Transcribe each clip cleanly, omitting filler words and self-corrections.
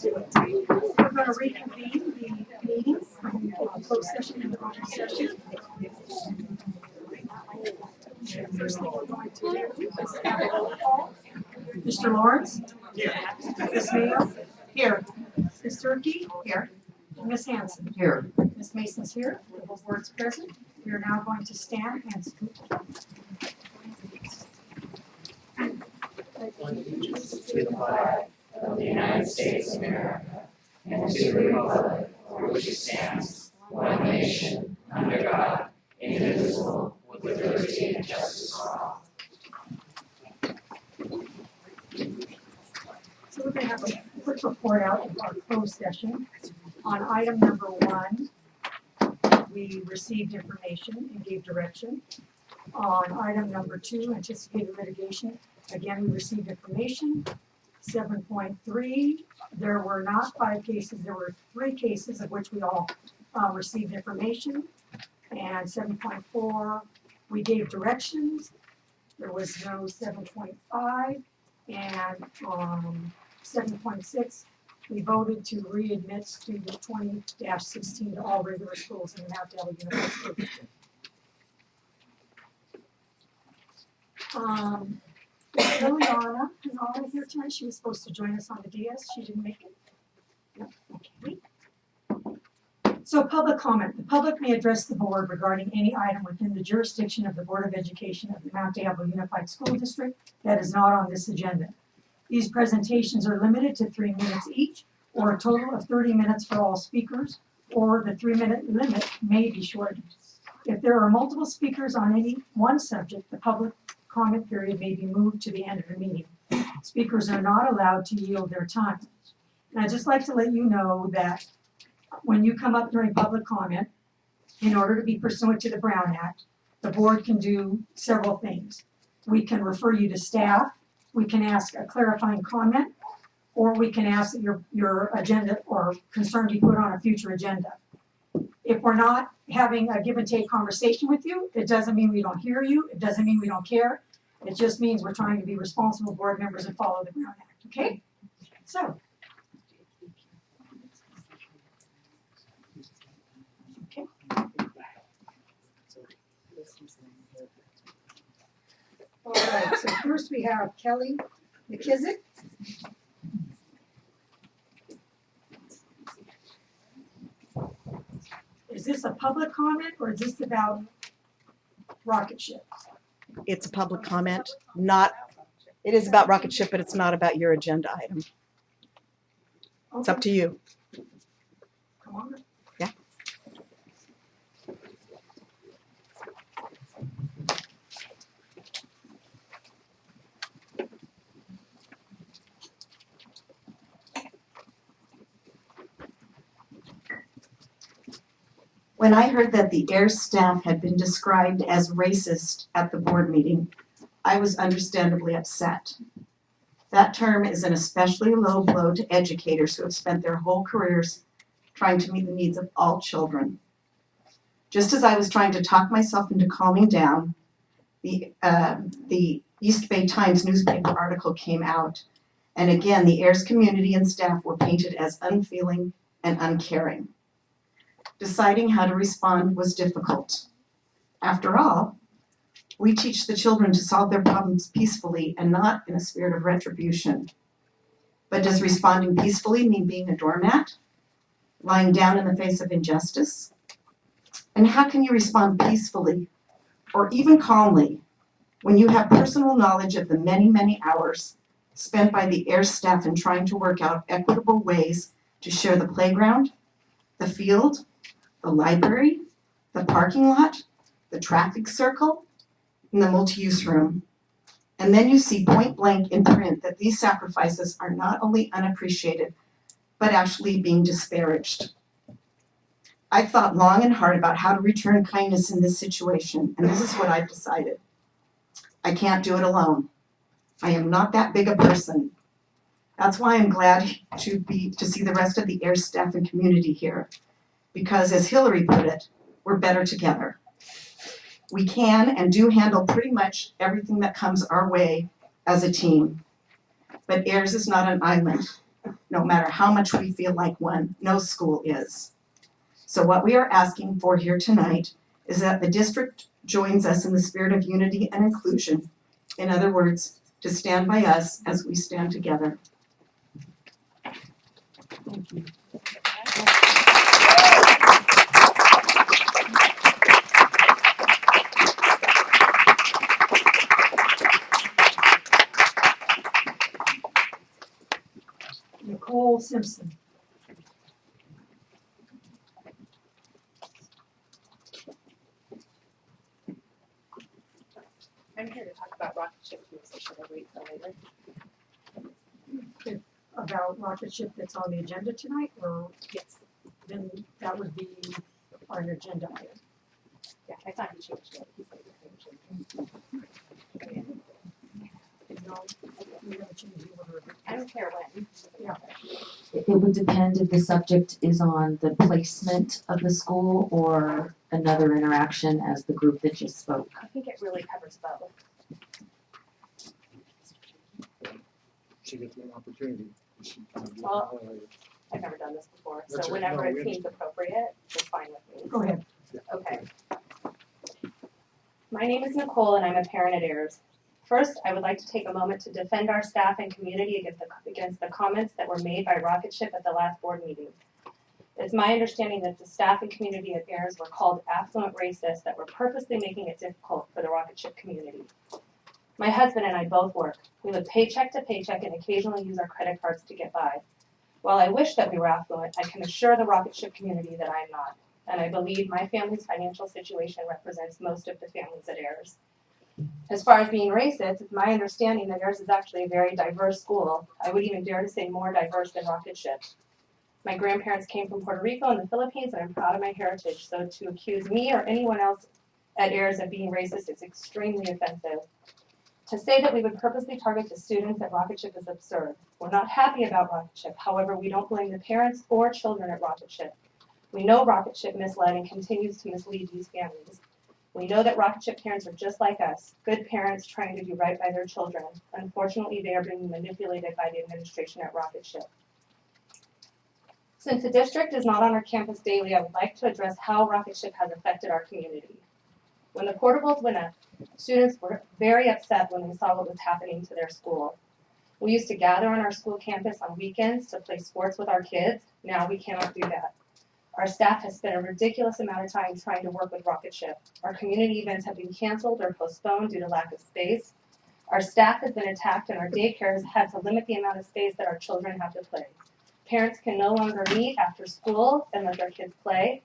We're going to reconvene the meetings, closed session and open session. First thing we're going to do is have a roll call. Mr. Lawrence? Here. Ms. Mayo? Here. Ms. Turkey? Here. Ms. Hanson? Here. Ms. Mason's here. The whole board's present. We are now going to stand and scoot. To the flag of the United States of America and to the republic for which it stands, one nation, under God, indivisible, with liberty and justice for all. So we're going to have a quick report out of our closed session. On item number 1, we received information and gave direction. On item number 2, anticipated litigation, again, we received information. 7.3, there were not 5 cases, there were 3 cases of which we all received information. And 7.4, we gave directions. There was no 7.5. And 7.6, we voted to readmit student 20-16 to all regular schools in the Mount Dale Unified School District. Liliana is already here tonight. She was supposed to join us on the DS. She didn't make it. No, okay. So public comment. The public may address the board regarding any item within the jurisdiction of the Board of Education of the Mount Diablo Unified School District that is not on this agenda. These presentations are limited to 3 minutes each, or a total of 30 minutes for all speakers, or the 3-minute limit may be shortened. If there are multiple speakers on any one subject, the public comment period may be moved to the end of the meeting. Speakers are not allowed to yield their time. And I'd just like to let you know that when you come up during public comment, in order to be pursuant to the Brown Act, the board can do several things. We can refer you to staff, we can ask a clarifying comment, or we can ask that your agenda or concern be put on a future agenda. If we're not having a give and take conversation with you, it doesn't mean we don't hear you, it doesn't mean we don't care. It just means we're trying to be responsible board members and follow the Brown Act, okay? So. Okay. All right, so first we have Kelly McKissick. Is this a public comment or is this about rocket ship? It's a public comment, it is about rocket ship, but it's not about your agenda item. It's up to you. Come on. Yeah. When I heard that the AIR staff had been described as racist at the board meeting, I was understandably upset. That term is an especially low blow to educators who have spent their whole careers trying to meet the needs of all children. Just as I was trying to talk myself into calming down, the East Bay Times newspaper article came out, and again, the AIRS community and staff were painted as unfeeling and uncaring. Deciding how to respond was difficult. After all, we teach the children to solve their problems peacefully and not in a spirit of retribution. But does responding peacefully mean being a doormat? Lying down in the face of injustice? And how can you respond peacefully or even calmly when you have personal knowledge of the many, many hours spent by the AIR staff in trying to work out equitable ways to share the playground, the field, the library, the parking lot, the traffic circle, and the multi-use room. And then you see point blank in print that these sacrifices are not only unappreciated, but actually being disparaged. I've thought long and hard about how to return kindness in this situation, and this is what I've decided. I can't do it alone. I am not that big a person. That's why I'm glad to see the rest of the AIR staff and community here. Because as Hillary put it, we're better together. We can and do handle pretty much everything that comes our way as a team. But AIRS is not an island. no matter how much we feel like one. No school is. So what we are asking for here tonight is that the district joins us in the spirit of unity and inclusion. In other words, to stand by us as we stand together. Thank you. Nicole Simpson. I'm here to talk about rocket ship fuels. Should I wait till later? About rocket ship that's on the agenda tonight, or Yes. then that would be an agenda item. Yeah, I thought he changed it. He said the same thing. No, we haven't changed the order of it. I don't care when. Yeah. It would depend if the subject is on the placement of the school or another interaction as the group that just spoke. I think it really covers both. She gets an opportunity. She can get Well, highlighted. I've never done this before, That's so right. whenever No, it we seems appropriate, it's fine with me. Go ahead. Okay. My name is Nicole and I'm a parent at Ayers. First, I would like to take a moment to defend our staff and community against the comments that were made by Rocket Ship at the last board meeting. It's my understanding that the staff and community at Ayers were called affluent racists that were purposely making it difficult for the Rocket Ship community. My husband and I both work. We live paycheck to paycheck and occasionally use our credit cards to get by. While I wish that we were affluent, I can assure the Rocket Ship community that I'm not. And I believe my family's financial situation represents most of the families at Ayers. As far as being racist, it's my understanding that Ayers is actually a very diverse school. I would even dare to say more diverse than Rocket Ship. My grandparents came from Puerto Rico and the Philippines, and I'm proud of my heritage, so to accuse me or anyone else at Ayers of being racist is extremely offensive. To say that we would purposely target the students at Rocket Ship is absurd. We're not happy about Rocket Ship, however, we don't blame the parents or children at Rocket Ship. We know Rocket Ship misled and continues to mislead these families. We know that Rocket Ship parents are just like us, good parents trying to do right by their children. Unfortunately, they are being manipulated by the administration at Rocket Ship. Since the district is not on our campus daily, I would like to address how Rocket Ship has affected our community. When the portables went up, students were very upset when they saw what was happening to their school. We used to gather on our school campus on weekends to play sports with our kids. Now we cannot do that. Our staff has spent a ridiculous amount of time trying to work with Rocket Ship. Our community events have been canceled or postponed due to lack of space. Our staff has been attacked and our daycares had to limit the amount of space that our children have to play. Parents can no longer meet after school and let their kids play.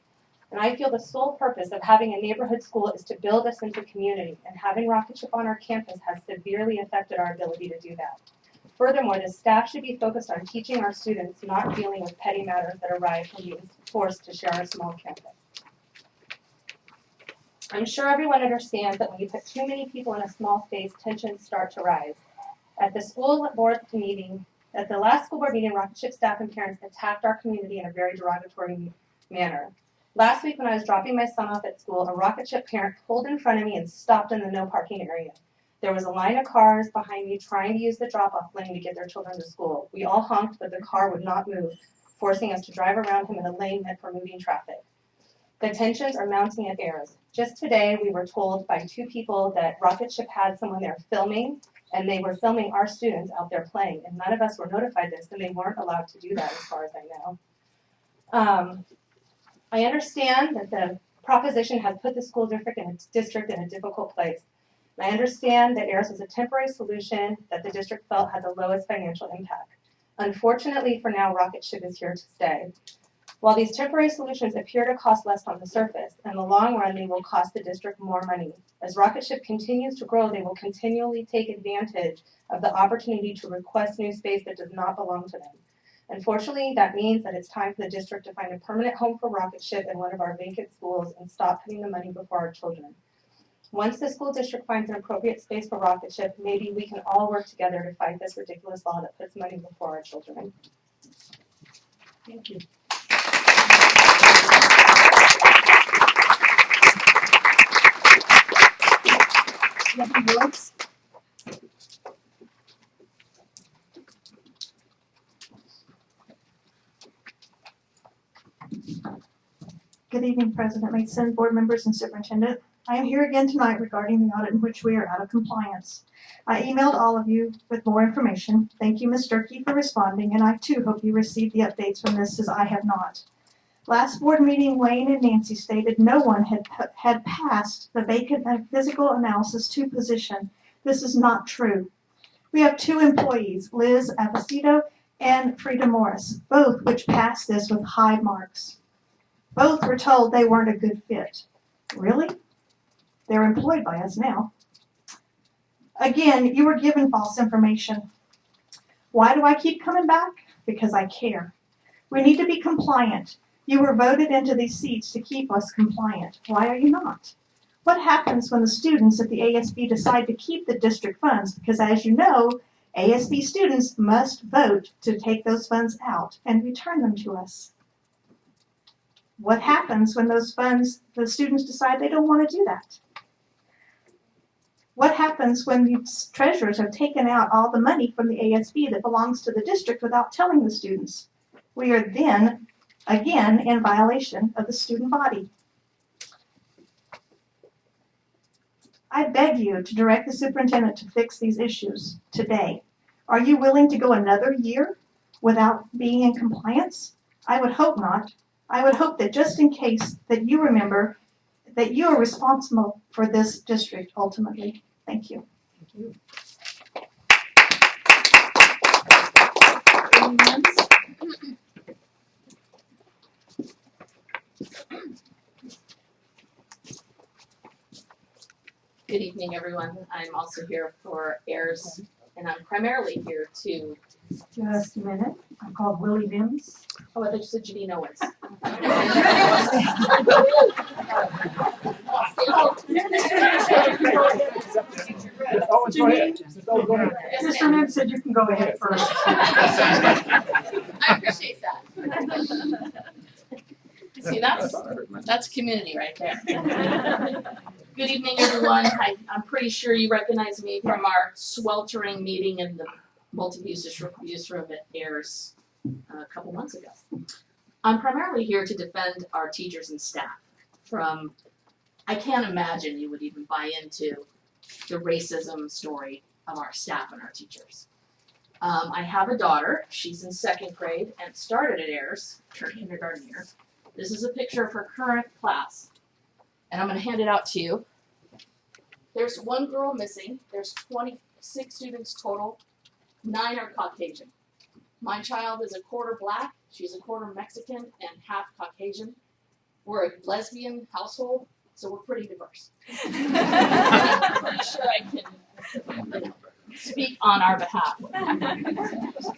And I feel the sole purpose of having a neighborhood school is to build a sense of community, and having Rocket Ship on our campus has severely affected our ability to do that. Furthermore, the staff should be focused on teaching our students, not dealing with petty matters that arise from being forced to share a small campus. I'm sure everyone understands that when you put too many people in a small space, tensions start to rise. At the last school board meeting, Rocket Ship staff and parents attacked our community in a very derogatory manner. Last week when I was dropping my son off at school, a Rocket Ship parent pulled in front of me and stopped in the no parking area. There was a line of cars behind me trying to use the drop-off lane to get their children to school. We all honked, but the car would not move, forcing us to drive around him in a lane meant for moving traffic. The tensions are mounting at Ayers. Just today, we were told by two people that Rocket Ship had someone there filming, and they were filming our students out there playing, and none of us were notified this, and they weren't allowed to do that as far as I know. I understand that the proposition has put the school district in a difficult place. I understand that Ayers was a temporary solution that the district felt had the lowest financial impact. Unfortunately for now, Rocket Ship is here to stay. While these temporary solutions appear to cost less on the surface, in the long run they will cost the district more money. As Rocket Ship continues to grow, they will continually take advantage of the opportunity to request new space that does not belong to them. Unfortunately, that means that it's time for the district to find a permanent home for Rocket Ship in one of our vacant schools and stop putting the money before our children. Once the school district finds an appropriate space for Rocket Ship, maybe we can all work together to fight this ridiculous law that puts money before our children. Thank you. Anything else? Good evening, President Mason, board members, and superintendent. I am here again tonight regarding the audit in which we are out of compliance. I emailed all of you with more information. Thank you, Ms. Durkee, for responding, and I too hope you received the updates from this as I have not. Last board meeting, Wayne and Nancy stated no one had passed the vacant physical analysis 2 position. This is not true. We have 2 employees, Liz Avacito and Frida Morris, both which passed this with high marks. Both were told they weren't a good fit. Really? They're employed by us now. Again, you were given false information. Why do I keep coming back? Because I care. We need to be compliant. You were voted into these seats to keep us compliant. Why are you not? What happens when the students at the ASB decide to keep the district funds? Because as you know, ASB students must vote to take those funds out and return them to us. What happens when those funds, the students decide they don't want to do that? What happens when the treasurers have taken out all the money from the ASB that belongs to the district without telling the students? We are then, again, in violation of the student body. I beg you to direct the superintendent to fix these issues today. Are you willing to go another year without being in compliance? I would hope not. I would hope that just in case that you remember that you are responsible for this district ultimately. Thank you. Good evening, everyone. I'm also here for AIRS, and I'm primarily here to. Just a minute. I called Willie Vims. Oh, I thought you said Janine Owens. Mr. Mims said you can go ahead first. I appreciate that. See, that's community right there. Good evening, everyone. I'm pretty sure you recognize me from our sweltering meeting in the multi-use room at AIRS a couple months ago. I'm primarily here to defend our teachers and staff from, I can't imagine you would even buy into the racism story of our staff and our teachers. I have a daughter, she's in 2nd grade and started at AIRS, her kindergarten year. This is a picture of her current class, and I'm gonna hand it out to you. There's 1 girl missing, there's 26 students total, 9 are Caucasian. My child is a quarter black, she's a quarter Mexican, and half Caucasian. We're a lesbian household, so we're pretty diverse. I'm pretty sure I can speak on our behalf.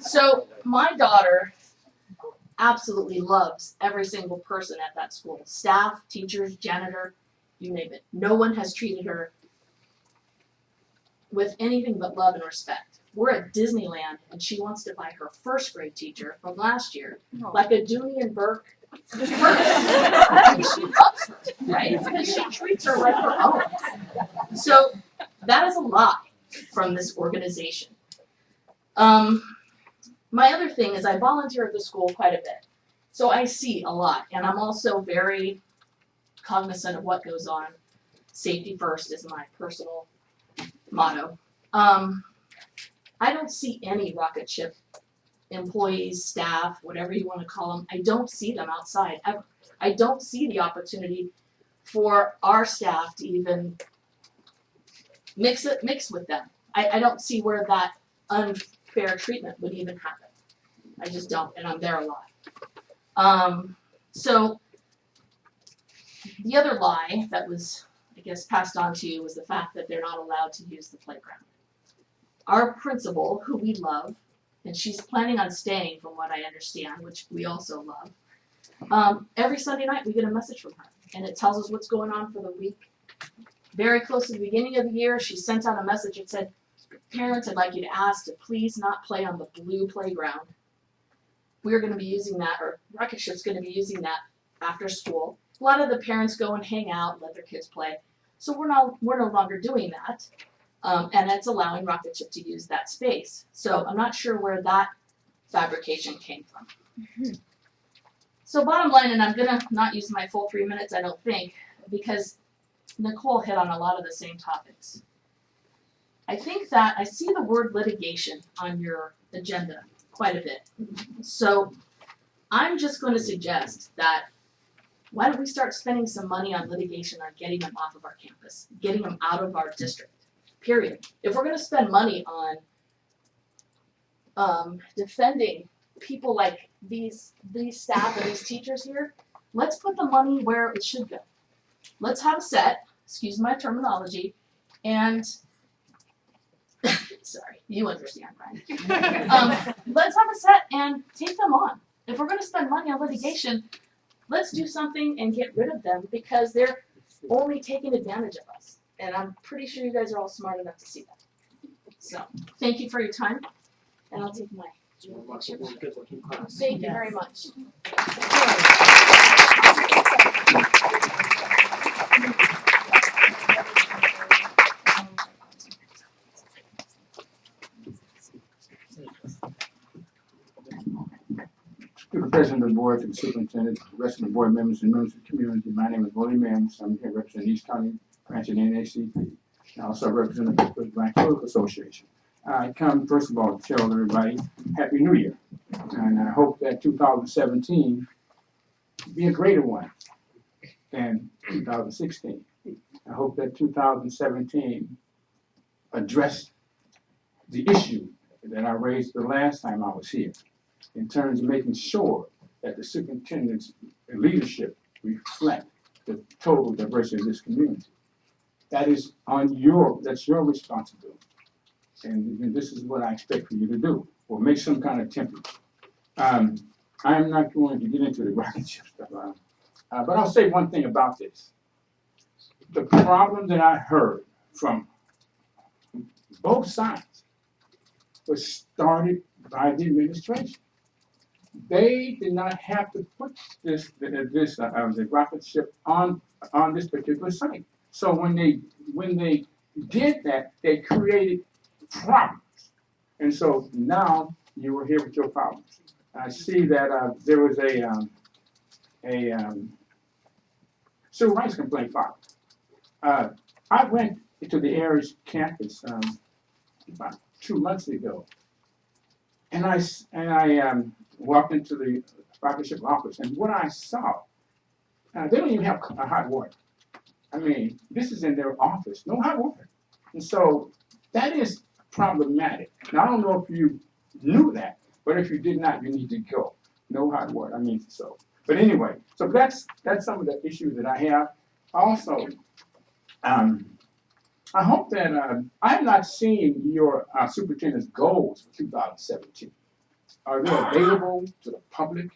So my daughter absolutely loves every single person at that school. Staff, teachers, janitor, you name it. No one has treated her with anything but love and respect. We're at Disneyland, and she wants to buy her 1st grade teacher from last year, like a Dooney and Burke purse. She loves her, right? Because she treats her like her own. So that is a lie from this organization. My other thing is I volunteer at the school quite a bit. So I see a lot, and I'm also very cognizant of what goes on. Safety first is my personal motto. I don't see any rocket ship employees, staff, whatever you want to call them. I don't see them outside ever. I don't see the opportunity for our staff to even mix with them. I don't see where that unfair treatment would even happen. I just don't, and I'm there a lot. So the other lie that was, I guess, passed on to you was the fact that they're not allowed to use the playground. Our principal, who we love, and she's planning on staying from what I understand, which we also love, every Sunday night we get a message from her, and it tells us what's going on for the week. Very close to the beginning of the year, she sent out a message that said, parents, I'd like you to ask to please not play on the blue playground. We're going to be using that, or Rocket Ship's going to be using that after school. A lot of the parents go and hang out, let their kids play. So we're no longer doing that. And it's allowing Rocket Ship to use that space. So I'm not sure where that fabrication came from. So bottom line, and I'm gonna not use my full 3 minutes, I don't think, because Nicole hit on a lot of the same topics. I think that I see the word litigation on your agenda quite a bit. So I'm just going to suggest that why don't we start spending some money on litigation on getting them off of our campus, getting them out of our district, period. If we're going to spend money on defending people like these staff and these teachers here, let's put the money where it should go. Let's have a set, excuse my terminology, and sorry, you understand, right? Let's have a set and take them on. If we're going to spend money on litigation, let's do something and get rid of them because they're only taking advantage of us. And I'm pretty sure you guys are all smart enough to see that. So, thank you for your time, and I'll take my picture. Thank you very much. To the President of the Board, to the Superintendent, to the rest of the board members and members of the community, my name is Willie Mims. I'm here representing East County Branch of the NAACP. I also represent the Pittsburgh Black Clerical Association. I come, first of all, to tell everybody Happy New Year. And I hope that 2017 be a greater one than 2016. I hope that 2017 address the issue that I raised the last time I was here, in terms of making sure that the superintendent's leadership reflect the total diversity of this community. That is that's your responsibility. And this is what I expect for you to do, or make some kind of template. I'm not going to get into the rocket ship stuff, but I'll say one thing about this. The problem that I heard from both sides was started by the administration. They did not have to put the rocket ship on this particular site. So when they did that, they created problems. And so now you are here with your problems. I see that there was a civil rights complaint filed. I went to the Aries campus about 2 months ago, and I walked into the rocket ship office, and what I saw, they don't even have hot water. I mean, this is in their office, no hot water. And so that is problematic. Now, I don't know if you knew that, but if you did not, you need to go. No hot water, I mean, so. But anyway, so that's some of the issues that I have. Also, I hope that, I have not seen your superintendent's goals for 2017. Are they available to the public?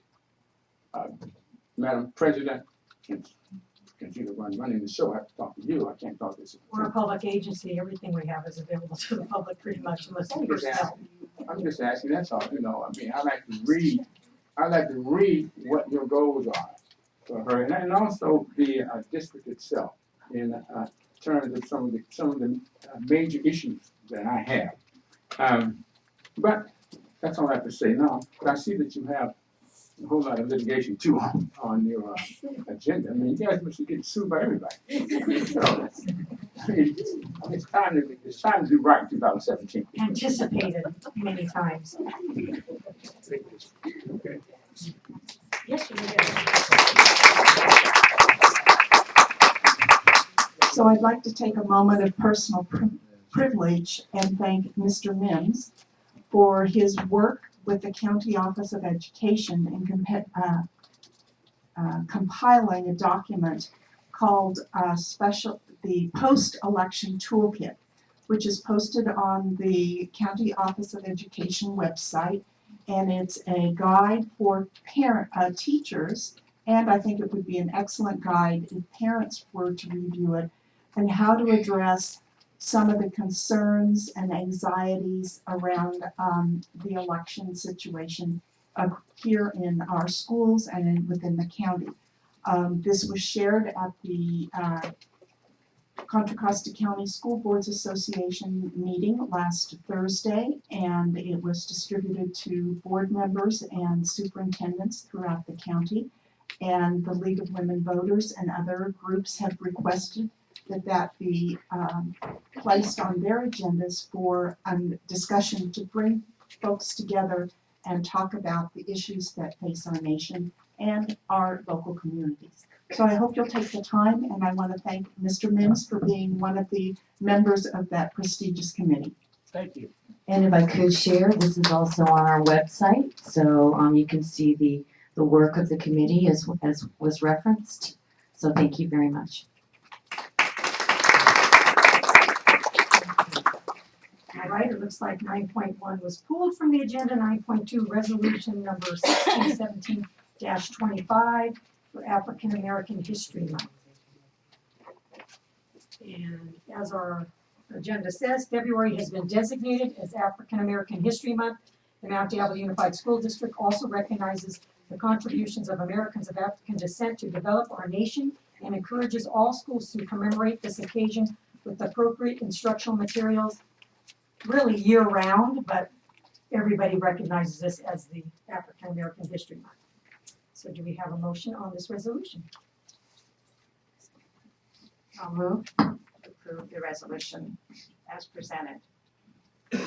Madam President, continue running the show. I have to talk to you. I can't talk to this. We're a public agency. Everything we have is available to the public pretty much unless you yourself. I'm just asking, that's all. You know, I mean, I like to read what your goals are for her, and also the district itself in terms of some of the major issues that I have. But that's all I have to say now. But I see that you have a whole lot of litigation too on your agenda. I mean, you guys must be getting sued by everybody. So, I mean, it's time to do right in 2017. Anticipated many times. Okay. Yes, you did. So I'd like to take a moment of personal privilege and thank Mr. Mims for his work with the County Office of Education in compiling a document called the Post-Election Toolkit, which is posted on the County Office of Education website, and it's a guide for teachers, and I think it would be an excellent guide if parents were to review it, and how to address some of the concerns and anxieties around the election situation here in our schools and within the county. This was shared at the Contra Costa County School Boards Association meeting last Thursday, and it was distributed to board members and superintendents throughout the county. And the League of Women Voters and other groups have requested that be placed on their agendas for discussion to bring folks together and talk about the issues that face our nation and our local communities. So I hope you'll take the time, and I want to thank Mr. Mims for being one of the members of that prestigious committee. Thank you. And if I could share, this is also on our website, so you can see the work of the committee as was referenced. So thank you very much. All right, it looks like 9.1 was pulled from the agenda. 9.2, resolution number 1617-25 for African American History Month. And as our agenda says, February has been designated as African American History Month. The Mount Diablo Unified School District also recognizes the contributions of Americans of African descent to develop our nation and encourages all schools to commemorate this occasion with appropriate instructional materials, really year-round, but everybody recognizes this as the African American History Month. So do we have a motion on this resolution? I'll move to approve the resolution as presented. Do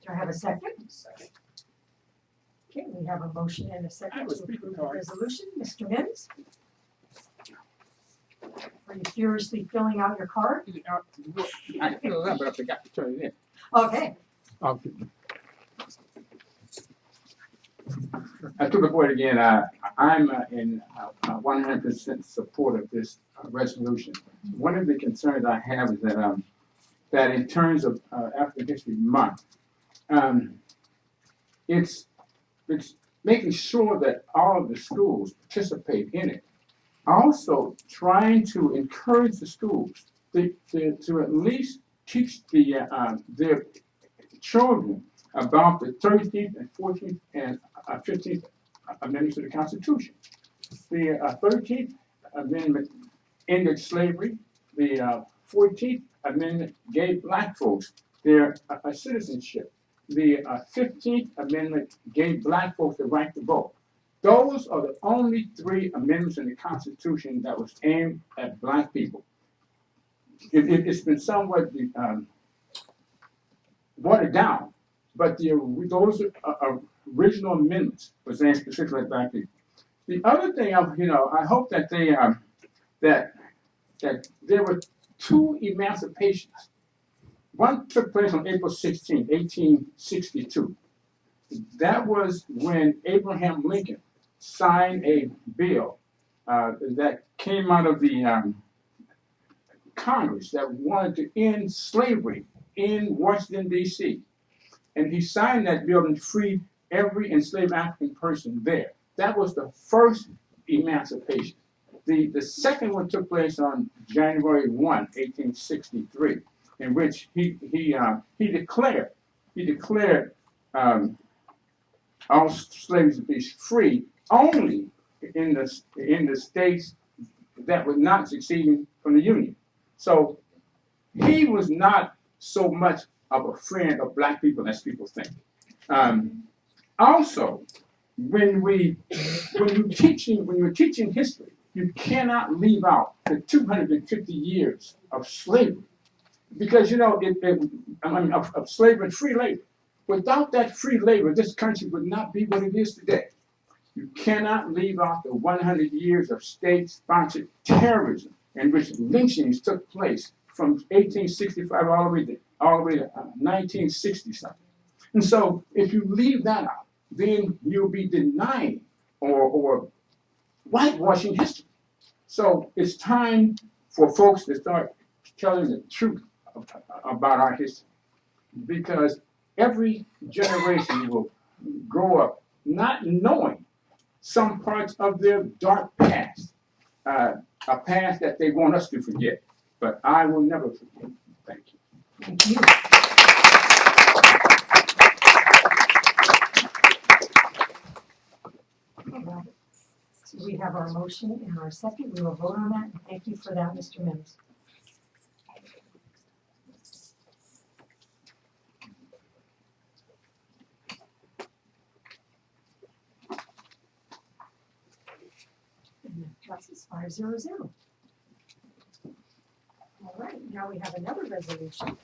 I have a second? Okay, we have a motion and a second to approve the resolution. Mr. Mims? Are you furiously filling out your card? I feel that, but I forgot to turn it in. Okay. Okay. To the board again, I'm in 100% support of this resolution. One of the concerns I have is that that in terms of African History Month, it's making sure that all of the schools participate in it. Also, trying to encourage the schools to at least teach their children about the 13th and 14th and 15th Amendments to the Constitution. The 13th Amendment ended slavery. The 14th Amendment gave Black folks their citizenship. The 15th Amendment gave Black folks the right to vote. Those are the only 3 amendments in the Constitution that was aimed at Black people. It's been somewhat watered down, but those original amendments was aimed specifically at Black people. The other thing, I hope that that there were 2 emancipations. One took place on April 16, 1862. That was when Abraham Lincoln signed a bill that came out of the Congress that wanted to end slavery in Washington, D.C. And he signed that bill and freed every enslaved African person there. That was the first emancipation. The second one took place on January 1, 1863, in which he declared all slaves to be free only in the states that were not seceding from the Union. So he was not so much of a friend of Black people as people think. Also, when you're teaching history, you cannot leave out the 250 years of slavery, because of slavery and free labor. Without that free labor, this country would not be what it is today. You cannot leave out the 100 years of state-sponsored terrorism in which lynchings took place from 1865 all the way to 1960 something. And so, if you leave that out, then you'll be denying or whitewashing history. So it's time for folks to start telling the truth about our history, because every generation will grow up not knowing some parts of their dark past, a past that they want us to forget. But I will never forget. Thank you. Thank you. So we have our motion and our second. We will vote on that. Thank you for that, Mr. Mims. Passes 5-0. All right, now we have another resolution.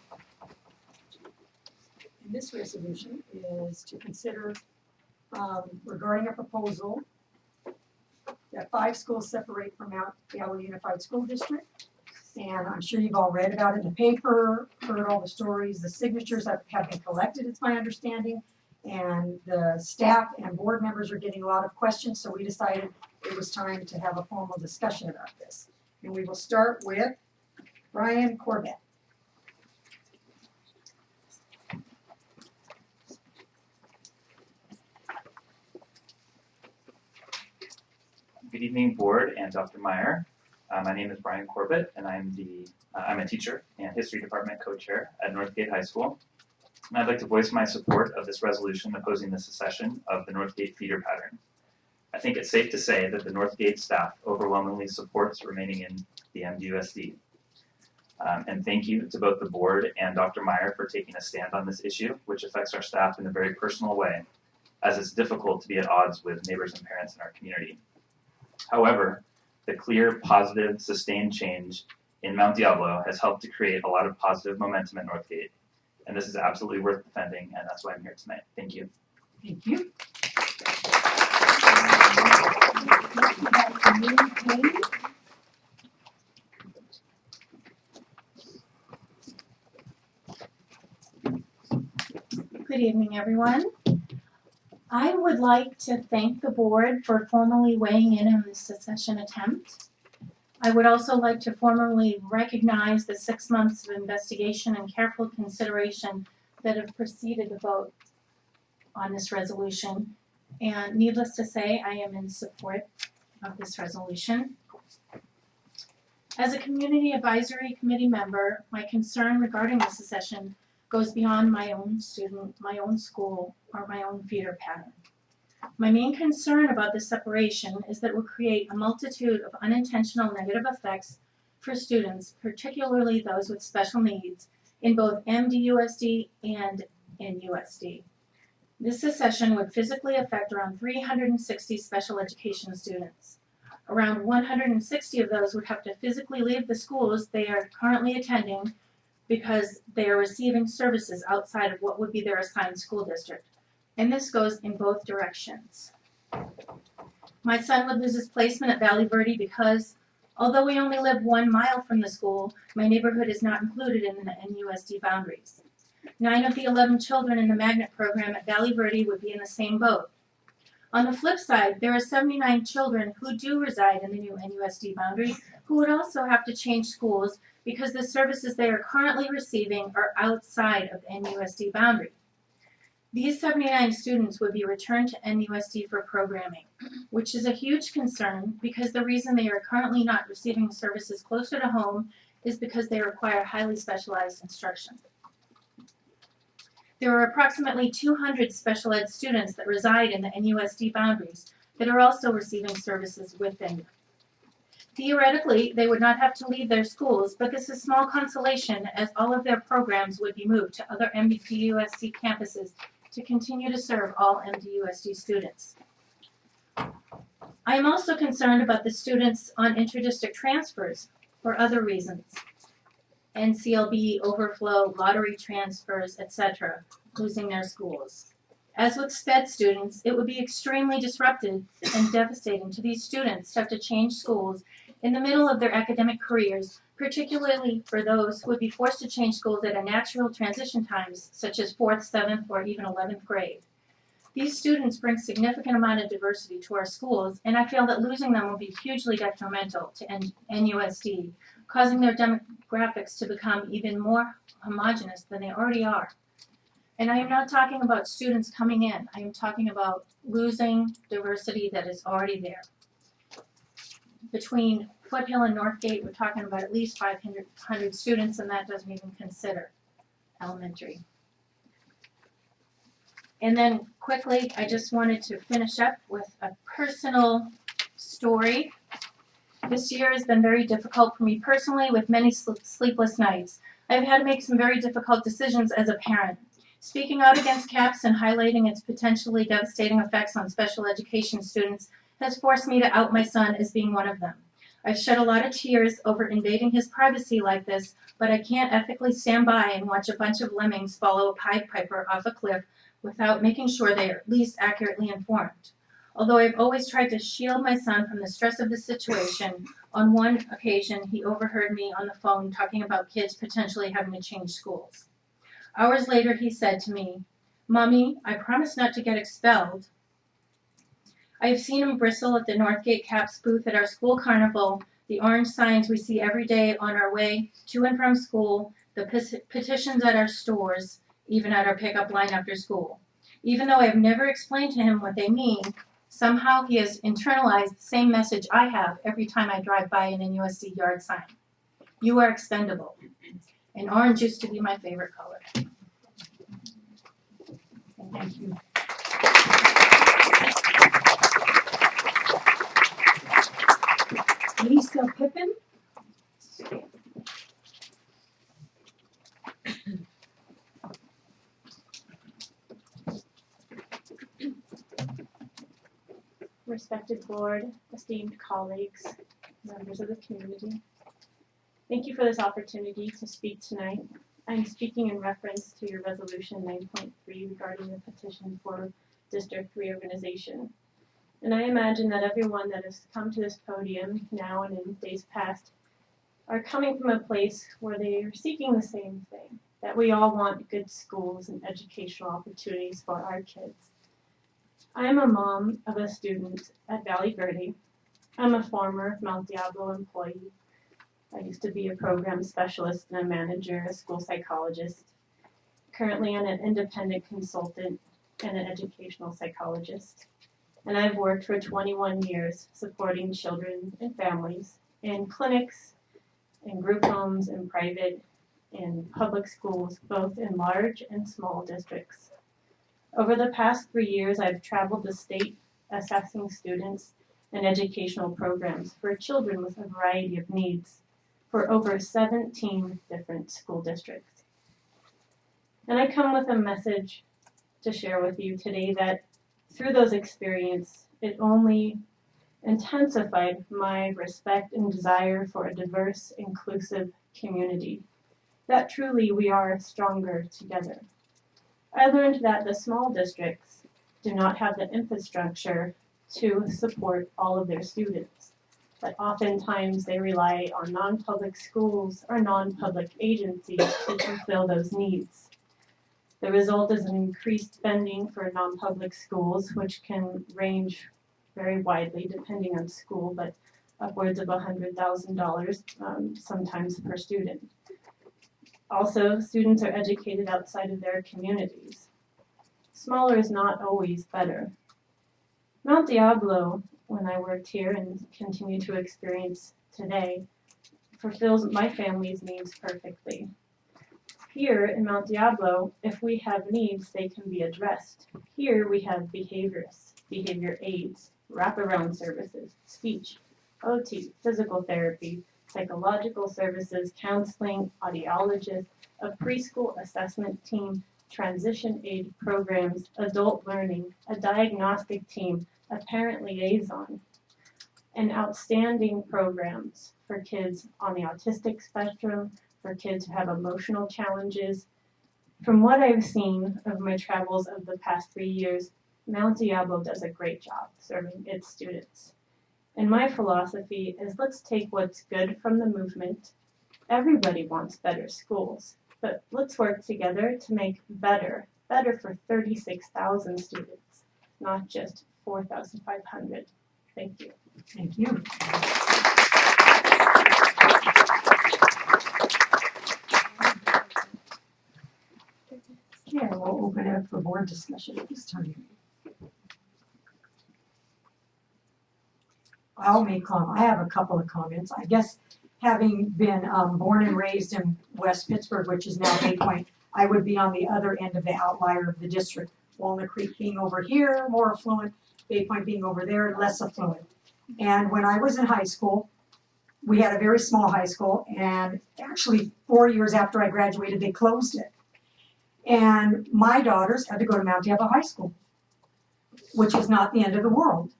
And this resolution is to consider regarding a proposal that 5 schools separate from Mount Galilee Unified School District. And I'm sure you've all read about it in the paper, heard all the stories, the signatures that have been collected, it's my understanding. And the staff and board members are getting a lot of questions, so we decided it was time to have a formal discussion about this. And we will start with Brian Corbett. Good evening, board and Dr. Meyer. My name is Brian Corbett, and I'm a teacher and history department co-chair at Northgate High School. And I'd like to voice my support of this resolution opposing the secession of the Northgate feeder pattern. I think it's safe to say that the Northgate staff overwhelmingly supports remaining in the MDUSD. And thank you to both the board and Dr. Meyer for taking a stand on this issue, which affects our staff in a very personal way, as it's difficult to be at odds with neighbors and parents in our community. However, the clear, positive, sustained change in Mount Diablo has helped to create a lot of positive momentum at Northgate. And this is absolutely worth defending, and that's why I'm here tonight. Thank you. Thank you. Good evening, everyone. I would like to thank the board for formally weighing in on this secession attempt. I would also like to formally recognize the 6 months of investigation and careful consideration that have preceded the vote on this resolution. And needless to say, I am in support of this resolution. As a community advisory committee member, my concern regarding the secession goes beyond my own student, my own school, or my own feeder pattern. My main concern about this separation is that it will create a multitude of unintentional negative effects for students, particularly those with special needs, in both MDUSD and NUSD. This secession would physically affect around 360 special education students. Around 160 of those would have to physically leave the schools they are currently attending because they are receiving services outside of what would be their assigned school district. And this goes in both directions. My son would lose his placement at Valley Verde because, although we only live 1 mile from the school, my neighborhood is not included in the NUSD boundaries. 9 of the 11 children in the magnet program at Valley Verde would be in the same boat. On the flip side, there are 79 children who do reside in the new NUSD boundary who would also have to change schools because the services they are currently receiving are outside of the NUSD boundary. These 79 students would be returned to NUSD for programming, which is a huge concern because the reason they are currently not receiving services closer to home is because they require highly specialized instruction. There are approximately 200 special ed students that reside in the NUSD boundaries that are also receiving services within. Theoretically, they would not have to leave their schools, but this is small consolation as all of their programs would be moved to other MDUSD campuses to continue to serve all MDUSD students. I am also concerned about the students on interdistrict transfers for other reasons. NCLB, overflow, lottery transfers, etc., losing their schools. As with SPED students, it would be extremely disruptive and devastating to these students to have to change schools in the middle of their academic careers, particularly for those who would be forced to change schools at unnatural transition times, such as 4th, 7th, or even 11th grade. These students bring significant amount of diversity to our schools, and I feel that losing them will be hugely detrimental to NUSD, causing their demographics to become even more homogeneous than they already are. And I am not talking about students coming in. I am talking about losing diversity that is already there. Between Foothill and Northgate, we're talking about at least 500 students, and that doesn't even consider elementary. And then quickly, I just wanted to finish up with a personal story. This year has been very difficult for me personally with many sleepless nights. I've had to make some very difficult decisions as a parent. Speaking out against CAPS and highlighting its potentially devastating effects on special education students has forced me to out my son as being one of them. I've shed a lot of tears over invading his privacy like this, but I can't ethically stand by and watch a bunch of lemmings follow a Pied Piper off a cliff without making sure they are at least accurately informed. Although I've always tried to shield my son from the stress of the situation, on one occasion he overheard me on the phone talking about kids potentially having to change schools. Hours later he said to me, "Mommy, I promise not to get expelled." I have seen him bristle at the Northgate Caps booth at our school carnival, the orange signs we see every day on our way to and from school, the petitions at our stores, even at our pickup line after school. Even though I have never explained to him what they mean, somehow he has internalized the same message I have every time I drive by an NUSD yard sign. You are expendable. And orange used to be my favorite color. Thank you. Lisa Pippin. Respected board, esteemed colleagues, members of the community. Thank you for this opportunity to speak tonight. I'm speaking in reference to your resolution 9.3 regarding the petition for district reorganization. And I imagine that everyone that has come to this podium now and in days past are coming from a place where they are seeking the same thing, that we all want good schools and educational opportunities for our kids. I am a mom of a student at Valley Verde. I'm a former Mount Diablo employee. I used to be a program specialist and a manager, a school psychologist. Currently I'm an independent consultant and an educational psychologist. And I've worked for 21 years supporting children and families in clinics, in group homes, in private, in public schools, both in large and small districts. Over the past 3 years, I've traveled the state assessing students and educational programs for children with a variety of needs for over 17 different school districts. And I come with a message to share with you today that through those experiences, it only intensified my respect and desire for a diverse, inclusive community, that truly we are stronger together. I learned that the small districts do not have the infrastructure to support all of their students, that oftentimes they rely on non-public schools or non-public agencies to fulfill those needs. The result is an increased spending for non-public schools, which can range very widely depending on school, but upwards of $100,000 sometimes per student. Also, students are educated outside of their communities. Smaller is not always better. Mount Diablo, when I worked here and continue to experience today, fulfills my family's needs perfectly. Here in Mount Diablo, if we have needs, they can be addressed. Here we have behaviorists, behavior aids, wraparound services, speech, OT, physical therapy, psychological services, counseling, audiologists, a preschool assessment team, transition aid programs, adult learning, a diagnostic team, a parent liaison, and outstanding programs for kids on the autistic spectrum, for kids who have emotional challenges. From what I've seen of my travels of the past 3 years, Mount Diablo does a great job serving its students. And my philosophy is let's take what's good from the movement. Everybody wants better schools, but let's work together to make better for 36,000 students, not just 4,500. Thank you. Thank you. Okay, we'll open it up for board discussion at this time. I'll make I have a couple of comments. I guess having been born and raised in West Pittsburgh, which is now Bay Point, I would be on the other end of the outlier of the district. Walnut Creek being over here, more affluent, Bay Point being over there, less affluent. And when I was in high school, we had a very small high school, and actually 4 years after I graduated, they closed it. And my daughters had to go to Mount Diablo High School, which was not the end of the world.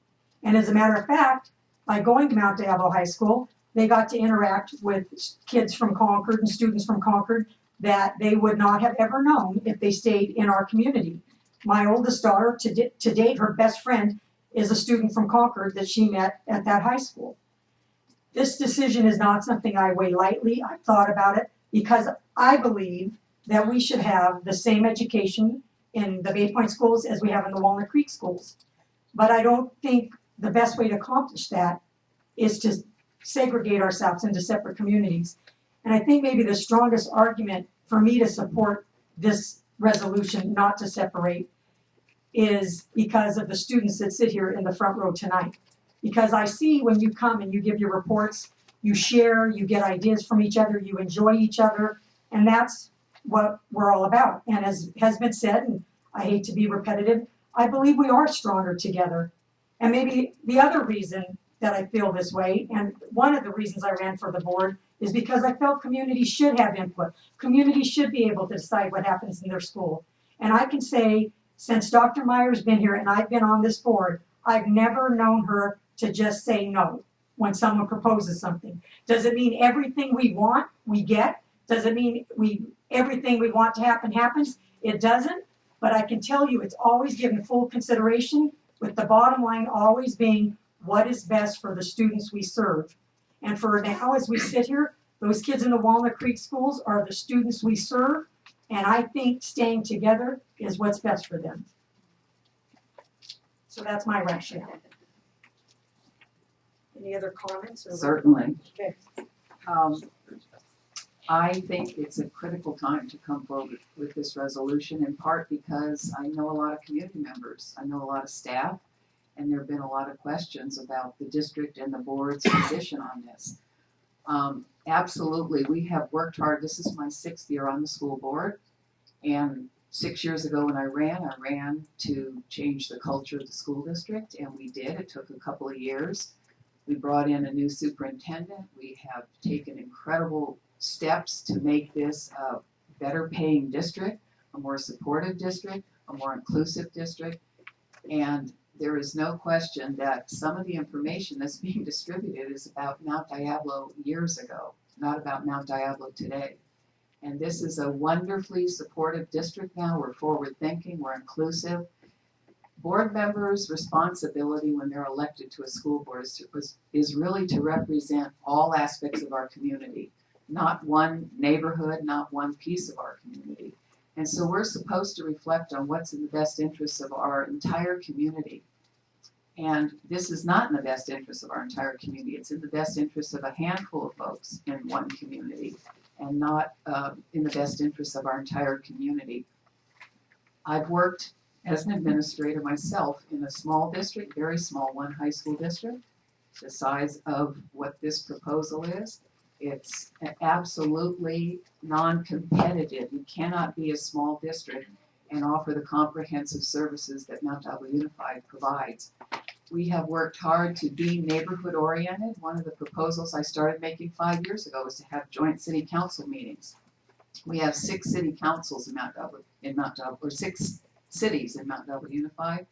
And as a matter of fact, by going to Mount Diablo High School, they got to interact with kids from Concord and students from Concord that they would not have ever known if they stayed in our community. My oldest daughter, to date, her best friend is a student from Concord that she met at that high school. This decision is not something I weigh lightly. I've thought about it because I believe that we should have the same education in the Bay Point schools as we have in the Walnut Creek schools. But I don't think the best way to accomplish that is to segregate ourselves into separate communities. And I think maybe the strongest argument for me to support this resolution not to separate is because of the students that sit here in the front row tonight. Because I see when you come and you give your reports, you share, you get ideas from each other, you enjoy each other, and that's what we're all about. And as has been said, and I hate to be repetitive, I believe we are stronger together. And maybe the other reason that I feel this way, and one of the reasons I ran for the board, is because I felt communities should have input. Communities should be able to decide what happens in their school. And I can say, since Dr. Meyer's been here and I've been on this board, I've never known her to just say no when someone proposes something. Does it mean everything we want, we get? Does it mean everything we want to happen happens? It doesn't, but I can tell you it's always given full consideration, with the bottom line always being what is best for the students we serve. And for now, as we sit here, those kids in the Walnut Creek schools are the students we serve, and I think staying together is what's best for them. So that's my rationale. Any other comments? Or Certainly. Okay. I think it's a critical time to come forward with this resolution, in part because I know a lot of community members, I know a lot of staff, and there have been a lot of questions about the district and the board's position on this. Absolutely, we have worked hard. This is my 6th year on the school board, and 6 years ago when I ran to change the culture of the school district, and we did. It took a couple of years. We brought in a new superintendent. We have taken incredible steps to make this a better paying district, a more supportive district, a more inclusive district. And there is no question that some of the information that's being distributed is about Mount Diablo years ago, not about Mount Diablo today. And this is a wonderfully supportive district now. We're forward thinking, we're inclusive. Board members' responsibility when they're elected to a school board is really to represent all aspects of our community, not one neighborhood, not one piece of our community. And so we're supposed to reflect on what's in the best interests of our entire community. And this is not in the best interest of our entire community. It's in the best interest of a handful of folks in one community, and not in the best interest of our entire community. I've worked as an administrator myself in a small district, very small, one high school district, the size of what this proposal is. It's absolutely non-competitive. You cannot be a small district and offer the comprehensive services that Mount Diablo Unified provides. We have worked hard to be neighborhood oriented. One of the proposals I started making 5 years ago was to have joint city council meetings. We have 6 city councils in Mount Diablo, or 6 cities in Mount Diablo Unified.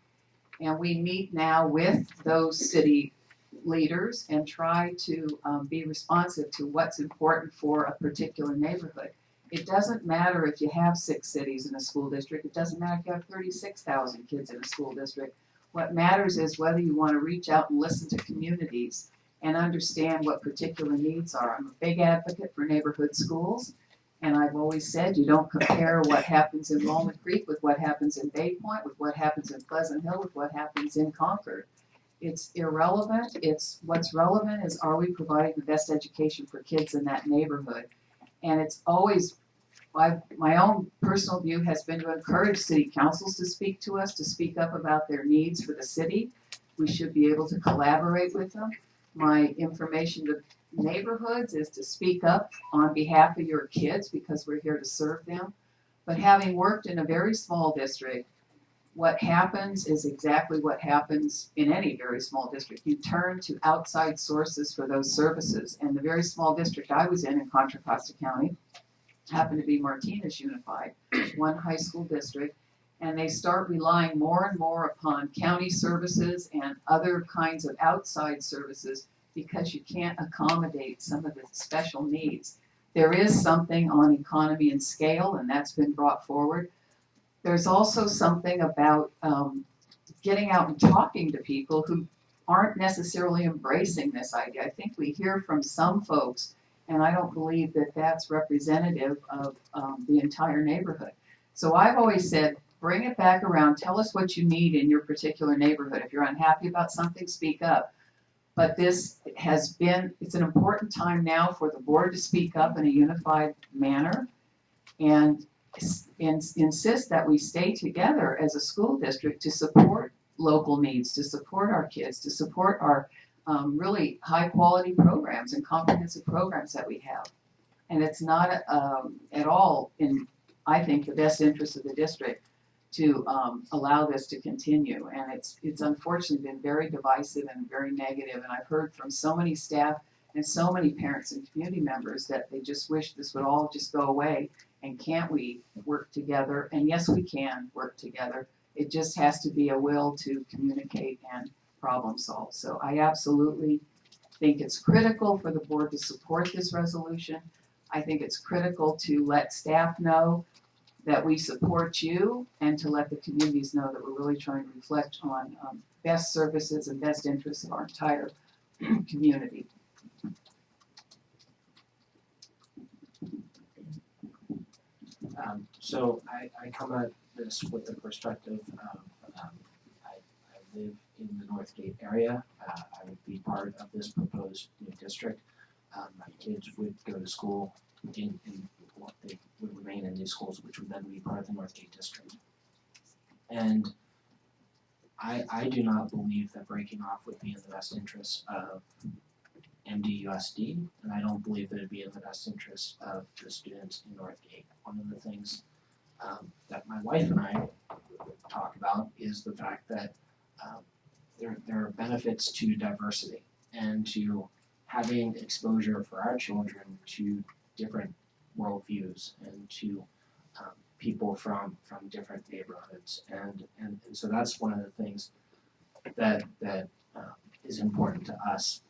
And we meet now with those city leaders and try to be responsive to what's important for a particular neighborhood. It doesn't matter if you have 6 cities in a school district. It doesn't matter if you have 36,000 kids in a school district. What matters is whether you want to reach out and listen to communities and understand what particular needs are. I'm a big advocate for neighborhood schools, and I've always said you don't compare what happens in Walnut Creek with what happens in Bay Point, with what happens in Pleasant Hill, with what happens in Concord. It's irrelevant. What's relevant is, are we providing the best education for kids in that neighborhood? And it's always, my own personal view has been to encourage city councils to speak to us, to speak up about their needs for the city. We should be able to collaborate with them. My information to neighborhoods is to speak up on behalf of your kids, because we're here to serve them. But having worked in a very small district, what happens is exactly what happens in any very small district. You turn to outside sources for those services. And the very small district I was in Contra Costa County, happened to be Martinez Unified, one high school district. and they start relying more and more upon county services and other kinds of outside services because you can't accommodate some of the special needs. There is something on economy and scale, and that's been brought forward. There's also something about getting out and talking to people who aren't necessarily embracing this idea. I think we hear from some folks, and I don't believe that that's representative of the entire neighborhood. So I've always said, bring it back around, tell us what you need in your particular neighborhood. If you're unhappy about something, speak up. But this has been, it's an important time now for the board to speak up in a unified manner and insist that we stay together as a school district to support local needs, to support our kids, to support our really high quality programs and comprehensive programs that we have. And it's not at all in, I think, the best interest of the district to allow this to continue. And it's unfortunately been very divisive and very negative. And I've heard from so many staff and so many parents and community members that they just wish this would all just go away. And can't we work together? And yes, we can work together. It just has to be a will to communicate and problem solve. So I absolutely think it's critical for the board to support this resolution. I think it's critical to let staff know that we support you and to let the communities know that we're really trying to reflect on best services and best interests of our entire community. So I come at this with the perspective of I live in the Northgate area. I would be part of this proposed new district. My kids would go to school in what they would remain in these schools, which would then be part of the Northgate district. And I do not believe that breaking off would be in the best interest of MDUSD, and I don't believe that it'd be in the best interest of the students in Northgate. One of the things that my wife and I talk about is the fact that there are benefits to diversity and to having exposure for our children to different worldviews and to people from different neighborhoods, and so that's one of the things that is important to us.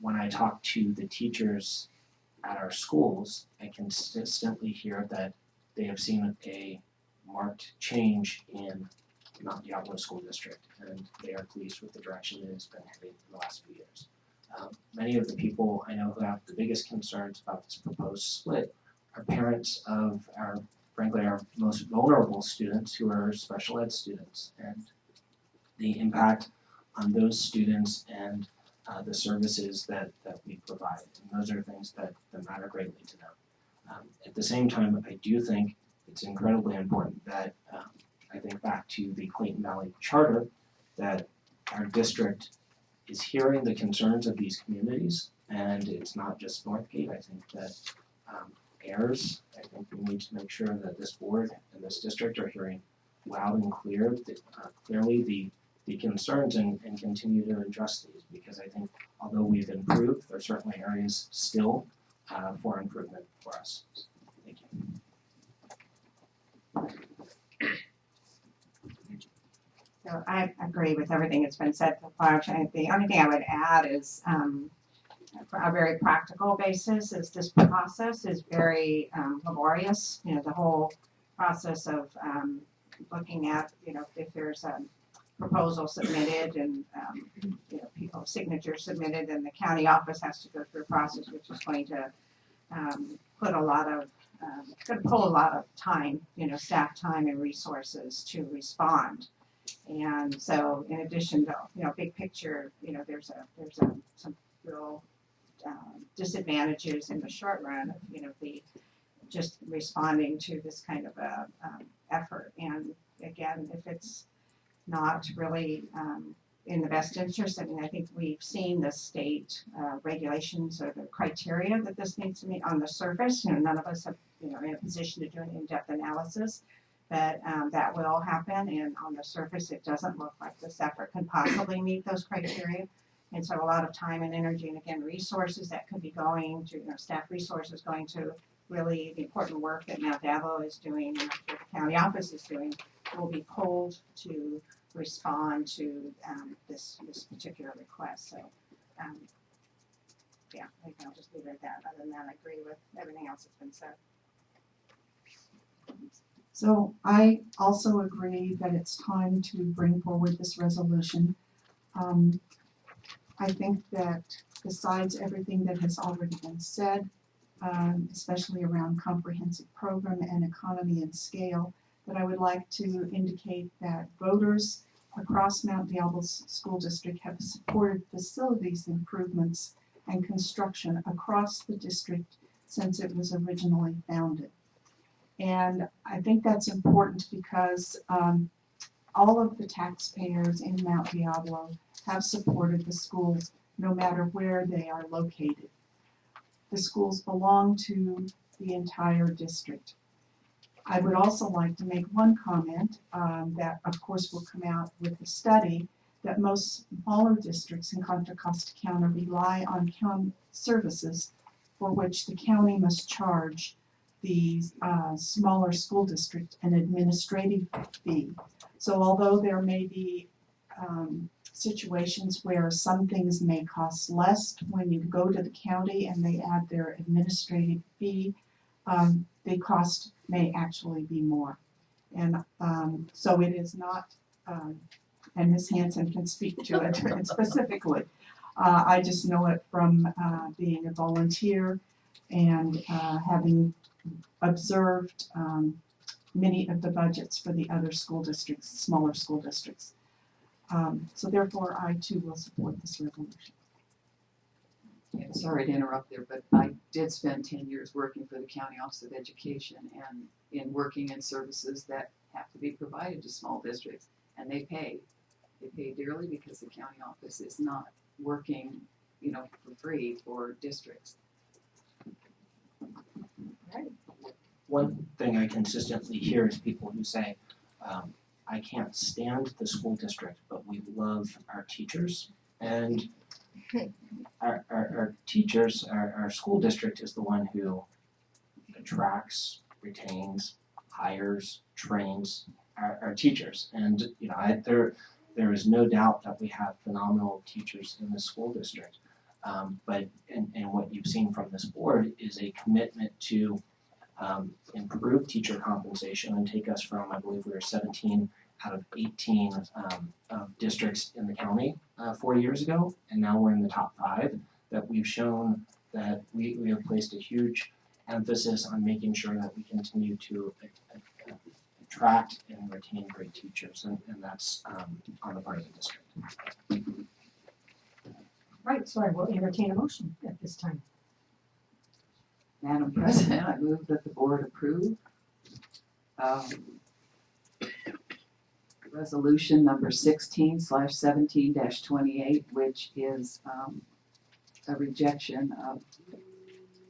When I talk to the teachers at our schools, I consistently hear that they have seen a marked change in Mount Diablo School District, and they are pleased with the direction it has been heading in the last few years. Many of the people I know who have the biggest concerns about this proposed split are parents of frankly, our most vulnerable students who are special ed students, and the impact on those students and the services that we provide. And those are things that matter greatly to them. At the same time, I do think it's incredibly important that I think back to the Clayton Valley Charter, that our district is hearing the concerns of these communities, and it's not just Northgate. I think that Ayers, I think we need to make sure that this board and this district are hearing loud and clear, clearly the concerns and continue to address these, because I think although we've improved, there are certainly areas still for improvement for us. Thank you. So I agree with everything that's been said so far. The only thing I would add is for a very practical basis is this process is very laborious. You know, the whole process of looking at, you know, if there's a proposal submitted and you know, people's signatures submitted, and the county office has to go through a process which is going to put a lot of going to pull a lot of time, you know, staff time and resources to respond. And so, in addition to, you know, big picture, you know, there's some real disadvantages in the short run of, you know, the just responding to this kind of a effort. And again, if it's not really in the best interest, I mean, I think we've seen the state regulations or the criteria that this needs to meet on the surface. You know, none of us have, you know, in a position to do an in-depth analysis, but that will happen. And on the surface, it doesn't look like this effort can possibly meet those criteria. And so a lot of time and energy, and again, resources that could be going to, you know, staff resources going to really the important work that Mount Dabo is doing and the county office is doing will be pulled to respond to this particular request. So, yeah, I think I'll just leave it at that. Other than that, I agree with everything else that's been said. So I also agree that it's time to bring forward this resolution. I think that besides everything that has already been said, especially around comprehensive program and economy and scale, that I would like to indicate that voters across Mount Diablo's school district have supported facilities improvements and construction across the district since it was originally founded. And I think that's important because all of the taxpayers in Mount Diablo have supported the schools no matter where they are located. The schools belong to the entire district. I would also like to make one comment that of course will come out with the study that most smaller districts in Contra Costa County rely on county services for which the county must charge the smaller school district an administrative fee. So although there may be situations where some things may cost less when you go to the county and they add their administrative fee, the cost may actually be more. And so it is not, and Ms. Hanson can speak to it specifically. I just know it from being a volunteer and having observed many of the budgets for the other school districts, smaller school districts. So therefore, I too will support this resolution. Yeah, sorry to interrupt there, but I did spend 10 years working for the County Office of Education and in working in services that have to be provided to small districts, and they pay. They pay dearly because the county office is not working, you know, for free for districts. One thing I consistently hear is people who say, I can't stand the school district, but we love our teachers. And our teachers, our school district is the one who attracts, retains, hires, trains our teachers. And you know, there is no doubt that we have phenomenal teachers in the school district. But what you've seen from this board is a commitment to improve teacher compensation and take us from, I believe we were 17 out of 18 districts in the county 4 years ago, and now we're in the top 5, that we've shown that we have placed a huge emphasis on making sure that we continue to attract and retain great teachers, and that's on the part of the district. Right, so I will entertain a motion at this time. Madam President, I move that the board approve resolution number 16/17-28, which is a rejection of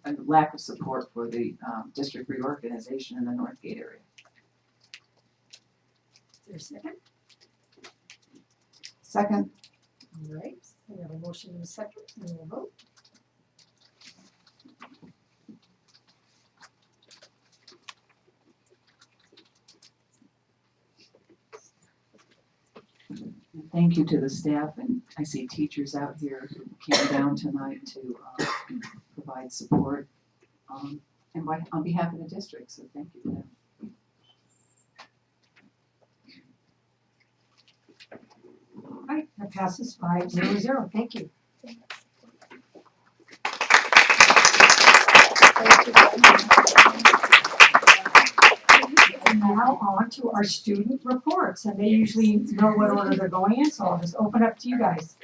a lack of support for the district reorganization in the Northgate area. Is there a second? Second. All right, we have a motion and a second, and we'll vote. Thank you to the staff, and I see teachers out here who came down tonight to provide support on behalf of the district, so thank you to them. All right, that passes 5-0. Thank you. And now on to our student reports, and they usually know what order they're going in, so I'll just open up to you guys.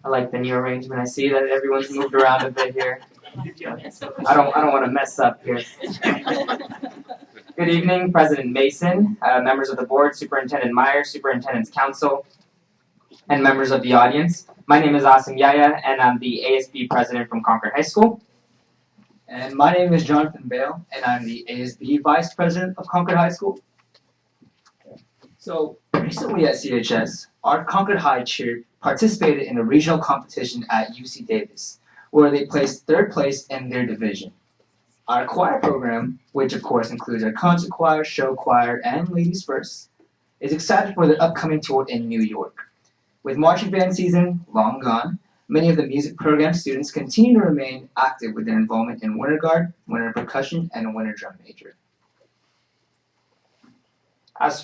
I like the new arrangement. I see that everyone's moved around a bit here. I don't want to mess up here. Good evening, President Mason, members of the board, Superintendent Meyer, Superintendent's Council, and members of the audience. My name is Asim Yahya, and I'm the ASB president from Concord High School. And my name is Jonathan Bale, and I'm the ASB vice president of Concord High School. So, Recently at CHS, our Concord High cheer participated in a regional competition at UC Davis, where they placed third place in their division. Our choir program, which of course includes our concert choir, show choir, and Ladies First, is excited for the upcoming tour in New York. With marching band season long gone, many of the music program students continue to remain active with their involvement in Winter Guard, Winter Percussion, and Winter Drum Major. As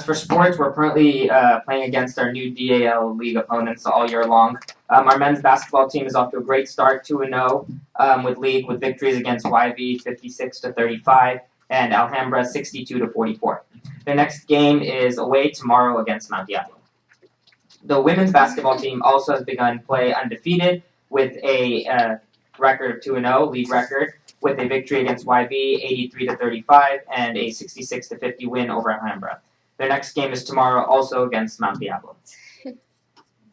for sports, we're currently playing against our new DAL league opponents all year long. Our men's basketball team is off to a great start, 2-0 with victories against YV 56-35 and Alhambra 62-44. Their next game is away tomorrow against Mount Diablo. The women's basketball team also has begun play undefeated with a record of 2-0, league record, with a victory against YV 83-35 and a 66-50 win over Alhambra. Their next game is tomorrow, also against Mount Diablo.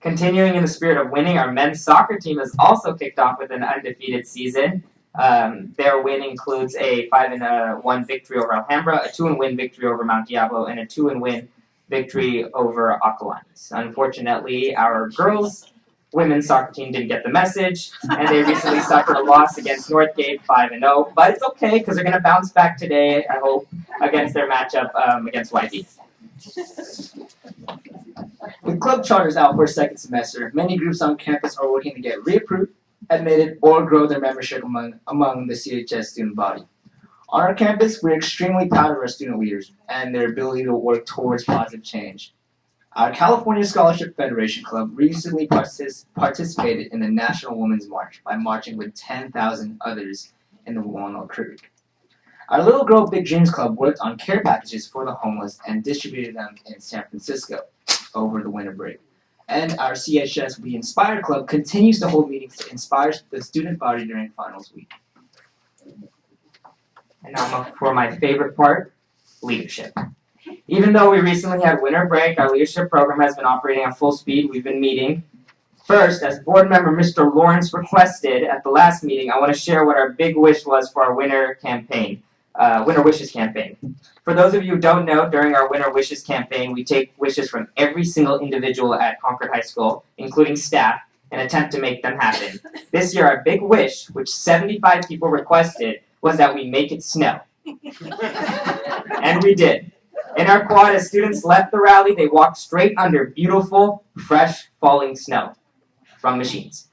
Continuing in the spirit of winning, our men's soccer team has also kicked off with an undefeated season. Their win includes a 5-1 victory over Alhambra, a 2-win victory over Mount Diablo, and a 2-win victory over Acalanes. Unfortunately, our girls' women's soccer team didn't get the message, and they recently suffered a loss against Northgate 5-0. But it's okay, because they're going to bounce back today, I hope, against their matchup against YV. With club charters out for a second semester, many groups on campus are working to get reapproved, admitted, or grow their membership among the CHS student body. On our campus, we're extremely proud of our student leaders and their ability to work towards positive change. Our California Scholarship Federation Club recently participated in the National Women's March by marching with 10,000 others in the Walnut Creek. Our Little Girl Big Dreams Club worked on care packages for the homeless and distributed them in San Francisco over the winter break. And our CHS We Inspire Club continues to hold meetings to inspire the student body during finals week. And now for my favorite part, leadership. Even though we recently had winter break, our leadership program has been operating at full speed. We've been meeting. First, as board member Mr. Lawrence requested at the last meeting, I want to share what our big wish was for our winter campaign, Winter Wishes campaign. For those of you who don't know, during our Winter Wishes campaign, we take wishes from every single individual at Concord High School, including staff, and attempt to make them happen. This year, our big wish, which 75 people requested, was that we make it snow. And we did. In our quad, as students left the rally, they walked straight under beautiful, fresh, falling snow from machines.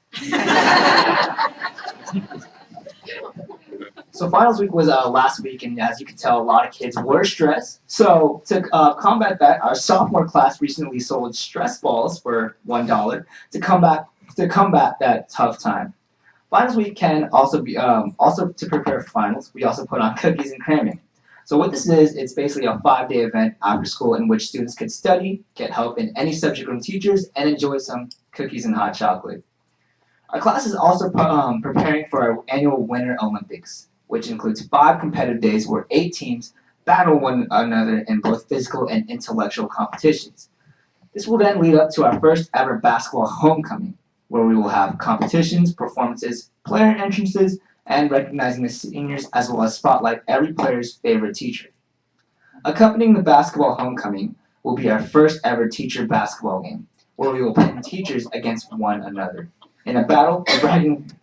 So finals week was last week, and as you can tell, a lot of kids were stressed. So to combat that, our sophomore class recently sold stress balls for $1 to combat that tough time. Finals week can also be also to prepare for finals. We also put on cookies and cramming. So what this is, it's basically a 5-day event after school in which students can study, get help in any subject from teachers, and enjoy some cookies and hot chocolate. Our class is also preparing for our annual Winter Olympics, which includes 5 competitive days where 8 teams battle one another in both physical and intellectual competitions. This will then lead up to our first ever basketball homecoming, where we will have competitions, performances, player entrances, and recognizing the seniors, as well as spotlight every player's favorite teacher. Accompanying the basketball homecoming will be our first ever teacher basketball game, where we will pit teachers against one another in a battle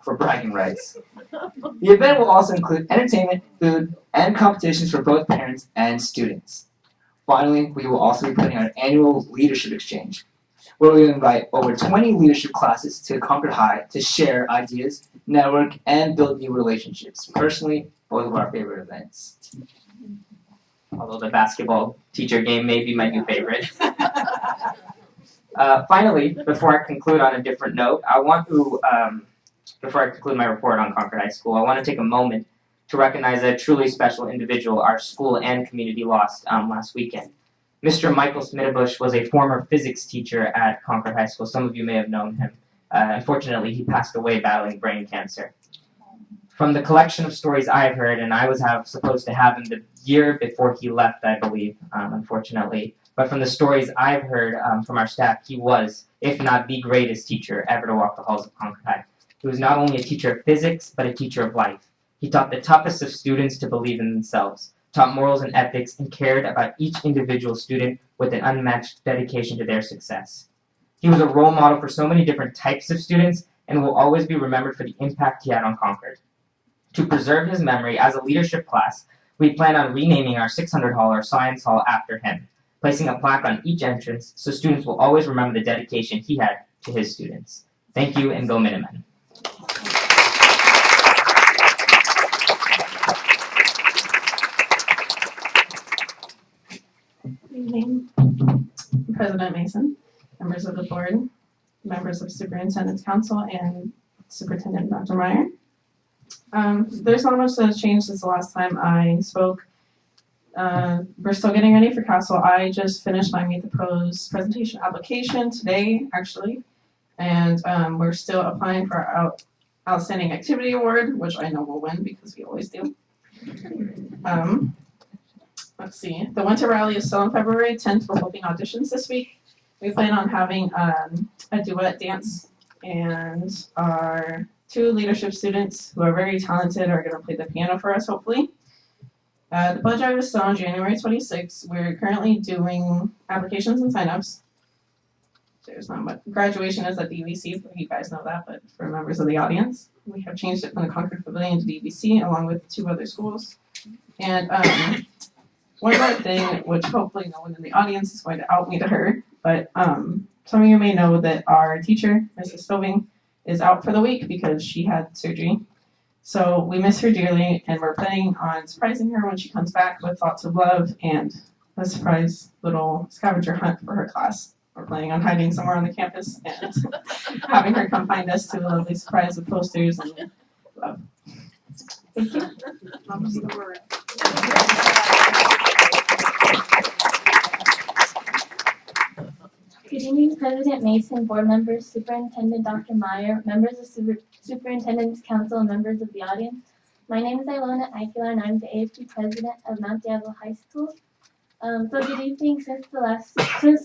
for bragging rights. The event will also include entertainment, food, and competitions for both parents and students. Finally, we will also be putting on an annual leadership exchange, where we invite over 20 leadership classes to Concord High to share ideas, network, and build new relationships. Personally, both of our favorite events. Although the basketball teacher game may be my new favorite. Finally, before I conclude on a different note, before I conclude my report on Concord High School, I want to take a moment to recognize a truly special individual our school and community lost last weekend. Mr. Michael Smitterbush was a former physics teacher at Concord High School. Some of you may have known him. Unfortunately, he passed away battling brain cancer. From the collection of stories I've heard, and I was supposed to have him the year before he left, I believe, unfortunately, but from the stories I've heard from our staff, he was, if not the greatest teacher ever to walk the halls of Concord High. He was not only a teacher of physics, but a teacher of life. He taught the toughest of students to believe in themselves, taught morals and ethics, and cared about each individual student with an unmatched dedication to their success. He was a role model for so many different types of students and will always be remembered for the impact he had on Concord. To preserve his memory, as a leadership class, we plan on renaming our 600 hall or science hall after him, placing a plaque on each entrance so students will always remember the dedication he had to his students. Thank you, and go Minutemen. Good evening, President Mason, members of the board, members of Superintendent's Council, and Superintendent Dr. Meyer. There's not much that has changed since the last time I spoke. We're still getting ready for Castle. I just finished my Meet the Pros presentation application today, actually, and we're still applying for our Outstanding Activity Award, which I know we'll win because we always do. Let's see. The Winter Rally is still on February 10th. We're hoping auditions this week. We plan on having a duet dance, and our 2 leadership students who are very talented are going to play the piano for us, hopefully. The blood drive is still on January 26th. We're currently doing applications and signups. There's not much. Graduation is at DVC, you guys know that, but for members of the audience, we have changed it from the Concord Pavilion to DVC along with 2 other schools. And one more thing, which hopefully no one in the audience is going to out me to her, but some of you may know that our teacher, Mrs. Stoving, is out for the week because she had surgery. So we miss her dearly, and we're planning on surprising her when she comes back with lots of love and a surprise little scavenger hunt for her class. We're planning on hiding somewhere on the campus and having her come find us to a lovely surprise with posters and love. Thank you. Good evening, President Mason, board members, Superintendent Dr. Meyer, members of Superintendent's Council, and members of the audience. My name is Ilona Aguilar, and I'm the AFP president of Mount Diablo High School. So good evening. Since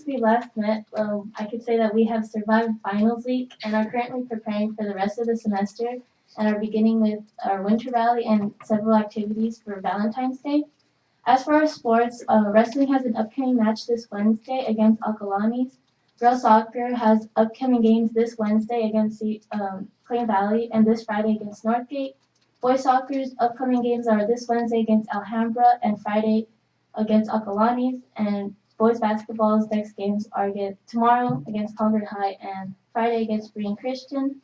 we last met, I could say that we have survived finals week and are currently preparing for the rest of the semester and are beginning with our winter rally and several activities for Valentine's Day. As for our sports, wrestling has an upcoming match this Wednesday against Acalanes. Girls soccer has upcoming games this Wednesday against Plain Valley and this Friday against Northgate. Boys soccer's upcoming games are this Wednesday against Alhambra and Friday against Acalanes. And boys basketball's next games are tomorrow against Concord High and Friday against Green Christian.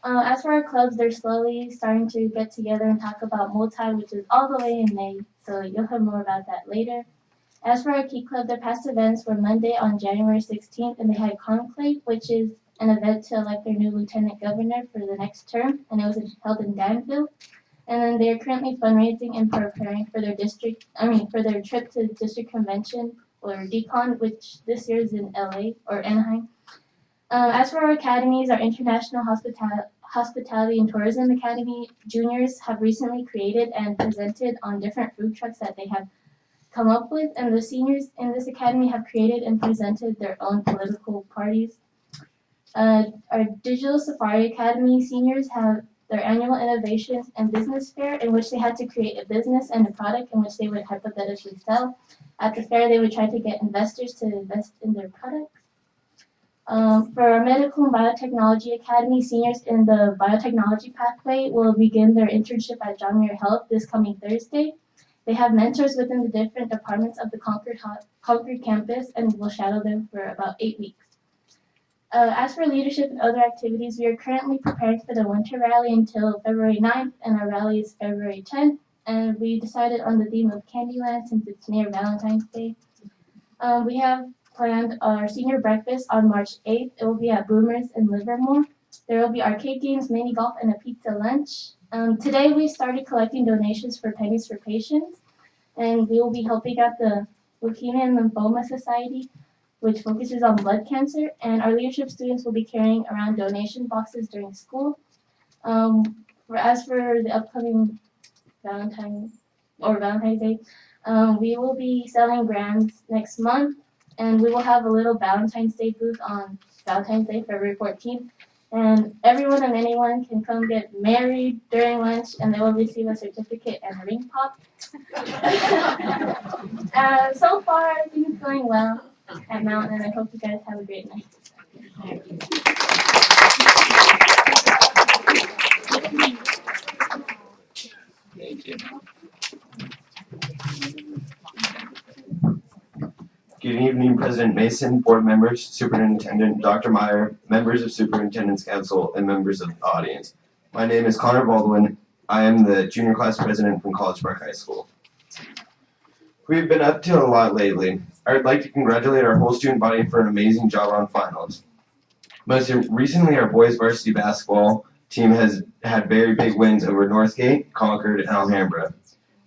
As for our clubs, they're slowly starting to get together and talk about multi, which is all the way in May, so you'll hear more about that later. As for our Key Club, their past events were Monday on January 16th, and they had Conclave, which is an event to elect their new lieutenant governor for the next term, and it was held in Danville. And then they are currently fundraising and preparing for their for their trip to the district convention or DCON, which this year is in LA or Anaheim. As for our academies, our International Hospitality and Tourism Academy juniors have recently created and presented on different food trucks that they have come up with, and the seniors in this academy have created and presented their own political parties. Our Digital Safari Academy seniors have their annual innovation and business fair in which they had to create a business and a product in which they would hypothetically sell. At the fair, they would try to get investors to invest in their products. For our Medical and Biotechnology Academy, seniors in the biotechnology pathway will begin their internship at John Muir Health this coming Thursday. They have mentors within the different departments of the Concord campus and will shadow them for about 8 weeks. As for leadership and other activities, we are currently preparing for the winter rally until February 9th, and our rally is February 10th. And we decided on the theme of Candyland since it's near Valentine's Day. We have planned our senior breakfast on March 8th. It will be at Boomers in Livermore. There will be arcade games, mini golf, and a pizza lunch. Today we started collecting donations for Pennies for Patients, and we will be helping out the Leukemia and Lymphoma Society, which focuses on blood cancer, and our leadership students will be carrying around donation boxes during school. As for the upcoming Valentine's Day, we will be selling grams next month, and we will have a little Valentine's Day booth on Valentine's Day, February 14th. And everyone and anyone can come get married during lunch, and they will receive a certificate and a ring pop. So far, I think it's going well at Mountain, and I hope you guys have a great night. Thank you. Good evening, President Mason, board members, Superintendent Dr. Meyer, members of Superintendent's Council, and members of the audience. My name is Connor Baldwin. I am the junior class president from College Park High School. We've been up to a lot lately. I would like to congratulate our whole student body for an amazing job on finals. Most recently, our boys varsity basketball team has had very big wins over Northgate, Concord, and Alhambra.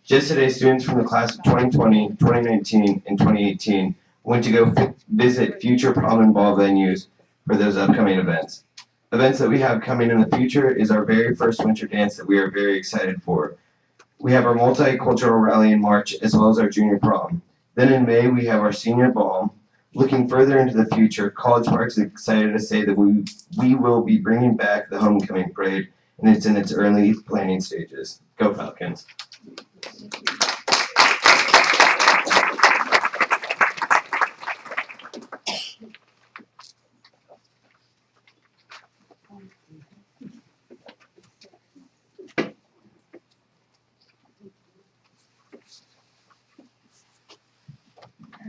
Just today, students from the class of 2020, 2019, and 2018 went to go visit future prom ball venues for those upcoming events. Events that we have coming in the future is our very first winter dance that we are very excited for. We have our multicultural rally in March as well as our junior prom. Then in May, we have our senior ball. Looking further into the future, College Park is excited to say that we will be bringing back the homecoming parade, and it's in its early planning stages. Go Falcons!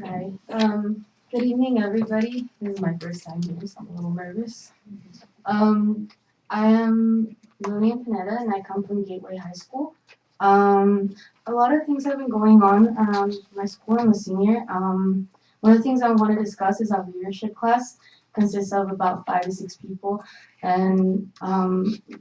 Hi. Good evening, everybody. This is my first time here, so I'm a little nervous. I am Lillian Pineda, and I come from Gateway High School. A lot of things have been going on around my school. I'm a senior. One of the things I want to discuss is our leadership class. Consists of about 5 to 6 people. And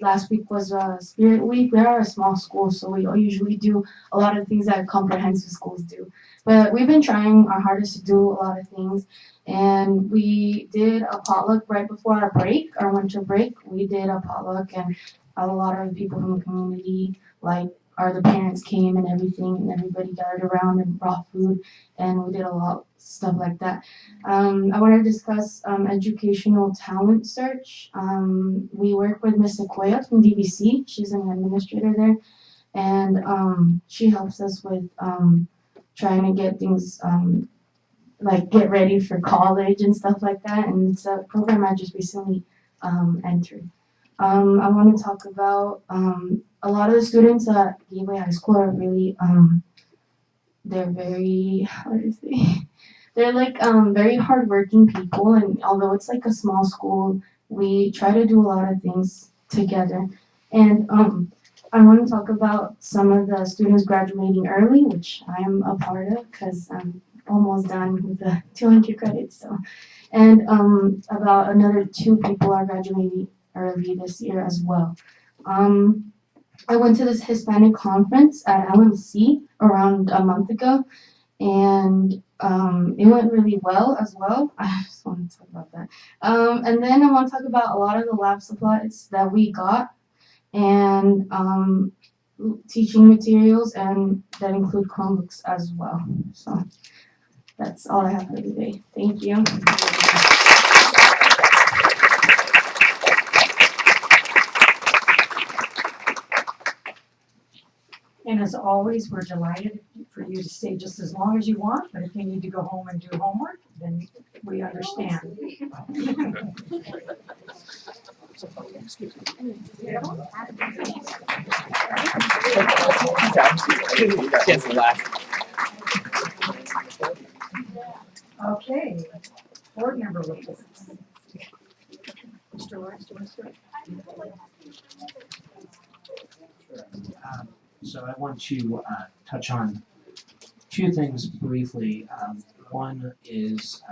last week was Spirit Week. We are a small school, so we usually do a lot of things that comprehensive schools do. But we've been trying our hardest to do a lot of things. And we did a potluck right before our break, our winter break. We did a potluck, and a lot of the people from the community, like the parents came and everything, and everybody gathered around and brought food, and we did a lot of stuff like that. I want to discuss educational talent search. We work with Ms. Sequoia from DBC. She's an administrator there, and she helps us with trying to get things like get ready for college and stuff like that, and it's a program I just recently entered. I want to talk about a lot of the students at Gateway High School are really, they're very, how do you say, they're like very hardworking people, and although it's like a small school, we try to do a lot of things together. And I want to talk about some of the students graduating early, which I am a part of because I'm almost done with the 200 credits. So, and about another 2 people are graduating early this year as well. I went to this Hispanic conference at LMC around a month ago, and it went really well as well. I just want to talk about that. And then I want to talk about a lot of the lab supplies that we got, and teaching materials, and that include Chromebooks as well. So that's all I have for today. Thank you. And as always, we're delighted for you to stay just as long as you want, but if you need to go home and do homework, then we understand. Okay, board member reports. Mr. Lawrence, do you want to start? So I want to touch on 2 things briefly. One is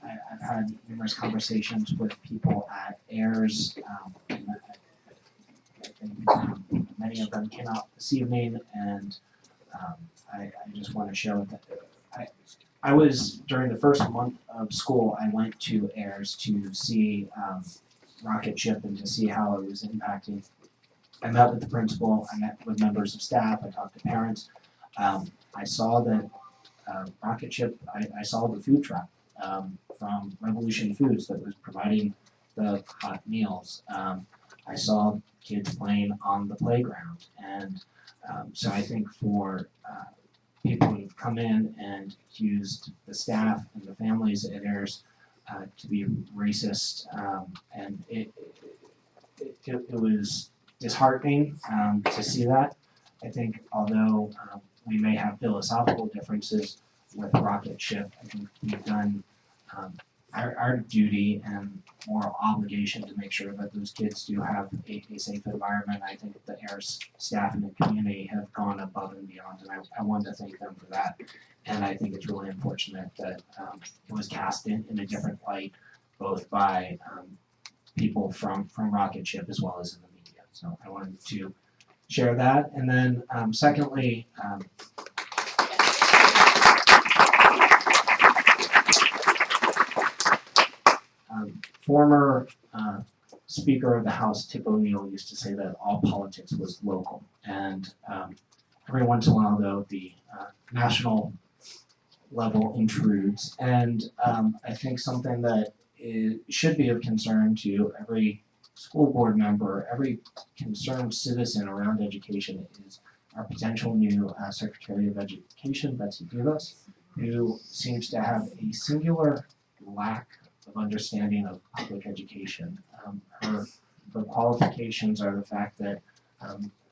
I've had numerous conversations with people at AIRS. And I think many of them came out this evening, and I just want to share with them. I was, during the first month of school, I went to AIRS to see Rocket Ship and to see how it was impacting. I met with the principal, I met with members of staff, I talked to parents. I saw that Rocket Ship, I saw the food truck from Revolution Foods that was providing the hot meals. I saw kids playing on the playground, and so I think for people who've come in and accused the staff and the families at Ayers to be racist, and it was disheartening to see that. I think although we may have philosophical differences with Rocket Ship, I think we've done our duty and moral obligation to make sure that those kids do have a safe environment. I think the Ayers staff and the community have gone above and beyond, and I want to thank them for that. And I think it's really unfortunate that it was cast in a different light, both by people from Rocket Ship as well as in the media. So I wanted to share that. And then secondly, former Speaker of the House, Tip O'Neill, used to say that all politics was local. And every once in a while, though, the national level intrudes. And I think something that should be of concern to every school board member, every concerned citizen around education is our potential new Secretary of Education, Betsy DeVos, who seems to have a singular lack of understanding of public education. Her qualifications are the fact that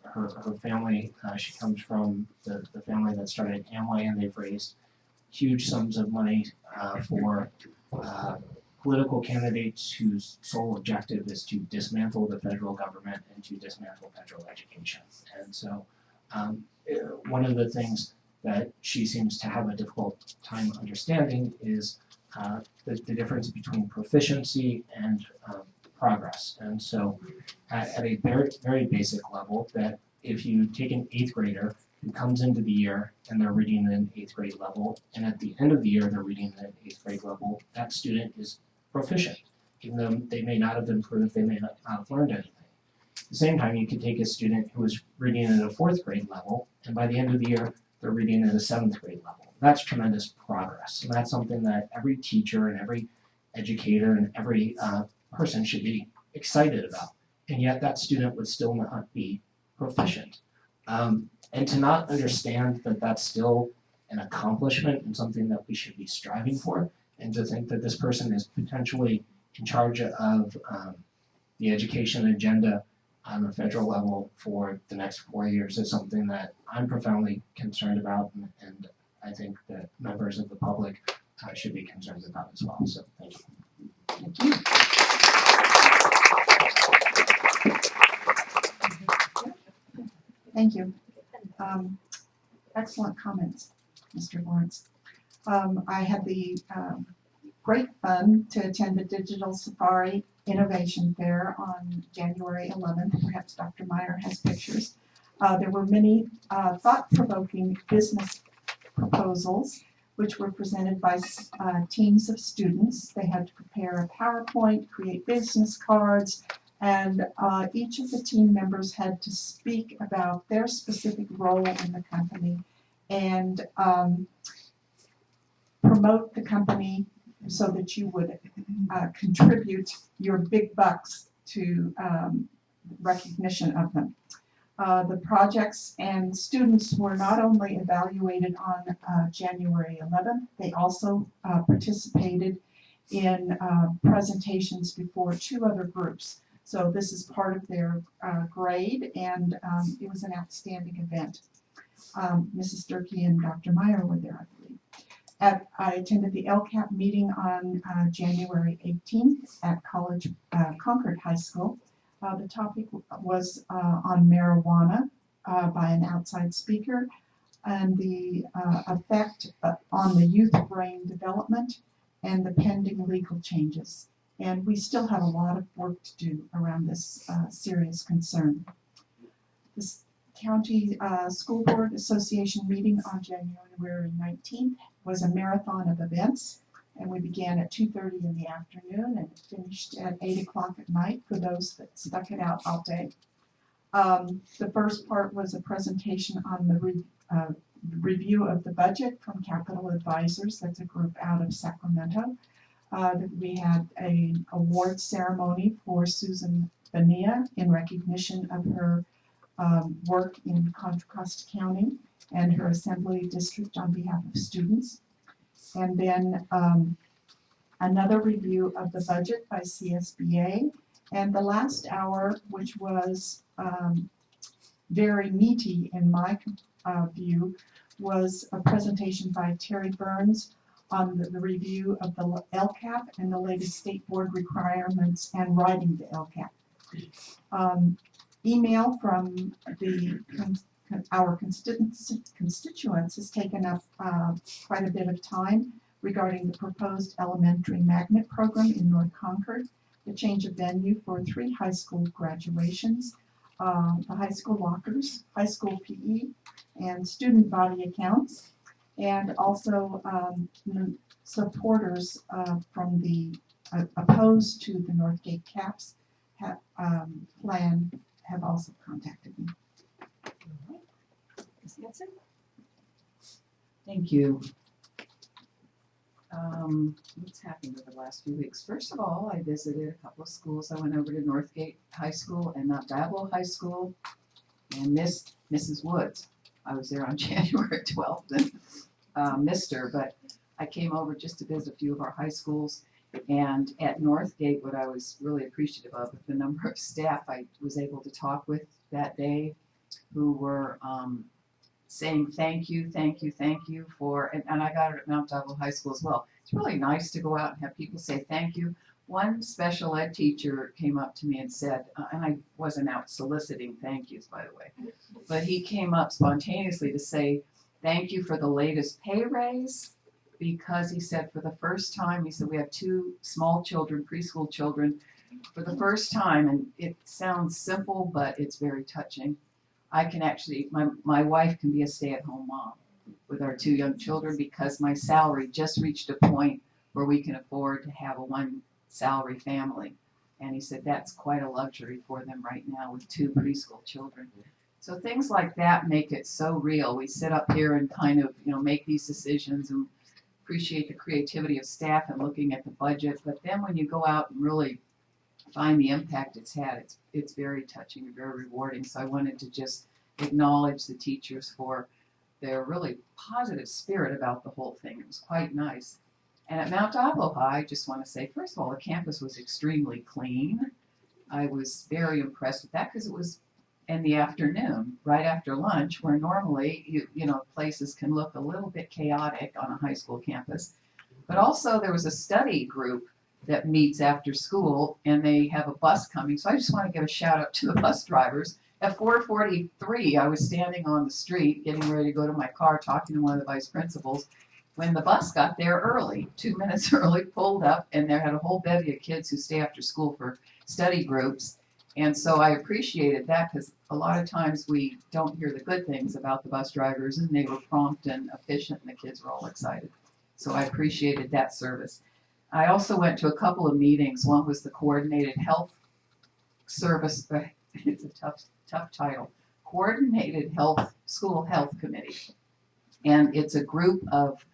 her family, she comes from the family that started Amway, and they've raised huge sums of money for political candidates whose sole objective is to dismantle the federal government and to dismantle federal education. And so one of the things that she seems to have a difficult time understanding is the difference between proficiency and progress. And so at a very, very basic level, that if you take an 8th grader who comes into the year and they're reading at an 8th grade level, and at the end of the year they're reading at an 8th grade level, that student is proficient, even though they may not have improved, they may not have learned anything. At the same time, you could take a student who is reading at a 4th grade level, and by the end of the year, they're reading at a 7th grade level. That's tremendous progress, and that's something that every teacher and every educator and every person should be excited about. And yet that student would still not be proficient. And to not understand that that's still an accomplishment and something that we should be striving for, and to think that this person is potentially in charge of the education agenda on the federal level for the next 4 years is something that I'm profoundly concerned about, and I think that members of the public should be concerned about as well. So thank you. Thank you. Thank you. Excellent comments, Mr. Lawrence. I had the great fun to attend the Digital Safari Innovation Fair on January 11th. Perhaps Dr. Meyer has pictures. There were many thought-provoking business proposals which were presented by teams of students. They had to prepare a PowerPoint, create business cards, and each of the team members had to speak about their specific role in the company and promote the company so that you would contribute your big bucks to recognition of them. The projects and students were not only evaluated on January 11th, they also participated in presentations before 2 other groups. So this is part of their grade, and it was an outstanding event. Mrs. Durkee and Dr. Meyer were there, I believe. I attended the LCAP meeting on January 18th at Concord High School. The topic was on marijuana by an outside speaker and the effect on the youth brain development and the pending legal changes. And we still have a lot of work to do around this serious concern. This County School Board Association meeting on January 19th was a marathon of events, and we began at 2:30 in the afternoon and finished at 8 o'clock at night for those that stuck it out all day. The first part was a presentation on the review of the budget from Capital Advisors. That's a group out of Sacramento. We had an award ceremony for Susan Bonilla in recognition of her work in Contra Costa County and her assembly district on behalf of students. And then another review of the budget by CSBA. And the last hour, which was very meaty in my view, was a presentation by Terry Burns on the review of the LCAP and the latest state board requirements and writing the LCAP. Email from our constituents has taken up quite a bit of time regarding the proposed elementary magnet program in North Concord, the change of venue for 3 high school graduations, the high school lockers, high school PE, and student body accounts, and also supporters from the opposed to the Northgate CAPS plan have also contacted me. Ms. Hanson? Thank you. What's happened over the last few weeks? First of all, I visited a couple of schools. I went over to Northgate High School and Mount Diablo High School and missed Mrs. Woods. I was there on January 12th and missed her, but I came over just to visit a few of our high schools. And at Northgate, what I was really appreciative of the number of staff I was able to talk with that day who were saying thank you for, and I got it at Mount Diablo High School as well. It's really nice to go out and have people say thank you. One special ed teacher came up to me and said, and I wasn't out soliciting thank yous, by the way, but he came up spontaneously to say thank you for the latest pay raise, because he said for the first time, he said we have 2 small children, preschool children, for the first time, and it sounds simple, but it's very touching. I can actually, my wife can be a stay-at-home mom with our 2 young children because my salary just reached a point where we can afford to have a 1 salary family. And he said that's quite a luxury for them right now with 2 preschool children. So things like that make it so real. We sit up here and kind of, make these decisions and appreciate the creativity of staff and looking at the budget. But then when you go out and really find the impact it's had, it's very touching and very rewarding. So I wanted to just acknowledge the teachers for their really positive spirit about the whole thing. It was quite nice. And at Mount Diablo High, I just want to say, first of all, the campus was extremely clean. I was very impressed with that because it was in the afternoon, right after lunch, where normally, places can look a little bit chaotic on a high school campus. But also there was a study group that meets after school, and they have a bus coming. So I just want to give a shout out to the bus drivers. At 4:43, I was standing on the street getting ready to go to my car talking to one of the vice principals when the bus got there early, 2 minutes early, pulled up, and there had a whole bevy of kids who stay after school for study groups. And so I appreciated that because a lot of times we don't hear the good things about the bus drivers, and they were prompt and efficient, and the kids were all excited. So I appreciated that service. I also went to a couple of meetings. One was the Coordinated Health Service. It's a tough title. Coordinated School Health Committee. And it's a group of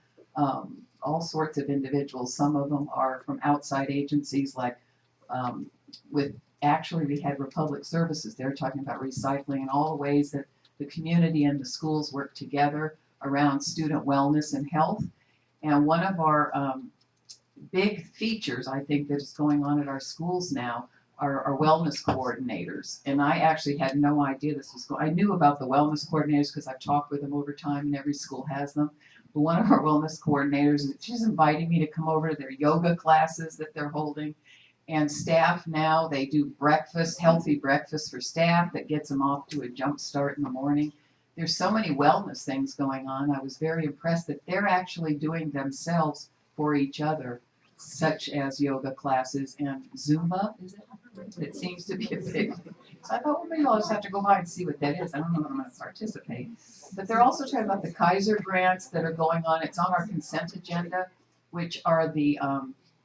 all sorts of individuals. Some of them are from outside agencies, like we had Republic Services there talking about recycling and all the ways that the community and the schools work together around student wellness and health. And one of our big features, I think, that is going on at our schools now are our wellness coordinators. And I actually had no idea this was going. I knew about the wellness coordinators because I've talked with them over time, and every school has them. But one of our wellness coordinators, she's inviting me to come over to their yoga classes that they're holding. And staff now, they do breakfast, healthy breakfast for staff that gets them off to a jump start in the morning. There's so many wellness things going on. I was very impressed that they're actually doing themselves for each other, such as yoga classes and Zumba, is it? It seems to be a big thing. So I thought, well, maybe I'll just have to go by and see what that is. I don't know if I'm going to participate. But they're also talking about the Kaiser grants that are going on. It's on our consent agenda, which are the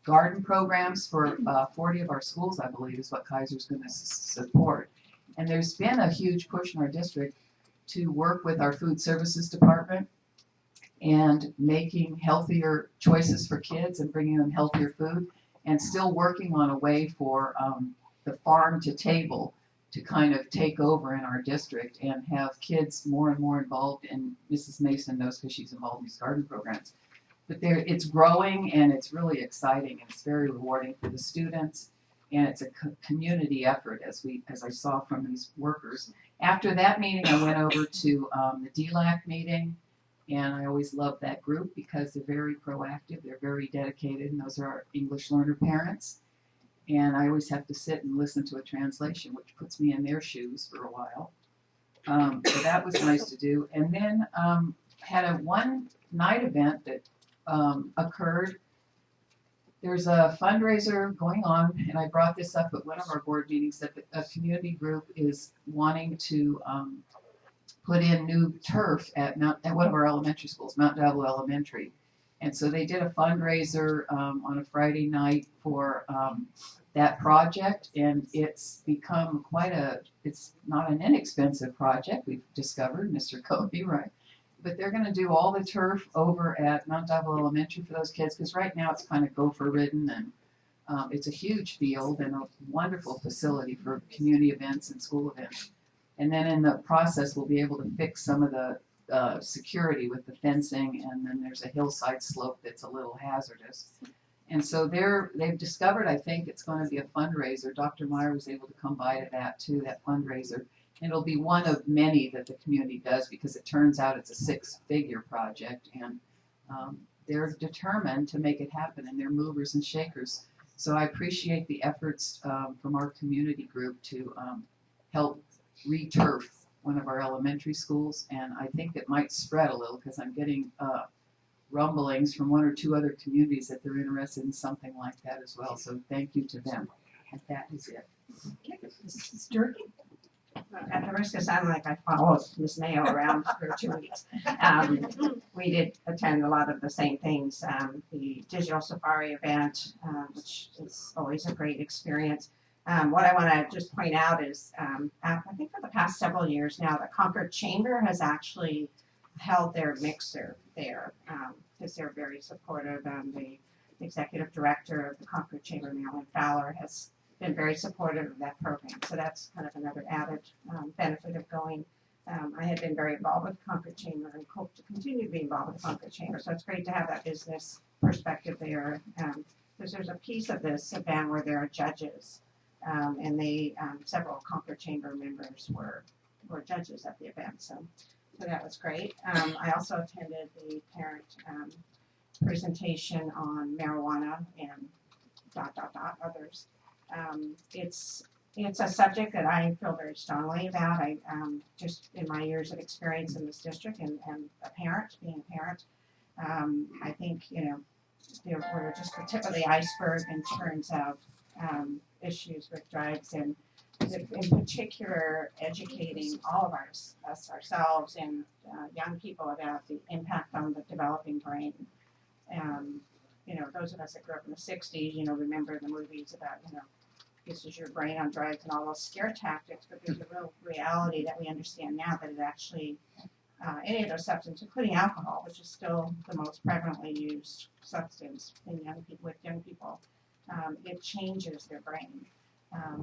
garden programs for 40 of our schools, I believe, is what Kaiser's going to support. And there's been a huge push in our district to work with our food services department and making healthier choices for kids and bringing them healthier food, and still working on a way for the farm to table to kind of take over in our district and have kids more and more involved. And Mrs. Mason knows because she's involved in these garden programs. But it's growing and it's really exciting and it's very rewarding for the students. And it's a community effort, as I saw from these workers. After that meeting, I went over to the DLAC meeting, and I always love that group because they're very proactive, they're very dedicated, and those are our English learner parents. And I always have to sit and listen to a translation, which puts me in their shoes for a while. So that was nice to do. And then had a one night event that occurred. There's a fundraiser going on, and I brought this up at one of our board meetings, that a community group is wanting to put in new turf at one of our elementary schools, Mount Diablo Elementary. And so they did a fundraiser on a Friday night for that project, and it's become it's not an inexpensive project, we've discovered, Mr. Cody, right? But they're going to do all the turf over at Mount Diablo Elementary for those kids, because right now it's kind of gopher ridden, and it's a huge field and a wonderful facility for community events and school events. And then in the process, we'll be able to fix some of the security with the fencing, and then there's a hillside slope that's a little hazardous. And so they've discovered, I think it's going to be a fundraiser. Dr. Meyer was able to come by to that too, that fundraiser. And it'll be one of many that the community does, because it turns out it's a 6-figure project, and they're determined to make it happen, and they're movers and shakers. So I appreciate the efforts from our community group to help re-turf one of our elementary schools, and I think it might spread a little, because I'm getting rumblings from 1 or 2 other communities that they're interested in something like that as well. So thank you to them. And that is it. Okay, Mrs. Durkee? At the risk of sounding like I followed Ms. Mayo around for 2 weeks, we did attend a lot of the same things. The digital safari event, which is always a great experience. What I want to just point out is, I think for the past several years now, the Concord Chamber has actually held their mixer there, because they're very supportive. The executive director of the Concord Chamber, Marilyn Fowler, has been very supportive of that program. So that's kind of another added benefit of going. I had been very involved with the Concord Chamber and hope to continue to be involved with the Concord Chamber. So it's great to have that business perspective there. Because there's a piece of this event where there are judges, and they several Concord Chamber members were judges at the event. So that was great. I also attended the parent presentation on marijuana and others. It's a subject that I feel very strongly about. I just in my years of experience in this district and a parent, being a parent, I think we're just the tip of the iceberg in terms of issues with drugs, and in particular educating all of us ourselves and young people about the impact on the developing brain. Those of us that grew up in the 60s, remember the movies about, this is your brain on drugs and all those scare tactics, but there's a real reality that we understand now that it actually, any of those substances, including alcohol, which is still the most prevalently used substance in with young people, it changes their brain.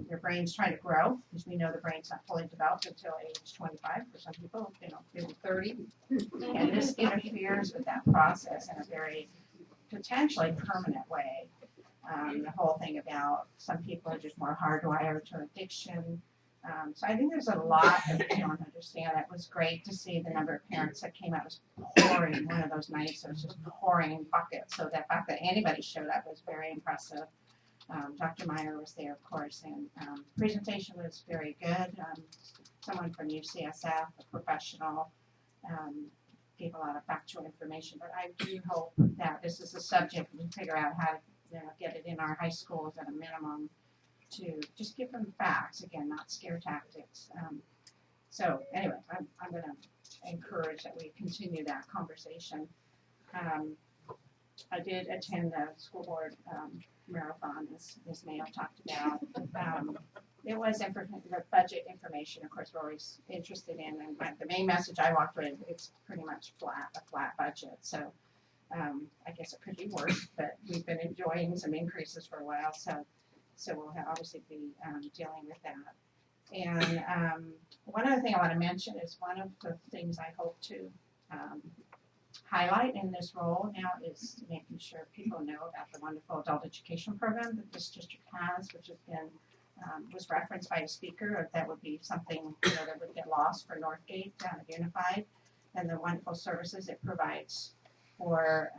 Their brain's trying to grow, because we know the brain's not fully developed until age 25 for some people, maybe 30. And this interferes with that process in a very potentially permanent way. The whole thing about some people are just more hardwired to addiction. So I think there's a lot that we don't understand. It was great to see the number of parents that came out, was pouring one of those nights. It was just pouring buckets. So the fact that anybody showed up was very impressive. Dr. Meyer was there, of course, and presentation was very good. Someone from UCSF, a professional, gave a lot of factual information. But I do hope that this is a subject we can figure out how to get it in our high schools at a minimum, to just give them facts, again, not scare tactics. So anyway, I'm going to encourage that we continue that conversation. I did attend the school board marathon, as Ms. Mayo talked about. It was the budget information, of course, we're always interested in, and the main message I walked with, it's pretty much a flat budget. So I guess it could be worse, but we've been enjoying some increases for a while, so we'll obviously be dealing with that. And one other thing I want to mention is one of the things I hope to highlight in this role now is making sure people know about the wonderful adult education program that this district has, which has been was referenced by a speaker. That would be something that would get lost for Northgate down at Unified, and the wonderful services it provides for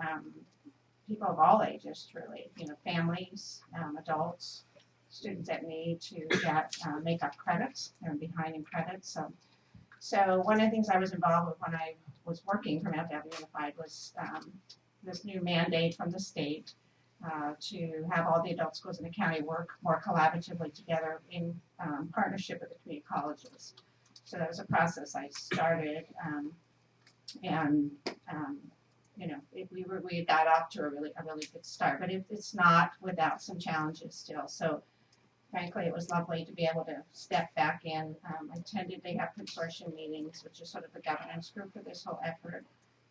people of all ages, really, families, adults, students that need to get make up credits. They're behind in credits. So one of the things I was involved with when I was working for Mount Dapple Unified was this new mandate from the state to have all the adult schools in the county work more collaboratively together in partnership with the community colleges. So that was a process I started, we got off to a really good start, but it's not without some challenges still. So frankly, it was lovely to be able to step back in. They have consortium meetings, which is sort of the governance group for this whole effort.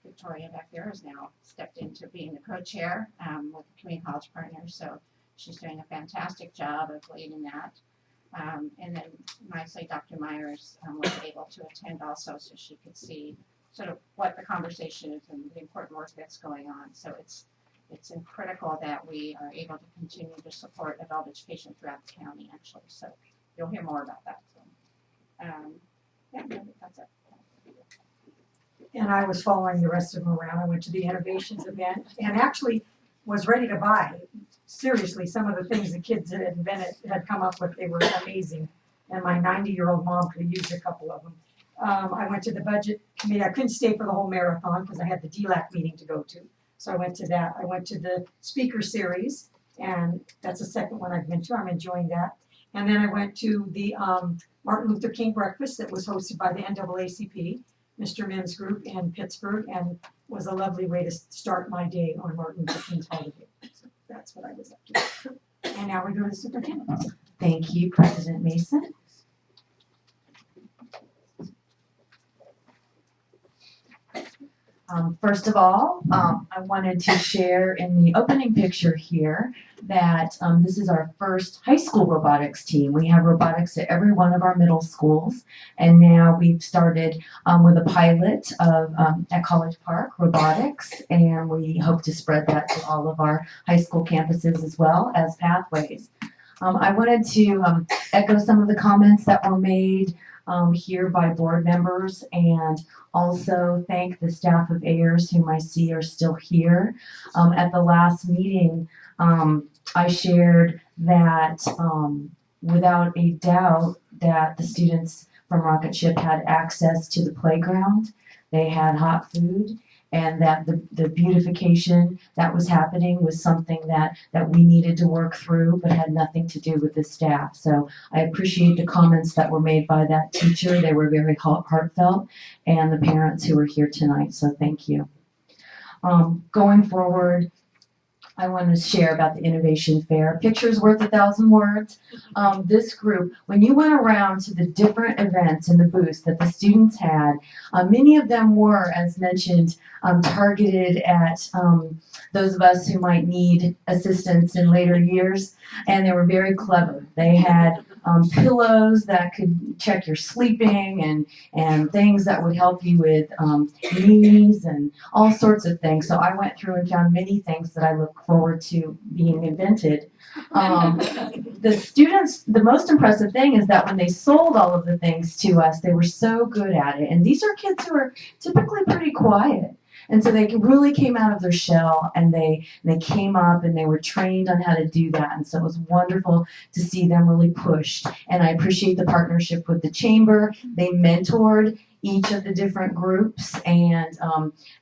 Victoria back there has now stepped into being the co-chair with the community college partners, so she's doing a fantastic job of leading that. And then nicely, Dr. Myers was able to attend also, so she could see sort of what the conversation is and the important work that's going on. So it's critical that we are able to continue to support adult education throughout the county, actually. So you'll hear more about that. So, I think that's it. And I was following the rest of them around. I went to the innovations event and actually was ready to buy. Seriously, some of the things the kids had invented, had come up with, they were amazing. And my 90-year-old mom could have used a couple of them. I went to the budget committee. I couldn't stay for the whole marathon because I had the DLAC meeting to go to. So I went to that. I went to the speaker series, and that's the second one I've been to. I'm enjoying that. And then I went to the Martin Luther King breakfast that was hosted by the NAACP, Mr. Mims group in Pittsburgh, and was a lovely way to start my day on Martin Luther King's holiday. So that's what I was up to. And now we go to the superintendent. Thank you, President Mason. First of all, I wanted to share in the opening picture here that this is our first high school robotics team. We have robotics at every one of our middle schools, and now we've started with a pilot of at College Park robotics, and we hope to spread that to all of our high school campuses as well as pathways. I wanted to echo some of the comments that were made here by board members, and also thank the staff of Ayers, whom I see are still here. At the last meeting, I shared that without a doubt that the students from Rocket Ship had access to the playground, they had hot food, and that the beautification that was happening was something that we needed to work through, but had nothing to do with the staff. So I appreciate the comments that were made by that teacher. They were very heartfelt, and the parents who were here tonight, so thank you. Going forward, I want to share about the Innovation Fair. Picture's worth 1,000 words. This group, when you went around to the different events and the booths that the students had, many of them were, as mentioned, targeted at those of us who might need assistance in later years, and they were very clever. They had pillows that could check your sleeping and things that would help you with knees and all sorts of things. So I went through and found many things that I look forward to being invented. The students, the most impressive thing is that when they sold all of the things to us, they were so good at it. And these are kids who are typically pretty quiet. And so they really came out of their shell, and they came up and they were trained on how to do that. And so it was wonderful to see them really pushed. And I appreciate the partnership with the chamber. They mentored each of the different groups. And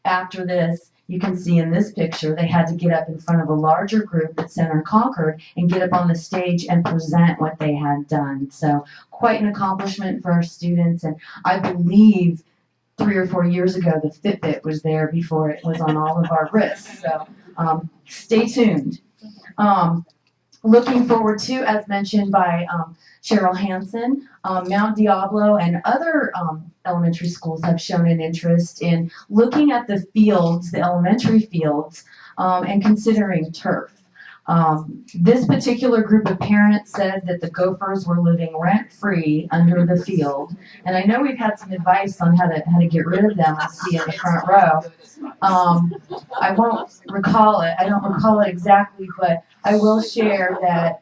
after this, you can see in this picture, they had to get up in front of a larger group at Center Concord and get up on the stage and present what they had done. So quite an accomplishment for our students. And I believe 3 or 4 years ago, the Fitbit was there before it was on all of our wrists. So stay tuned. Looking forward to, as mentioned by Cheryl Hansen, Mount Diablo and other elementary schools have shown an interest in looking at the fields, the elementary fields, and considering turf. This particular group of parents said that the Gophers were living rent-free under the field, and I know we've had some advice on how to get rid of them. I see in the front row. I won't recall it. I don't recall it exactly, but I will share that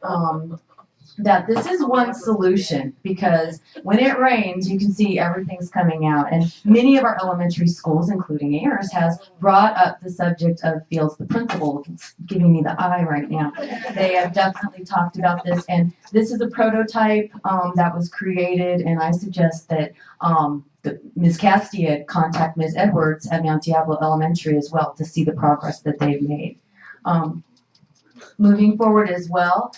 that this is one solution, because when it rains, you can see everything's coming out. And many of our elementary schools, including Ayers, has brought up the subject of fields. The principal is giving me the eye right now. They have definitely talked about this, and this is a prototype that was created, and I suggest that Ms. Castilla contact Ms. Edwards at Mount Diablo Elementary as well to see the progress that they've made. Moving forward as well,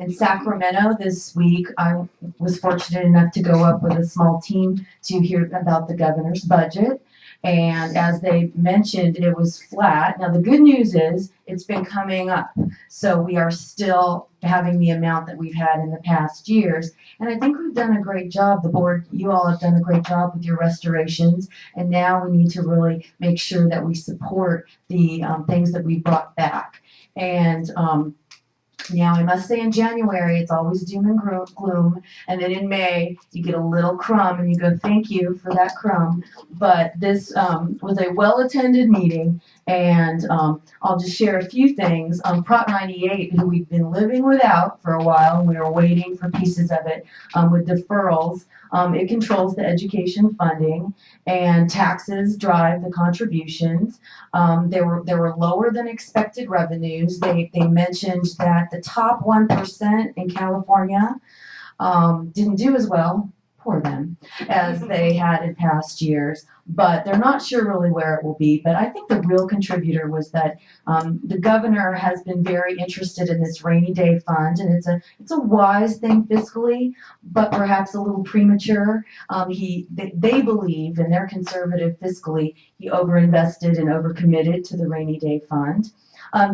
in Sacramento this week, I was fortunate enough to go up with a small team to hear about the governor's budget. And as they mentioned, it was flat. Now, the good news is it's been coming up. So we are still having the amount that we've had in the past years. And I think we've done a great job. The board, you all have done a great job with your restorations. And now we need to really make sure that we support the things that we brought back. And now I must say in January, it's always doom and gloom. And then in May, you get a little crumb and you go, thank you for that crumb. But this was a well-attended meeting. And I'll just share a few things. Prop 98, who we've been living without for a while, and we were waiting for pieces of it with deferrals. It controls the education funding, and taxes drive the contributions. There were lower than expected revenues. They mentioned that the top 1% in California didn't do as well, poor them, as they had in past years. But they're not sure really where it will be. But I think the real contributor was that the governor has been very interested in this rainy day fund, and it's a wise thing fiscally, but perhaps a little premature. They believe, and they're conservative fiscally, he overinvested and overcommitted to the rainy day fund.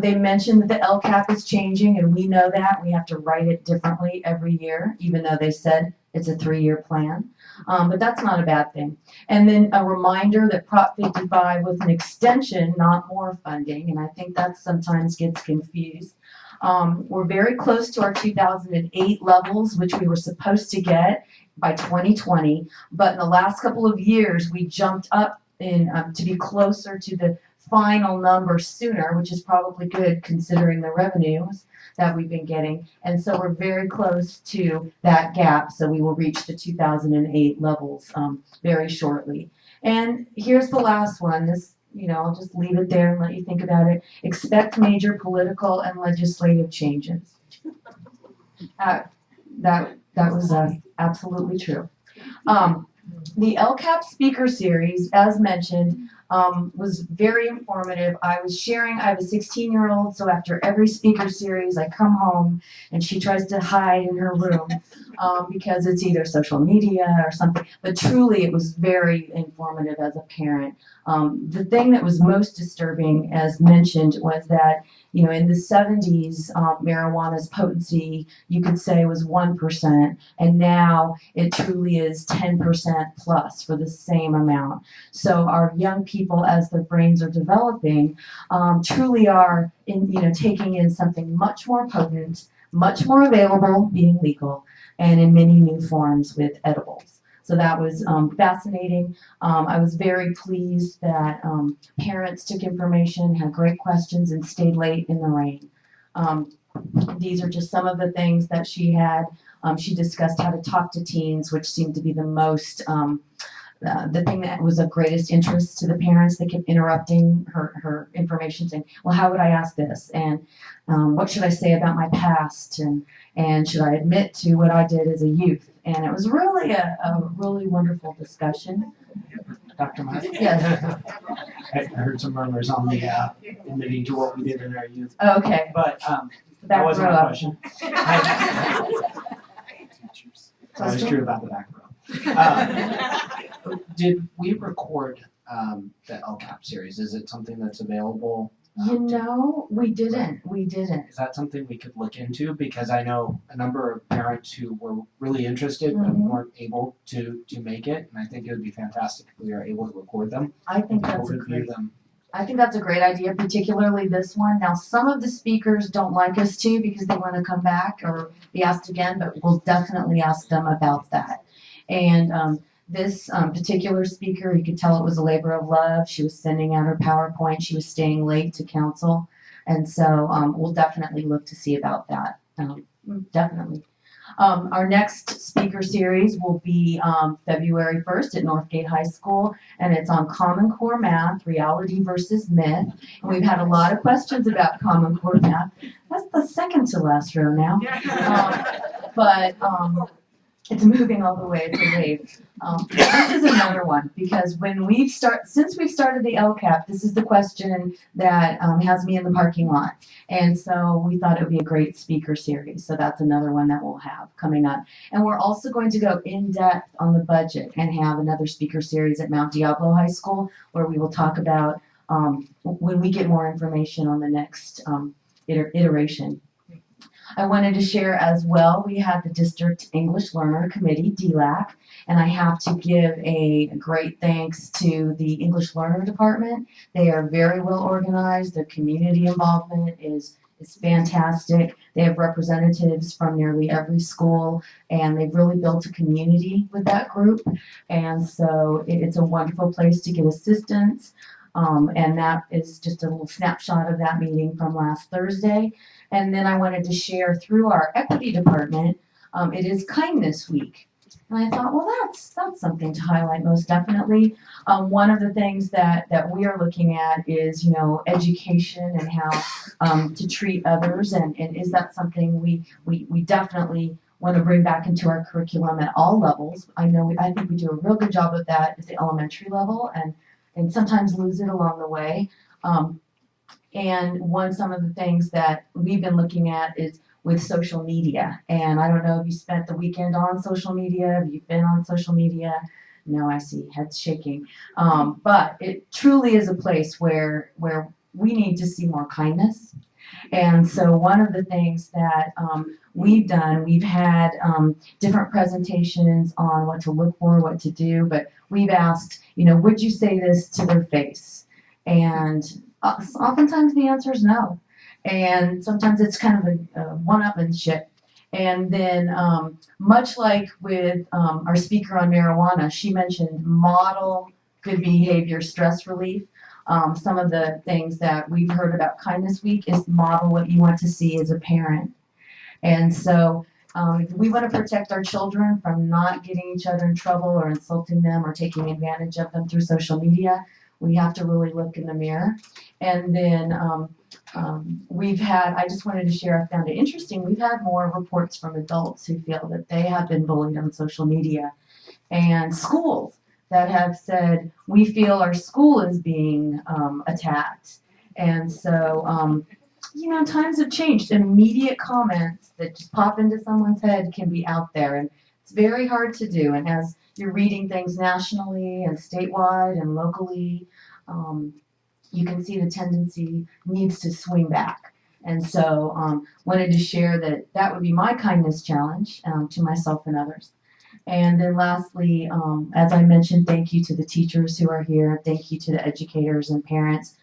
They mentioned that the LCAP is changing, and we know that. We have to write it differently every year, even though they said it's a 3-year plan. But that's not a bad thing. And then a reminder that Prop 55 was an extension, not more funding, and I think that sometimes gets confused. We're very close to our 2008 levels, which we were supposed to get by 2020, but in the last couple of years, we jumped up to be closer to the final number sooner, which is probably good considering the revenues that we've been getting. And so we're very close to that gap, so we will reach the 2008 levels very shortly. And here's the last one. This, I'll just leave it there and let you think about it. Expect major political and legislative changes. That was absolutely true. The LCAP speaker series, as mentioned, was very informative. I have a 16-year-old, so after every speaker series, I come home and she tries to hide in her room because it's either social media or something. But truly, it was very informative as a parent. The thing that was most disturbing, as mentioned, was that in the 70s, marijuana's potency, you could say, was 1%, and now it truly is 10% plus for the same amount. So our young people, as their brains are developing, truly are taking in something much more potent, much more available, being legal, and in many new forms with edibles. So that was fascinating. I was very pleased that parents took information, had great questions, and stayed late in the rain. These are just some of the things that she had. She discussed how to talk to teens, which seemed to be the most, the thing that was of greatest interest to the parents. They kept interrupting her information, saying, well, how would I ask this? And what should I say about my past? And should I admit to what I did as a youth? And it was really a really wonderful discussion. Dr. Meyer? Yes. I heard some murmurs on the admitting to what we did in our youth. Okay. But that wasn't my question. That was true about the back row. Did we record the LCAP series? Is it something that's available? We didn't. We didn't. Is that something we could look into? Because I know a number of parents who were really interested but weren't able to make it, and I think it would be fantastic if we are able to record them. I think and that's a review great. them I think that's a great idea, particularly this one. Now, some of the speakers don't like us to because they want to come back or be asked again, but we'll definitely ask them about that. And this particular speaker, you could tell it was a labor of love. She was sending out her PowerPoint. She was staying late to council. And so we'll definitely look to see about that. Definitely. Our next speaker series will be February 1st at Northgate High School, and it's on Common Core Math, Reality versus Myth. And we've had a lot of questions about Common Core Math. That's the second to last row now. But it's moving all the way to wave. This is another one because since we've started the LCAP, this is the question that has me in the parking lot. And so we thought it would be a great speaker series. So that's another one that we'll have coming up. And we're also going to go in depth on the budget and have another speaker series at Mount Diablo High School where we will talk about when we get more information on the next iteration. I wanted to share as well, we have the District English Learner Committee, DLAC, and I have to give a great thanks to the English Learner Department. They are very well organized. Their community involvement is fantastic. They have representatives from nearly every school, and they've really built a community with that group. And so it's a wonderful place to get assistance. And that is just a little snapshot of that meeting from last Thursday. And then I wanted to share through our equity department, it is Kindness Week. And I thought, well, that's something to highlight most definitely. One of the things that we are looking at is, education and how to treat others. And is that something we definitely want to bring back into our curriculum at all levels. I think we do a real good job of that at the elementary level and sometimes lose it along the way. And some of the things that we've been looking at is with social media. And I don't know if you spent the weekend on social media, if you've been on social media. No, I see heads shaking. But it truly is a place where we need to see more kindness. And so one of the things that we've done, we've had different presentations on what to look for, what to do, but we've asked, would you say this to their face? And oftentimes the answer is no. And sometimes it's kind of a one-upmanship. And then much like with our speaker on marijuana, she mentioned model good behavior stress relief. Some of the things that we've heard about Kindness Week is model what you want to see as a parent. And so if we want to protect our children from not getting each other in trouble or insulting them or taking advantage of them through social media, we have to really look in the mirror. And then I just wanted to share, I found it interesting, we've had more reports from adults who feel that they have been bullied on social media, and schools that have said, we feel our school is being attacked. And so, times have changed. Immediate comments that just pop into someone's head can be out there, and it's very hard to do. And as you're reading things nationally and statewide and locally, you can see the tendency needs to swing back. And so wanted to share that would be my kindness challenge to myself and others. And then lastly, as I mentioned, thank you to the teachers who are here. Thank you to the educators and parents.